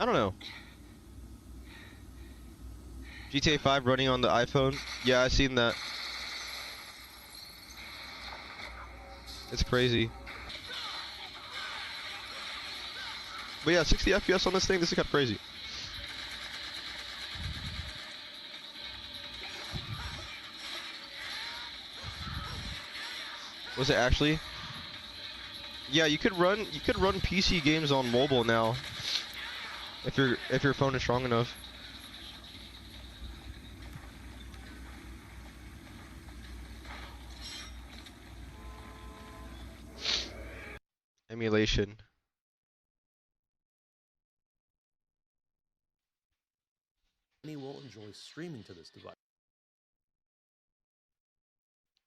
I don't know. GTA 5 running on the iPhone? Yeah, I've seen that. It's crazy. But yeah, 60 FPS on this thing, this is kind of crazy. Was it actually? Yeah, you could run PC games on mobile now. If your phone is strong enough. Emulation. Many will enjoy streaming to this device.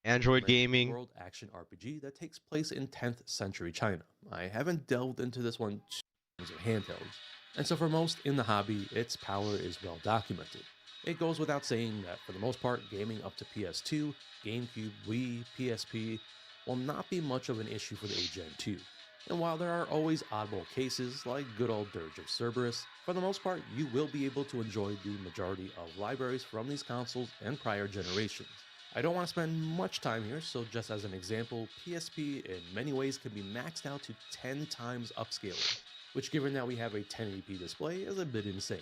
Android gaming. World action RPG that takes place in 10th century China. I haven't delved into this one in terms of handhelds, and so for most in the hobby, its power is well documented. It goes without saying that for the most part, gaming up to PS2, GameCube, Wii, PSP will not be much of an issue for the Gen 2. And while there are always oddball cases like good old Dirge of Cerberus, for the most part you will be able to enjoy the majority of libraries from these consoles and prior generations. I don't want to spend much time here, so just as an example, PSP in many ways can be maxed out to 10 times upscaling, which given that we have a 1080p display is a bit insane.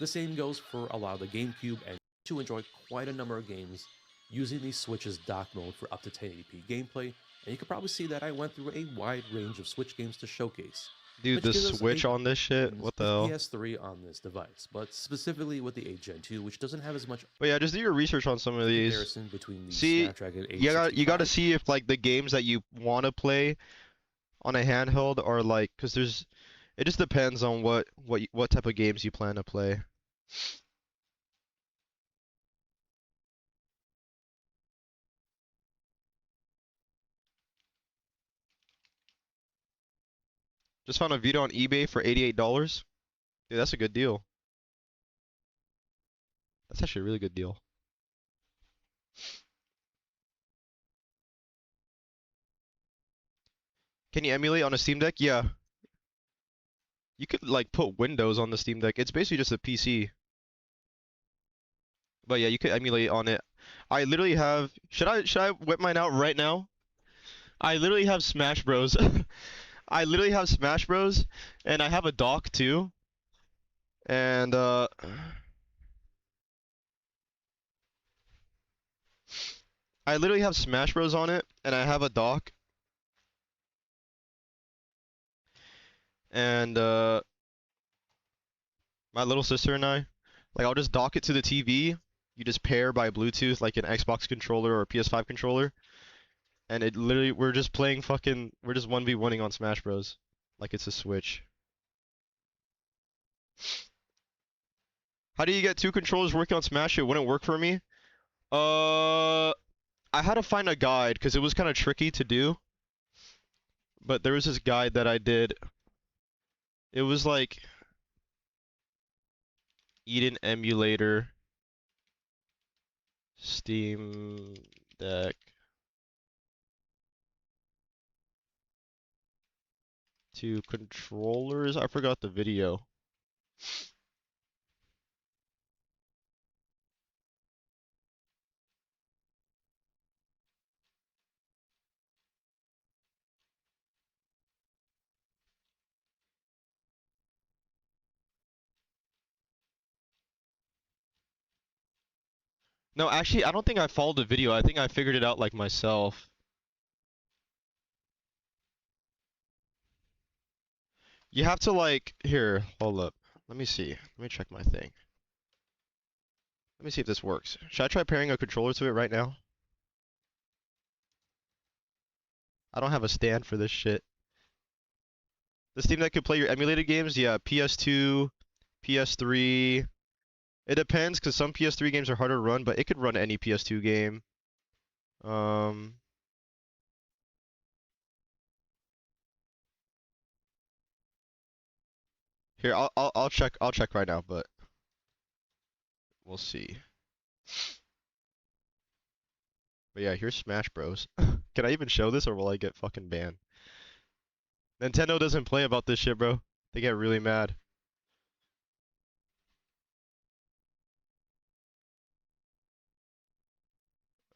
The same goes for a lot of the GameCube, and to enjoy quite a number of games using the Switch's dock mode for up to 1080p gameplay, and you can probably see that I went through a wide range of Switch games to showcase. Dude, the Switch on this shit? What the hell? PS3 on this device, but specifically with the Gen 2, which doesn't have as much. But yeah, just do your research on some of these. Comparison between the See, Snapdragon 865. you gotta see if like the games that you want to play on a handheld are like, because it just depends on what type of games you plan to play. Just found a Vita on eBay for $88. Dude, that's a good deal. That's actually a really good deal. Can you emulate on a Steam Deck? Yeah. You could like put Windows on the Steam Deck. It's basically just a PC. But yeah, you could emulate on it. I literally have, should I whip mine out right now? I literally have Smash Bros. I literally have Smash Bros. And I have a dock too. And I literally have Smash Bros on it, and I have a dock. And my little sister and I, like, I'll just dock it to the TV. You just pair by Bluetooth like an Xbox controller or a PS5 controller. And it literally, we're just playing we're just 1v1ing on Smash Bros. Like it's a Switch. How do you get 2 controllers working on Smash? It wouldn't work for me. I had to find a guide because it was kind of tricky to do. But there was this guide that I did. It was like Eden emulator, Steam Deck, 2 controllers. I forgot the video. No, actually, I don't think I followed the video. I think I figured it out like myself. You have to like, here, hold up. Let me see. Let me check my thing. Let me see if this works. Should I try pairing a controller to it right now? I don't have a stand for this shit. The Steam Deck could play your emulated games? Yeah, PS2, PS3. It depends, because some PS3 games are harder to run, but it could run any PS2 game. Here, I'll check right now, but we'll see. But yeah, here's Smash Bros. Can I even show this, or will I get fucking banned? Nintendo doesn't play about this shit, bro. They get really mad.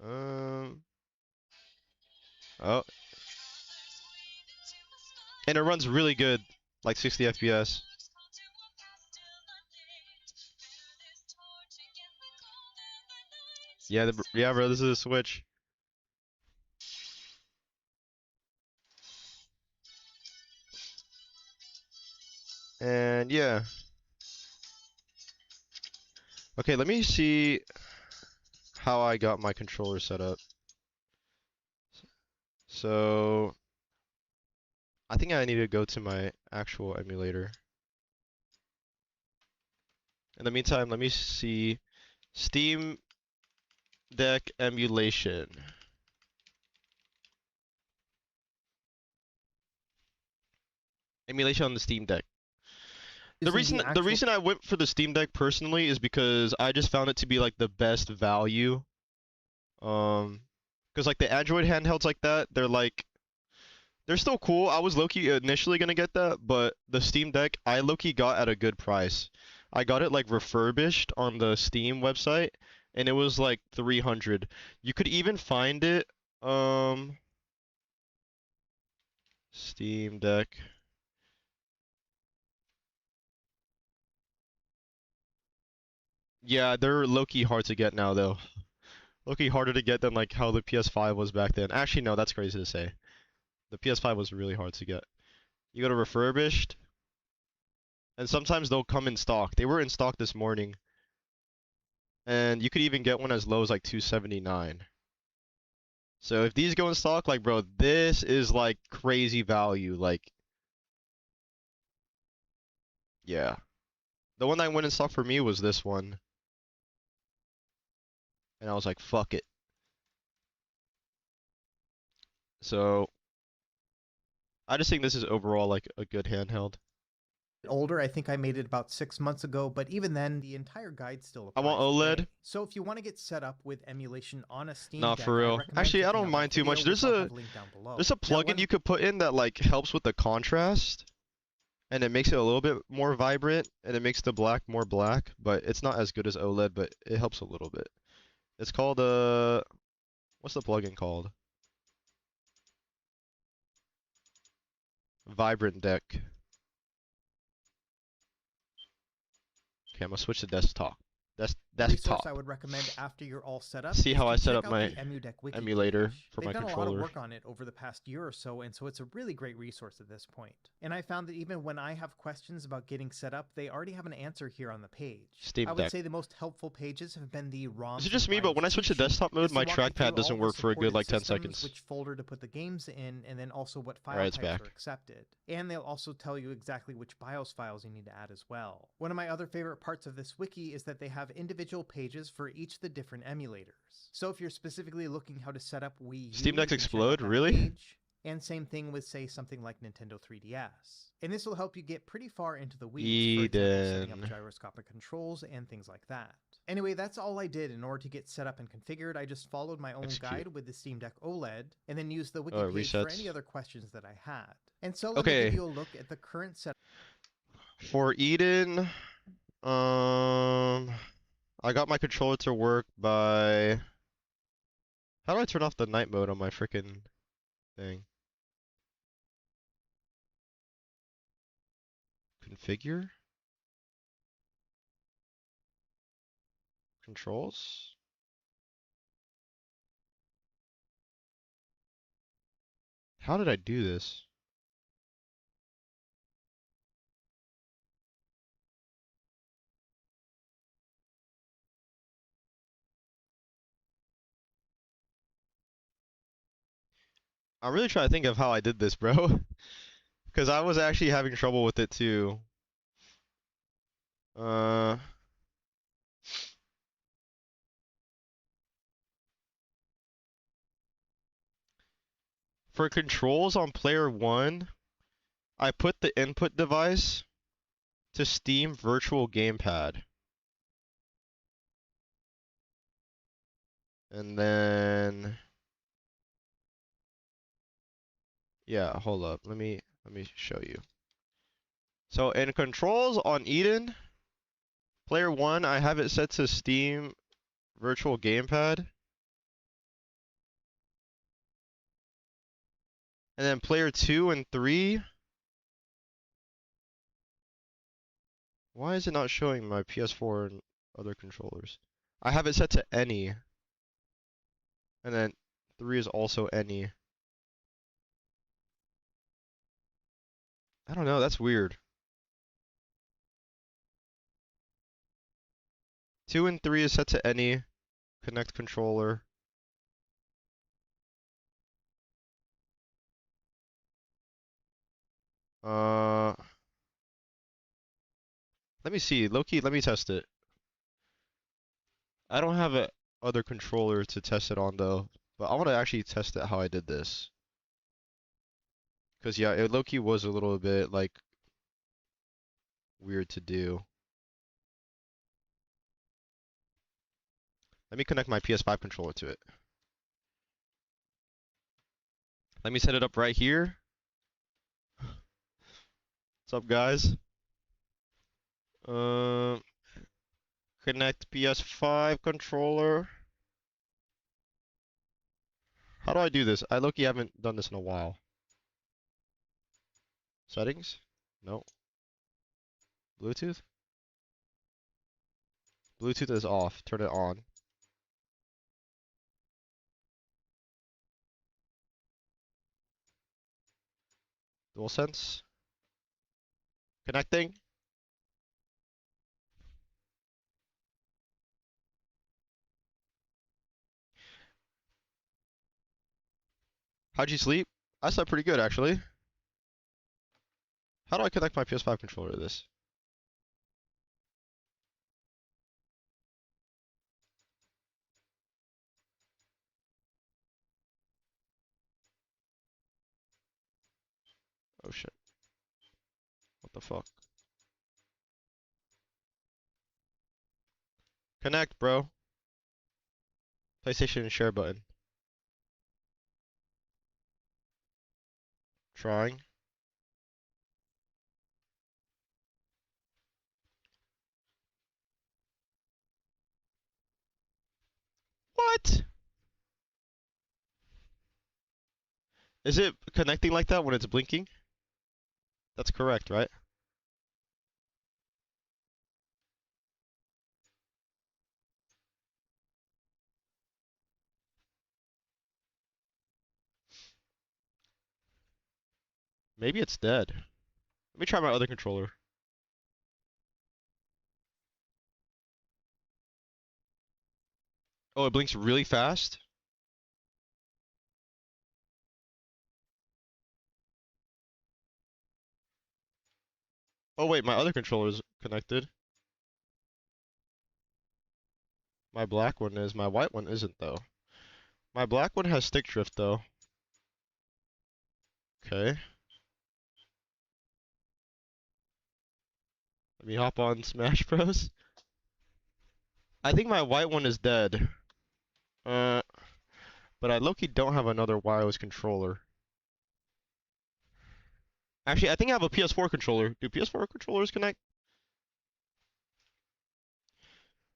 Oh. And it runs really good, like 60 FPS. Yeah, yeah, bro, this is a Switch. And yeah. Okay, let me see how I got my controller set up. So I think I need to go to my actual emulator. In the meantime, let me see Steam Deck emulation. Emulation on the Steam Deck. The reason I went for the Steam Deck personally is because I just found it to be like the best value. Because like the Android handhelds like that, they're still cool. I was low-key initially gonna get that, but the Steam Deck I low-key got at a good price. I got it like refurbished on the Steam website, and it was like 300. You could even find it Steam Deck. Yeah, they're low-key hard to get now though. Low-key harder to get than like how the PS5 was back then. Actually, no, that's crazy to say. The PS5 was really hard to get. You go to refurbished, and sometimes they'll come in stock. They were in stock this morning. And you could even get one as low as like 279. So if these go in stock, like bro, this is like crazy value. Like, yeah. The one that went in stock for me was this one. And I was like, fuck it. So I just think this is overall like a good handheld. Older, I think I made it about 6 months ago, but even then, the entire guide still applies. I want OLED. Today. So if you want to get set up with emulation on a Steam Nah, Deck, for real. Actually, I don't mind too much. There's a plugin you could put in that like helps with the contrast, and it makes it a little bit more vibrant, and it makes the black more black, but it's not as good as OLED, but it helps a little bit. It's called what's the plugin called? Vibrant Deck. Okay, I'm gonna switch to desktop. resource desktop. I would recommend after you're all set up. See is how to I set check up out my the EmuDeck wiki emulator page. for They've my done a lot controller. of work on it over the past year or so, and so it's a really great resource at this point. And I found that even when I have questions about getting set up, they already have an answer here on the page. Steam I would Deck. say the most helpful pages have been the ROMs. Is it just and me, but when I BIOS switch to cheat sheet. desktop mode, It's to my walk you through trackpad all doesn't the work for a good supported like 10 systems, seconds. which folder to put the games in, and then also what file Alright, it's types back. are accepted. And they'll also tell you exactly which BIOS files you need to add as well. One of my other favorite parts of this wiki is that they have individual pages for each of the different emulators. So if you're specifically looking how to set up Wii U, Steam you Decks can check out explode? that Really? page. And same thing with, say, something like Nintendo 3DS. And this will help you get pretty far into the weeds, for example, setting up Eden. gyroscopic controls and things like that. Anyway, that's all I did in order to get set up and configured. I just followed my own Execute. guide with the Steam Deck OLED, and then used the wiki Oh, it page for resets. any other questions that I had. And so let me Okay. give you a look at the current setup. For Eden, I got my controller to work by. How do I turn off the night mode on my freaking thing? Configure? Controls? How did I do this? I'm really trying to think of how I did this, bro. Because I was actually having trouble with it too. For controls on player 1, I put the input device to Steam Virtual Gamepad. And then yeah, hold up. Let me show you. So in controls on Eden, player 1, I have it set to Steam Virtual Gamepad. And then player 2 and 3. Why is it not showing my PS4 and other controllers? I have it set to any. And then 3 is also any. I don't know, that's weird. 2 and 3 is set to any. Connect controller. Let me see. Low-key, let me test it. I don't have a other controller to test it on though, but I want to actually test it how I did this. Cause yeah, it low-key was a little bit like weird to do. Let me connect my PS5 controller to it. Let me set it up right here. What's up, guys? Connect PS5 controller. How do I do this? I low-key haven't done this in a while. Settings? No. Bluetooth? Bluetooth is off. Turn it on. DualSense? Connecting? How'd you sleep? I slept pretty good, actually. How do I connect my PS5 controller to this? Oh shit. What the fuck? Connect, bro. PlayStation share button. Trying. What? Is it connecting like that when it's blinking? That's correct, right? Maybe it's dead. Let me try my other controller. Oh, it blinks really fast? Oh wait, my other controller is connected. My black one is, my white one isn't though. My black one has stick drift though. Okay. Let me hop on Smash Bros. I think my white one is dead. But I low-key don't have another wireless controller. Actually, I think I have a PS4 controller. Do PS4 controllers connect?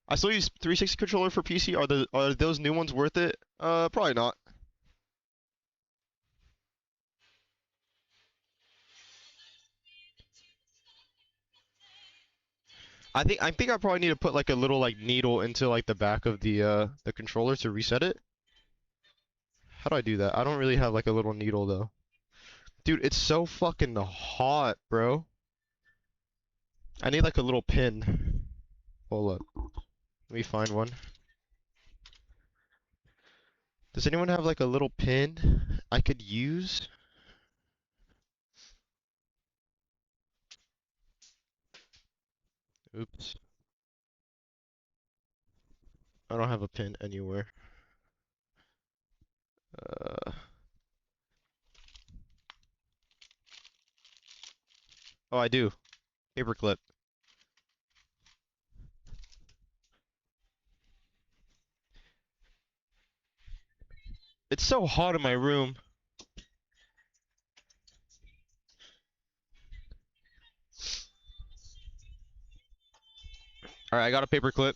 I still use 360 controller for PC. Are those new ones worth it? Probably not. I think I probably need to put like a little like needle into like the back of the controller to reset it. How do I do that? I don't really have like a little needle though. Dude, it's so fucking hot, bro. I need like a little pin. Hold up. Let me find one. Does anyone have like a little pin I could use? Oops. I don't have a pin anywhere. Oh, I do. Paperclip. It's so hot in my room. Alright, I got a paperclip.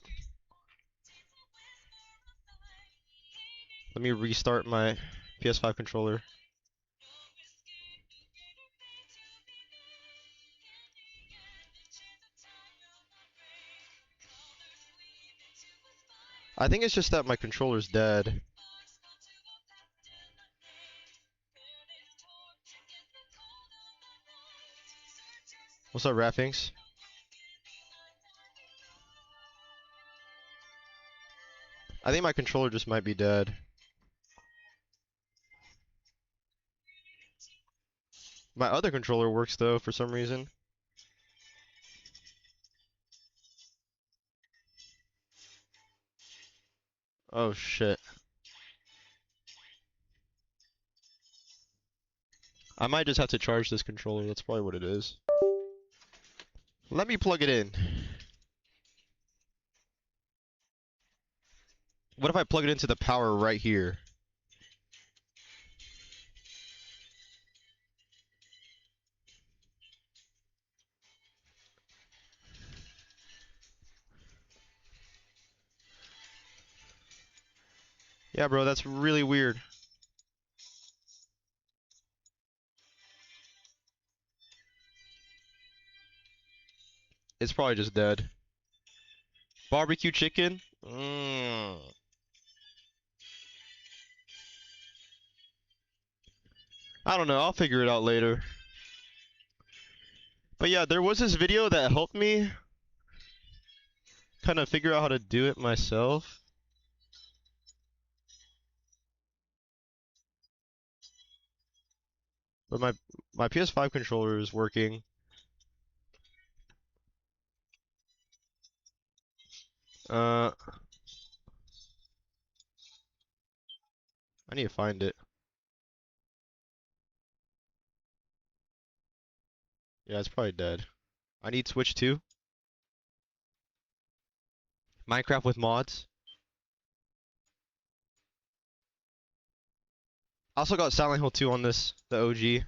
Let me restart my PS5 controller. I think it's just that my controller's dead. What's up, Rappings? I think my controller just might be dead. My other controller works though for some reason. Oh shit. I might just have to charge this controller, that's probably what it is. Let me plug it in. What if I plug it into the power right here? Yeah, bro, that's really weird. It's probably just dead. Barbecue chicken? I don't know, I'll figure it out later. But yeah, there was this video that helped me kind of figure out how to do it myself. But my PS5 controller is working. I need to find it. Yeah, it's probably dead. I need Switch 2. Minecraft with mods. I also got Silent Hill 2 on this, the OG.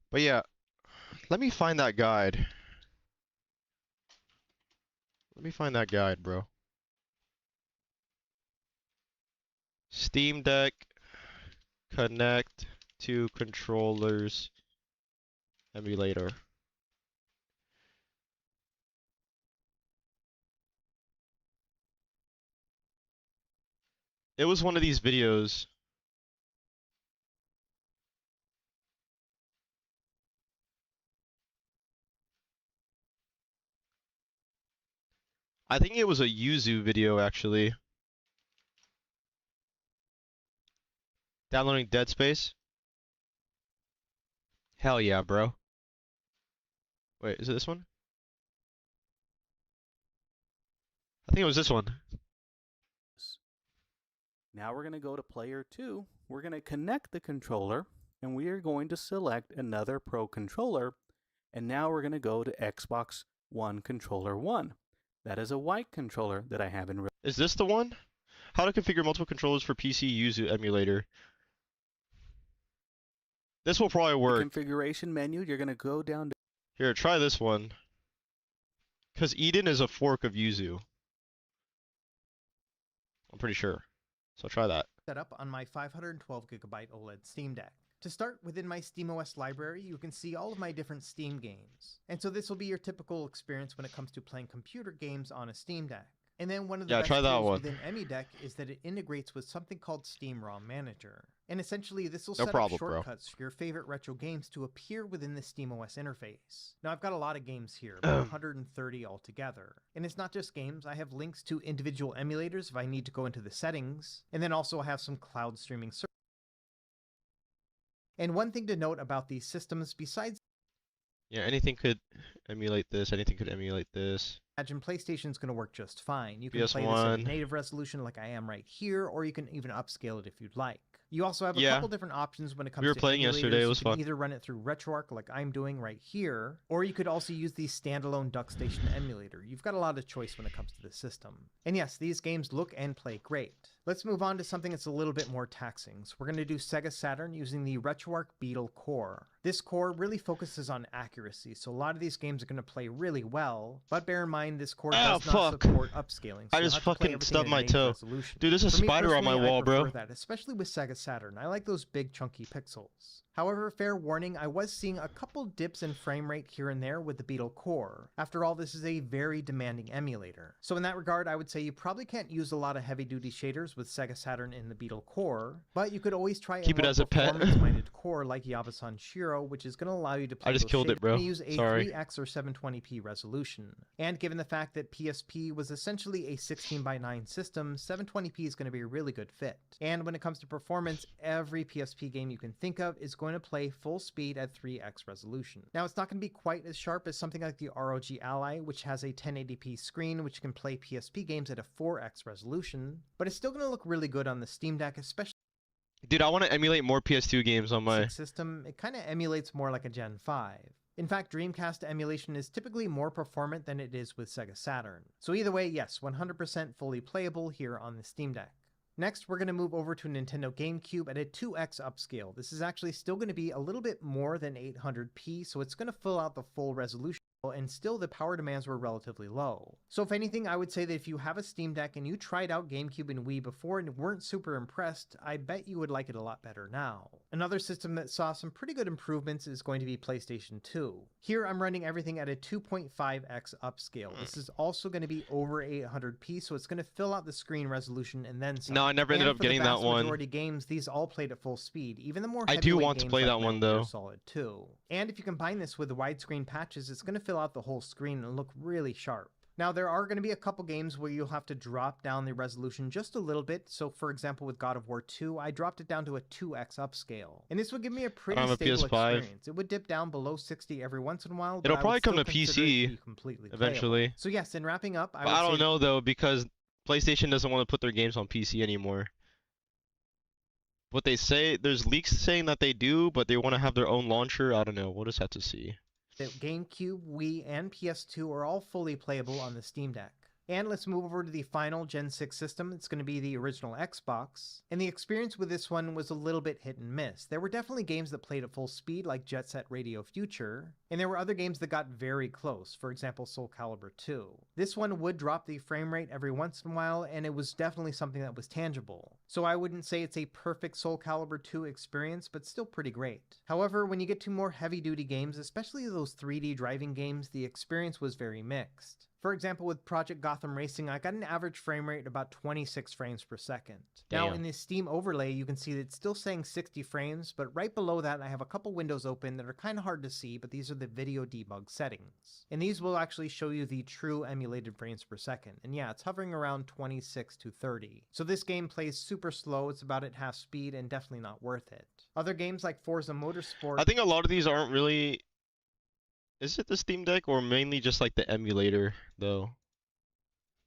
But yeah, let me find that guide. Let me find that guide, bro. Steam Deck connect to controllers emulator. It was one of these videos I think it was a Yuzu video actually. Downloading Dead Space. Hell yeah, bro. Wait, is it this one? I think it was this one. Now we're going to go to player 2. We're going to connect the controller, and we are going to select another Pro controller. And now we're going to go to Xbox One Controller 1. That is a white controller that I have in. Is this the one? How to configure multiple controllers for PC Yuzu emulator. This will probably work. Configuration menu, you're going to go down to. Here, try this one. Because Eden is a fork of Yuzu. I'm pretty sure. So try that. Set up on my 512GB OLED Steam Deck. To start, within my SteamOS library, you can see all of my different Steam games. And so this will be your typical experience when it comes to playing computer games on a Steam Deck. And then one of the best tools within EmuDeck is that it integrates with something called Steam ROM Manager. And essentially, this will set up shortcuts for your favorite retro games to appear within the SteamOS interface. Now, I've got a lot of games here, about 130 altogether. And it's not just games, I have links to individual emulators if I need to go into the settings. And then also I have some cloud streaming services. And one thing to note about these systems, besides anything could emulate this, anything could emulate this. Imagine PlayStation's going to work just fine. You can play this at native resolution like I am right here, or you can even upscale it if you'd like. You also have a couple different options when it comes to playing yesterday, it was fun. You can either run it through RetroArch like I'm doing right here, or you could also use the standalone DuckStation emulator. You've got a lot of choice when it comes to this system. And yes, these games look and play great. Let's move on to something that's a little bit more taxing. So we're going to do Sega Saturn using the RetroArch Beetle core. This core really focuses on accuracy, so a lot of these games are going to play really well, but bear in mind this core does not support upscaling. So I just fucking stubbed my toe. Dude, there's a spider on my wall, bro. That, especially with Sega Saturn. I like those big chunky pixels. However, fair warning, I was seeing a couple dips in frame rate here and there with the Beetle core. After all, this is a very demanding emulator. So in that regard, I would say you probably can't use a lot of heavy-duty shaders with Sega Saturn in the Beetle core, but you could always try keep it as a performance-minded core like Yabasan Shiro, which is going to allow you to play I just killed it, bro. Use a 3x or 720p resolution. And given the fact that PSP was essentially a 16:9 system, 720p is going to be a really good fit. And when it comes to performance, every PSP game you can think of is going to play full speed at 3x resolution. Now, it's not going to be quite as sharp as something like the ROG Ally, which has a 1080p screen, which can play PSP games at a 4x resolution, but it's still going to look really good on the Steam Deck, especially. Dude, I want to emulate more PS2 games on my system. It kind of emulates more like a Gen 5. In fact, Dreamcast emulation is typically more performant than it is with Sega Saturn. So either way, yes, 100% fully playable here on the Steam Deck. Next, we're going to move over to Nintendo GameCube at a 2x upscale. This is actually still going to be a little bit more than 800p, so it's going to fill out the full resolution, and still the power demands were relatively low. So if anything, I would say that if you have a Steam Deck and you tried out GameCube and Wii before and weren't super impressed, I bet you would like it a lot better now. Another system that saw some pretty good improvements is going to be PlayStation 2. Here I'm running everything at a 2.5x upscale. This is also going to be over 800p, so it's going to fill out the screen resolution and then some. No, I never ended up getting that one. Majority games, these all played at full speed. Even the more I do want to play that one though. Solid 2. And if you combine this with the widescreen patches, it's going to fill out the whole screen and look really sharp. Now, there are going to be a couple games where you'll have to drop down the resolution just a little bit. So, for example, with God of War 2, I dropped it down to a 2x upscale. And this would give me a pretty stable experience. It would dip down below 60 every once in a while. It'll probably come to PC eventually. So yes, in wrapping up, I don't know though, because PlayStation doesn't want to put their games on PC anymore. What they say, there's leaks saying that they do, but they want to have their own launcher. I don't know. We'll just have to see. That GameCube, Wii, and PS2 are all fully playable on the Steam Deck. And let's move over to the final Gen 6 system. It's going to be the original Xbox. And the experience with this one was a little bit hit and miss. There were definitely games that played at full speed, like Jet Set Radio Future. And there were other games that got very close, for example, Soul Calibur 2. This one would drop the frame rate every once in a while, and it was definitely something that was tangible. So I wouldn't say it's a perfect Soul Calibur 2 experience, but still pretty great. However, when you get to more heavy-duty games, especially those 3D driving games, the experience was very mixed. For example, with Project Gotham Racing, I got an average frame rate of about 26 frames per second. Now, in the Steam overlay, you can see that it's still saying 60 frames, but right below that, I have a couple windows open that are kind of hard to see, but these are the video debug settings. And these will actually show you the true emulated frames per second. And yeah, it's hovering around 26 to 30. So this game plays super slow, it's about at half speed, and definitely not worth it. Other games like Forza Motorsport... I think a lot of these aren't really... Is it the Steam Deck or mainly just like the emulator though?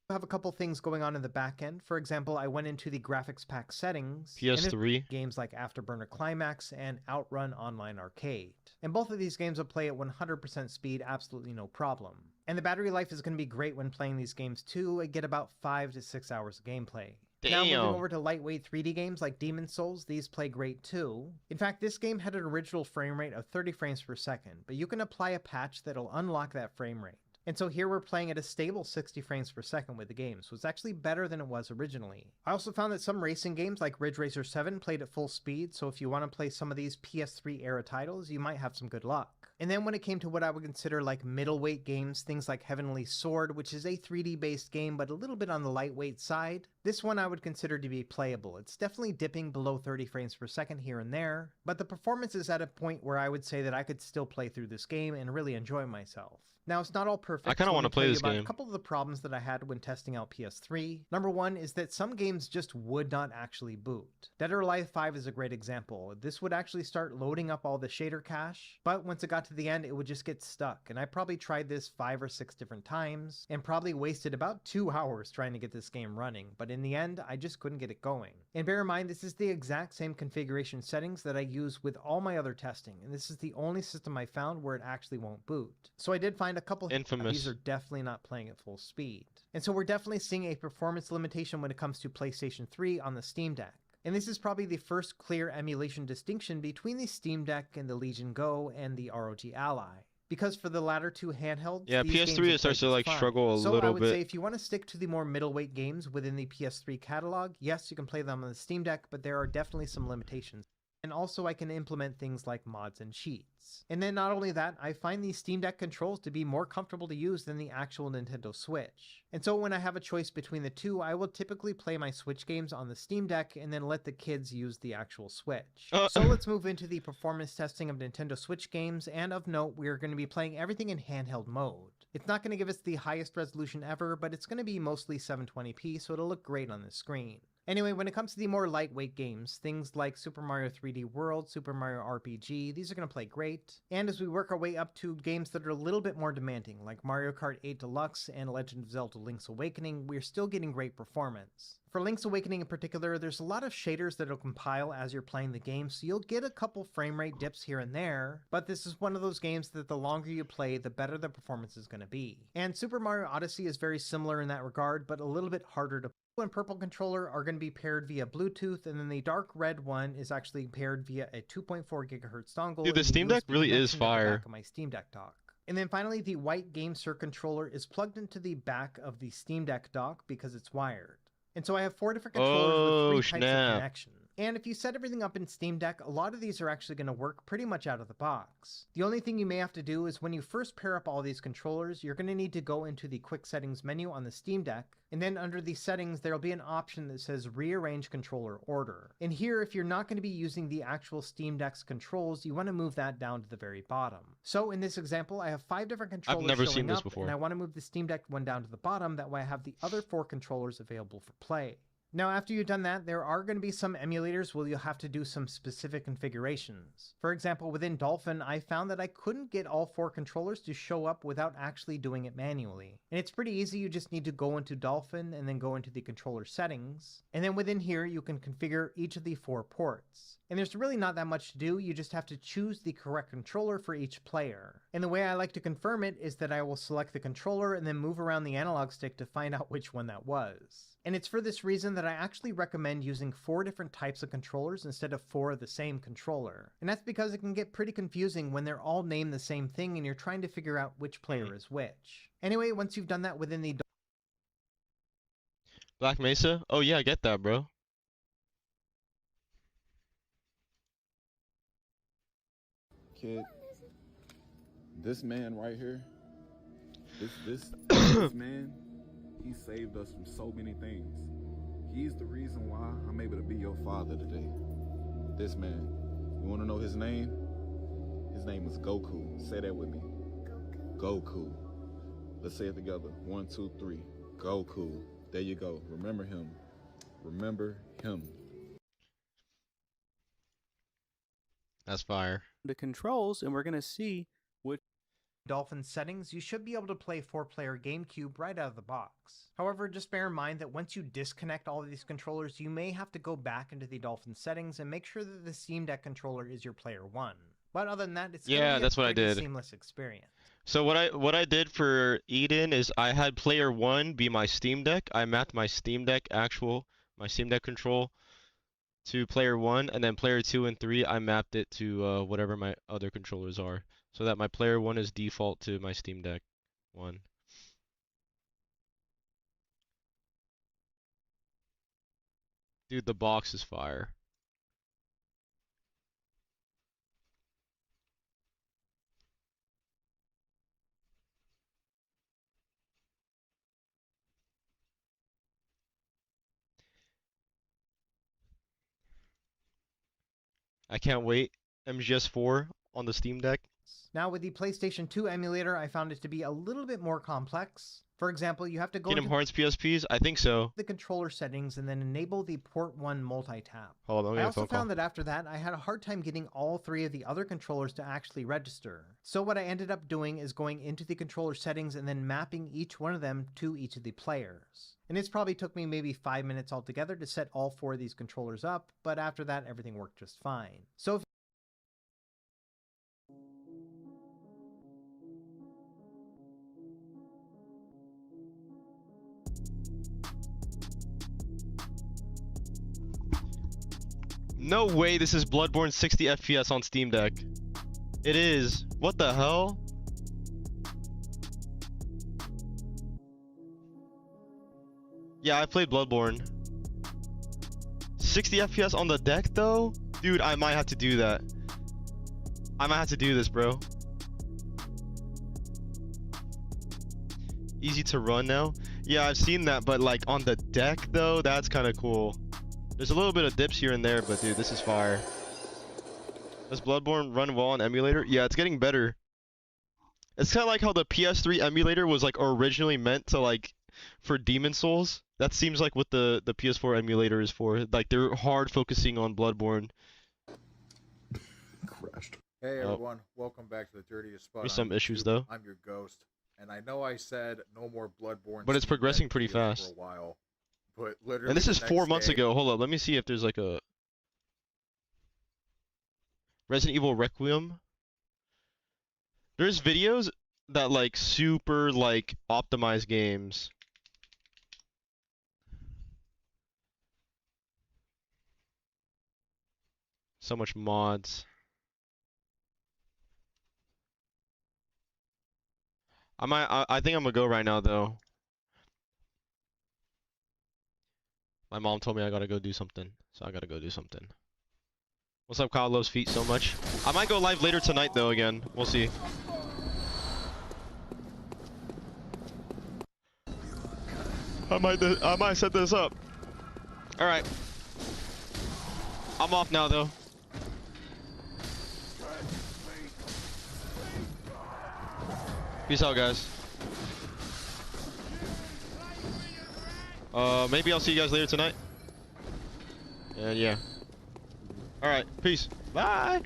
I have a couple things going on in the back end. For example, I went into the graphics pack settings. PS3. Games like Afterburner Climax and Outrun Online Arcade. And both of these games will play at 100% speed, absolutely no problem. And the battery life is going to be great when playing these games too. I get about 5 to 6 hours of gameplay. Now moving over to lightweight 3D games like Demon's Souls, these play great too. In fact, this game had an original frame rate of 30 frames per second, but you can apply a patch that'll unlock that frame rate. And so here we're playing at a stable 60 frames per second with the game, so it's actually better than it was originally. I also found that some racing games like Ridge Racer 7 played at full speed, so if you want to play some of these PS3 era titles, you might have some good luck. And then when it came to what I would consider like middleweight games, things like Heavenly Sword, which is a 3D based game but a little bit on the lightweight side, this one I would consider to be playable. It's definitely dipping below 30 frames per second here and there, but the performance is at a point where I would say that I could still play through this game and really enjoy myself. Now, it's not all perfect. I kind of want to play this game. A couple of the problems that I had when testing out PS3. Number one is that some games just would not actually boot. Dead or Alive 5 is a great example. This would actually start loading up all the shader cache, but once it got to the end, it would just get stuck. And I probably tried this 5 or 6 different times and probably wasted about 2 hours trying to get this game running. But in the end, I just couldn't get it going. And bear in mind, this is the exact same configuration settings that I use with all my other testing. And this is the only system I found where it actually won't boot. So I did find a couple Infamous. These are definitely not playing at full speed. And so we're definitely seeing a performance limitation when it comes to PlayStation 3 on the Steam Deck. And this is probably the first clear emulation distinction between the Steam Deck and the Legion Go and the ROG Ally. Because for the latter two handhelds, yeah, PS3 it starts to like struggle a little bit. So I would say if you want to stick to the more middleweight games within the PS3 catalog, yes, you can play them on the Steam Deck, but there are definitely some limitations. And also I can implement things like mods and cheats. And then not only that, I find these Steam Deck controls to be more comfortable to use than the actual Nintendo Switch. And so when I have a choice between the two, I will typically play my Switch games on the Steam Deck and then let the kids use the actual Switch. So let's move into the performance testing of Nintendo Switch games, and of note, we are going to be playing everything in handheld mode. It's not going to give us the highest resolution ever, but it's going to be mostly 720p, so it'll look great on the screen. Anyway, when it comes to the more lightweight games, things like Super Mario 3D World, Super Mario RPG, these are going to play great. And as we work our way up to games that are a little bit more demanding, like Mario Kart 8 Deluxe and Legend of Zelda Link's Awakening, we're still getting great performance. For Link's Awakening in particular, there's a lot of shaders that'll compile as you're playing the game, so you'll get a couple frame rate dips here and there, but this is one of those games that the longer you play, the better the performance is going to be. And Super Mario Odyssey is very similar in that regard, but a little bit harder to play. And purple controller are going to be paired via Bluetooth, and then the dark red one is actually paired via a 2.4 gigahertz dongle. Dude, the Steam Deck really is fire. Back of my Steam Deck dock. And then finally, the white GameSir controller is plugged into the back of the Steam Deck dock because it's wired. And so I have 4 different controllers with 3 types of connection. And if you set everything up in Steam Deck, a lot of these are actually going to work pretty much out of the box. The only thing you may have to do is when you first pair up all these controllers, you're going to need to go into the quick settings menu on the Steam Deck, and then under the settings, there'll be an option that says rearrange controller order. And here, if you're not going to be using the actual Steam Deck's controls, you want to move that down to the very bottom. So in this example, I have 5 different controllers I've never showing seen this up, before. and I want to move the Steam Deck one down to the bottom, that way I have the other 4 controllers available for play. Now, after you've done that, there are going to be some emulators where you'll have to do some specific configurations. For example, within Dolphin, I found that I couldn't get all 4 controllers to show up without actually doing it manually. And it's pretty easy, you just need to go into Dolphin and then go into the controller settings. And then within here, you can configure each of the 4 ports. And there's really not that much to do, you just have to choose the correct controller for each player. And the way I like to confirm it is that I will select the controller and then move around the analog stick to find out which one that was. And it's for this reason that I actually recommend using 4 different types of controllers instead of 4 of the same controller. And that's because it can get pretty confusing when they're all named the same thing and you're trying to figure out which player is which. Anyway, once you've done that within the Black Mesa? Oh yeah, I get that, bro. Kid, this man right here. This man, he saved us from so many things. He's the reason why I'm able to be your father today. This man, you want to know his name? His name is Goku. Say that with me. Goku. Let's say it together. 1, 2, 3. Goku. There you go. Remember him. Remember him. That's fire. The controls, and we're going to see which Dolphin settings, you should be able to play 4-player GameCube right out of the box. However, just bear in mind that once you disconnect all of these controllers, you may have to go back into the Dolphin settings and make sure that the Steam Deck controller is your player 1. But other than that, it's gonna be that's what I pretty did. seamless experience. So what I did for Eden is I had player 1 be my Steam Deck. I mapped my Steam Deck control to player 1, and then player 2 and 3 I mapped it to whatever my other controllers are, so that my player 1 is default to my Steam Deck 1. Dude, the box is fire. I can't wait. MGS4 on the Steam Deck. Now with the PlayStation 2 emulator, I found it to be a little bit more complex. For example, you have to go Kingdom into Hearts PSPs? I think so. the controller settings and then enable the Port 1 multi-tap. Hold on, I also found that after that, I had a hard time getting all 3 of the other controllers to actually register. So what I ended up doing is going into the controller settings and then mapping each one of them to each of the players. And it's probably took me maybe 5 minutes altogether to set all 4 of these controllers up, but after that, everything worked just fine. So if No way this is Bloodborne 60 FPS on Steam Deck. It is. What the hell? Yeah, I played Bloodborne. 60 FPS on the deck though? Dude, I might have to do that. I might have to do this, bro. Easy to run now? Yeah, I've seen that, but like on the deck though, that's kind of cool. There's a little bit of dips here and there, but dude, this is fire. Does Bloodborne run well on emulator? Yeah, it's getting better. It's kind of like how the PS3 emulator was like originally meant to like for Demon Souls. That seems like what the PS4 emulator is for. Like they're hard focusing on Bloodborne. Crashed. Hey everyone, welcome back to the dirtiest spot. There's some on issues YouTube. though. I'm your ghost, and I know I said no more Bloodborne, But it's progressing pretty for fast. a while, but literally And this the is next 4 months day- ago. Hold up, let me see if there's like a Resident Evil Requiem. There's videos that like super like optimize games. So much mods. I think I'm gonna go right now though. My mom told me I gotta go do something, so I gotta go do something. What's up, Kyle loves feet so much? I might go live later tonight though again. We'll see. I might set this up. Alright. I'm off now though. Peace out, guys. Maybe I'll see you guys later tonight. And yeah. Alright, peace. Bye!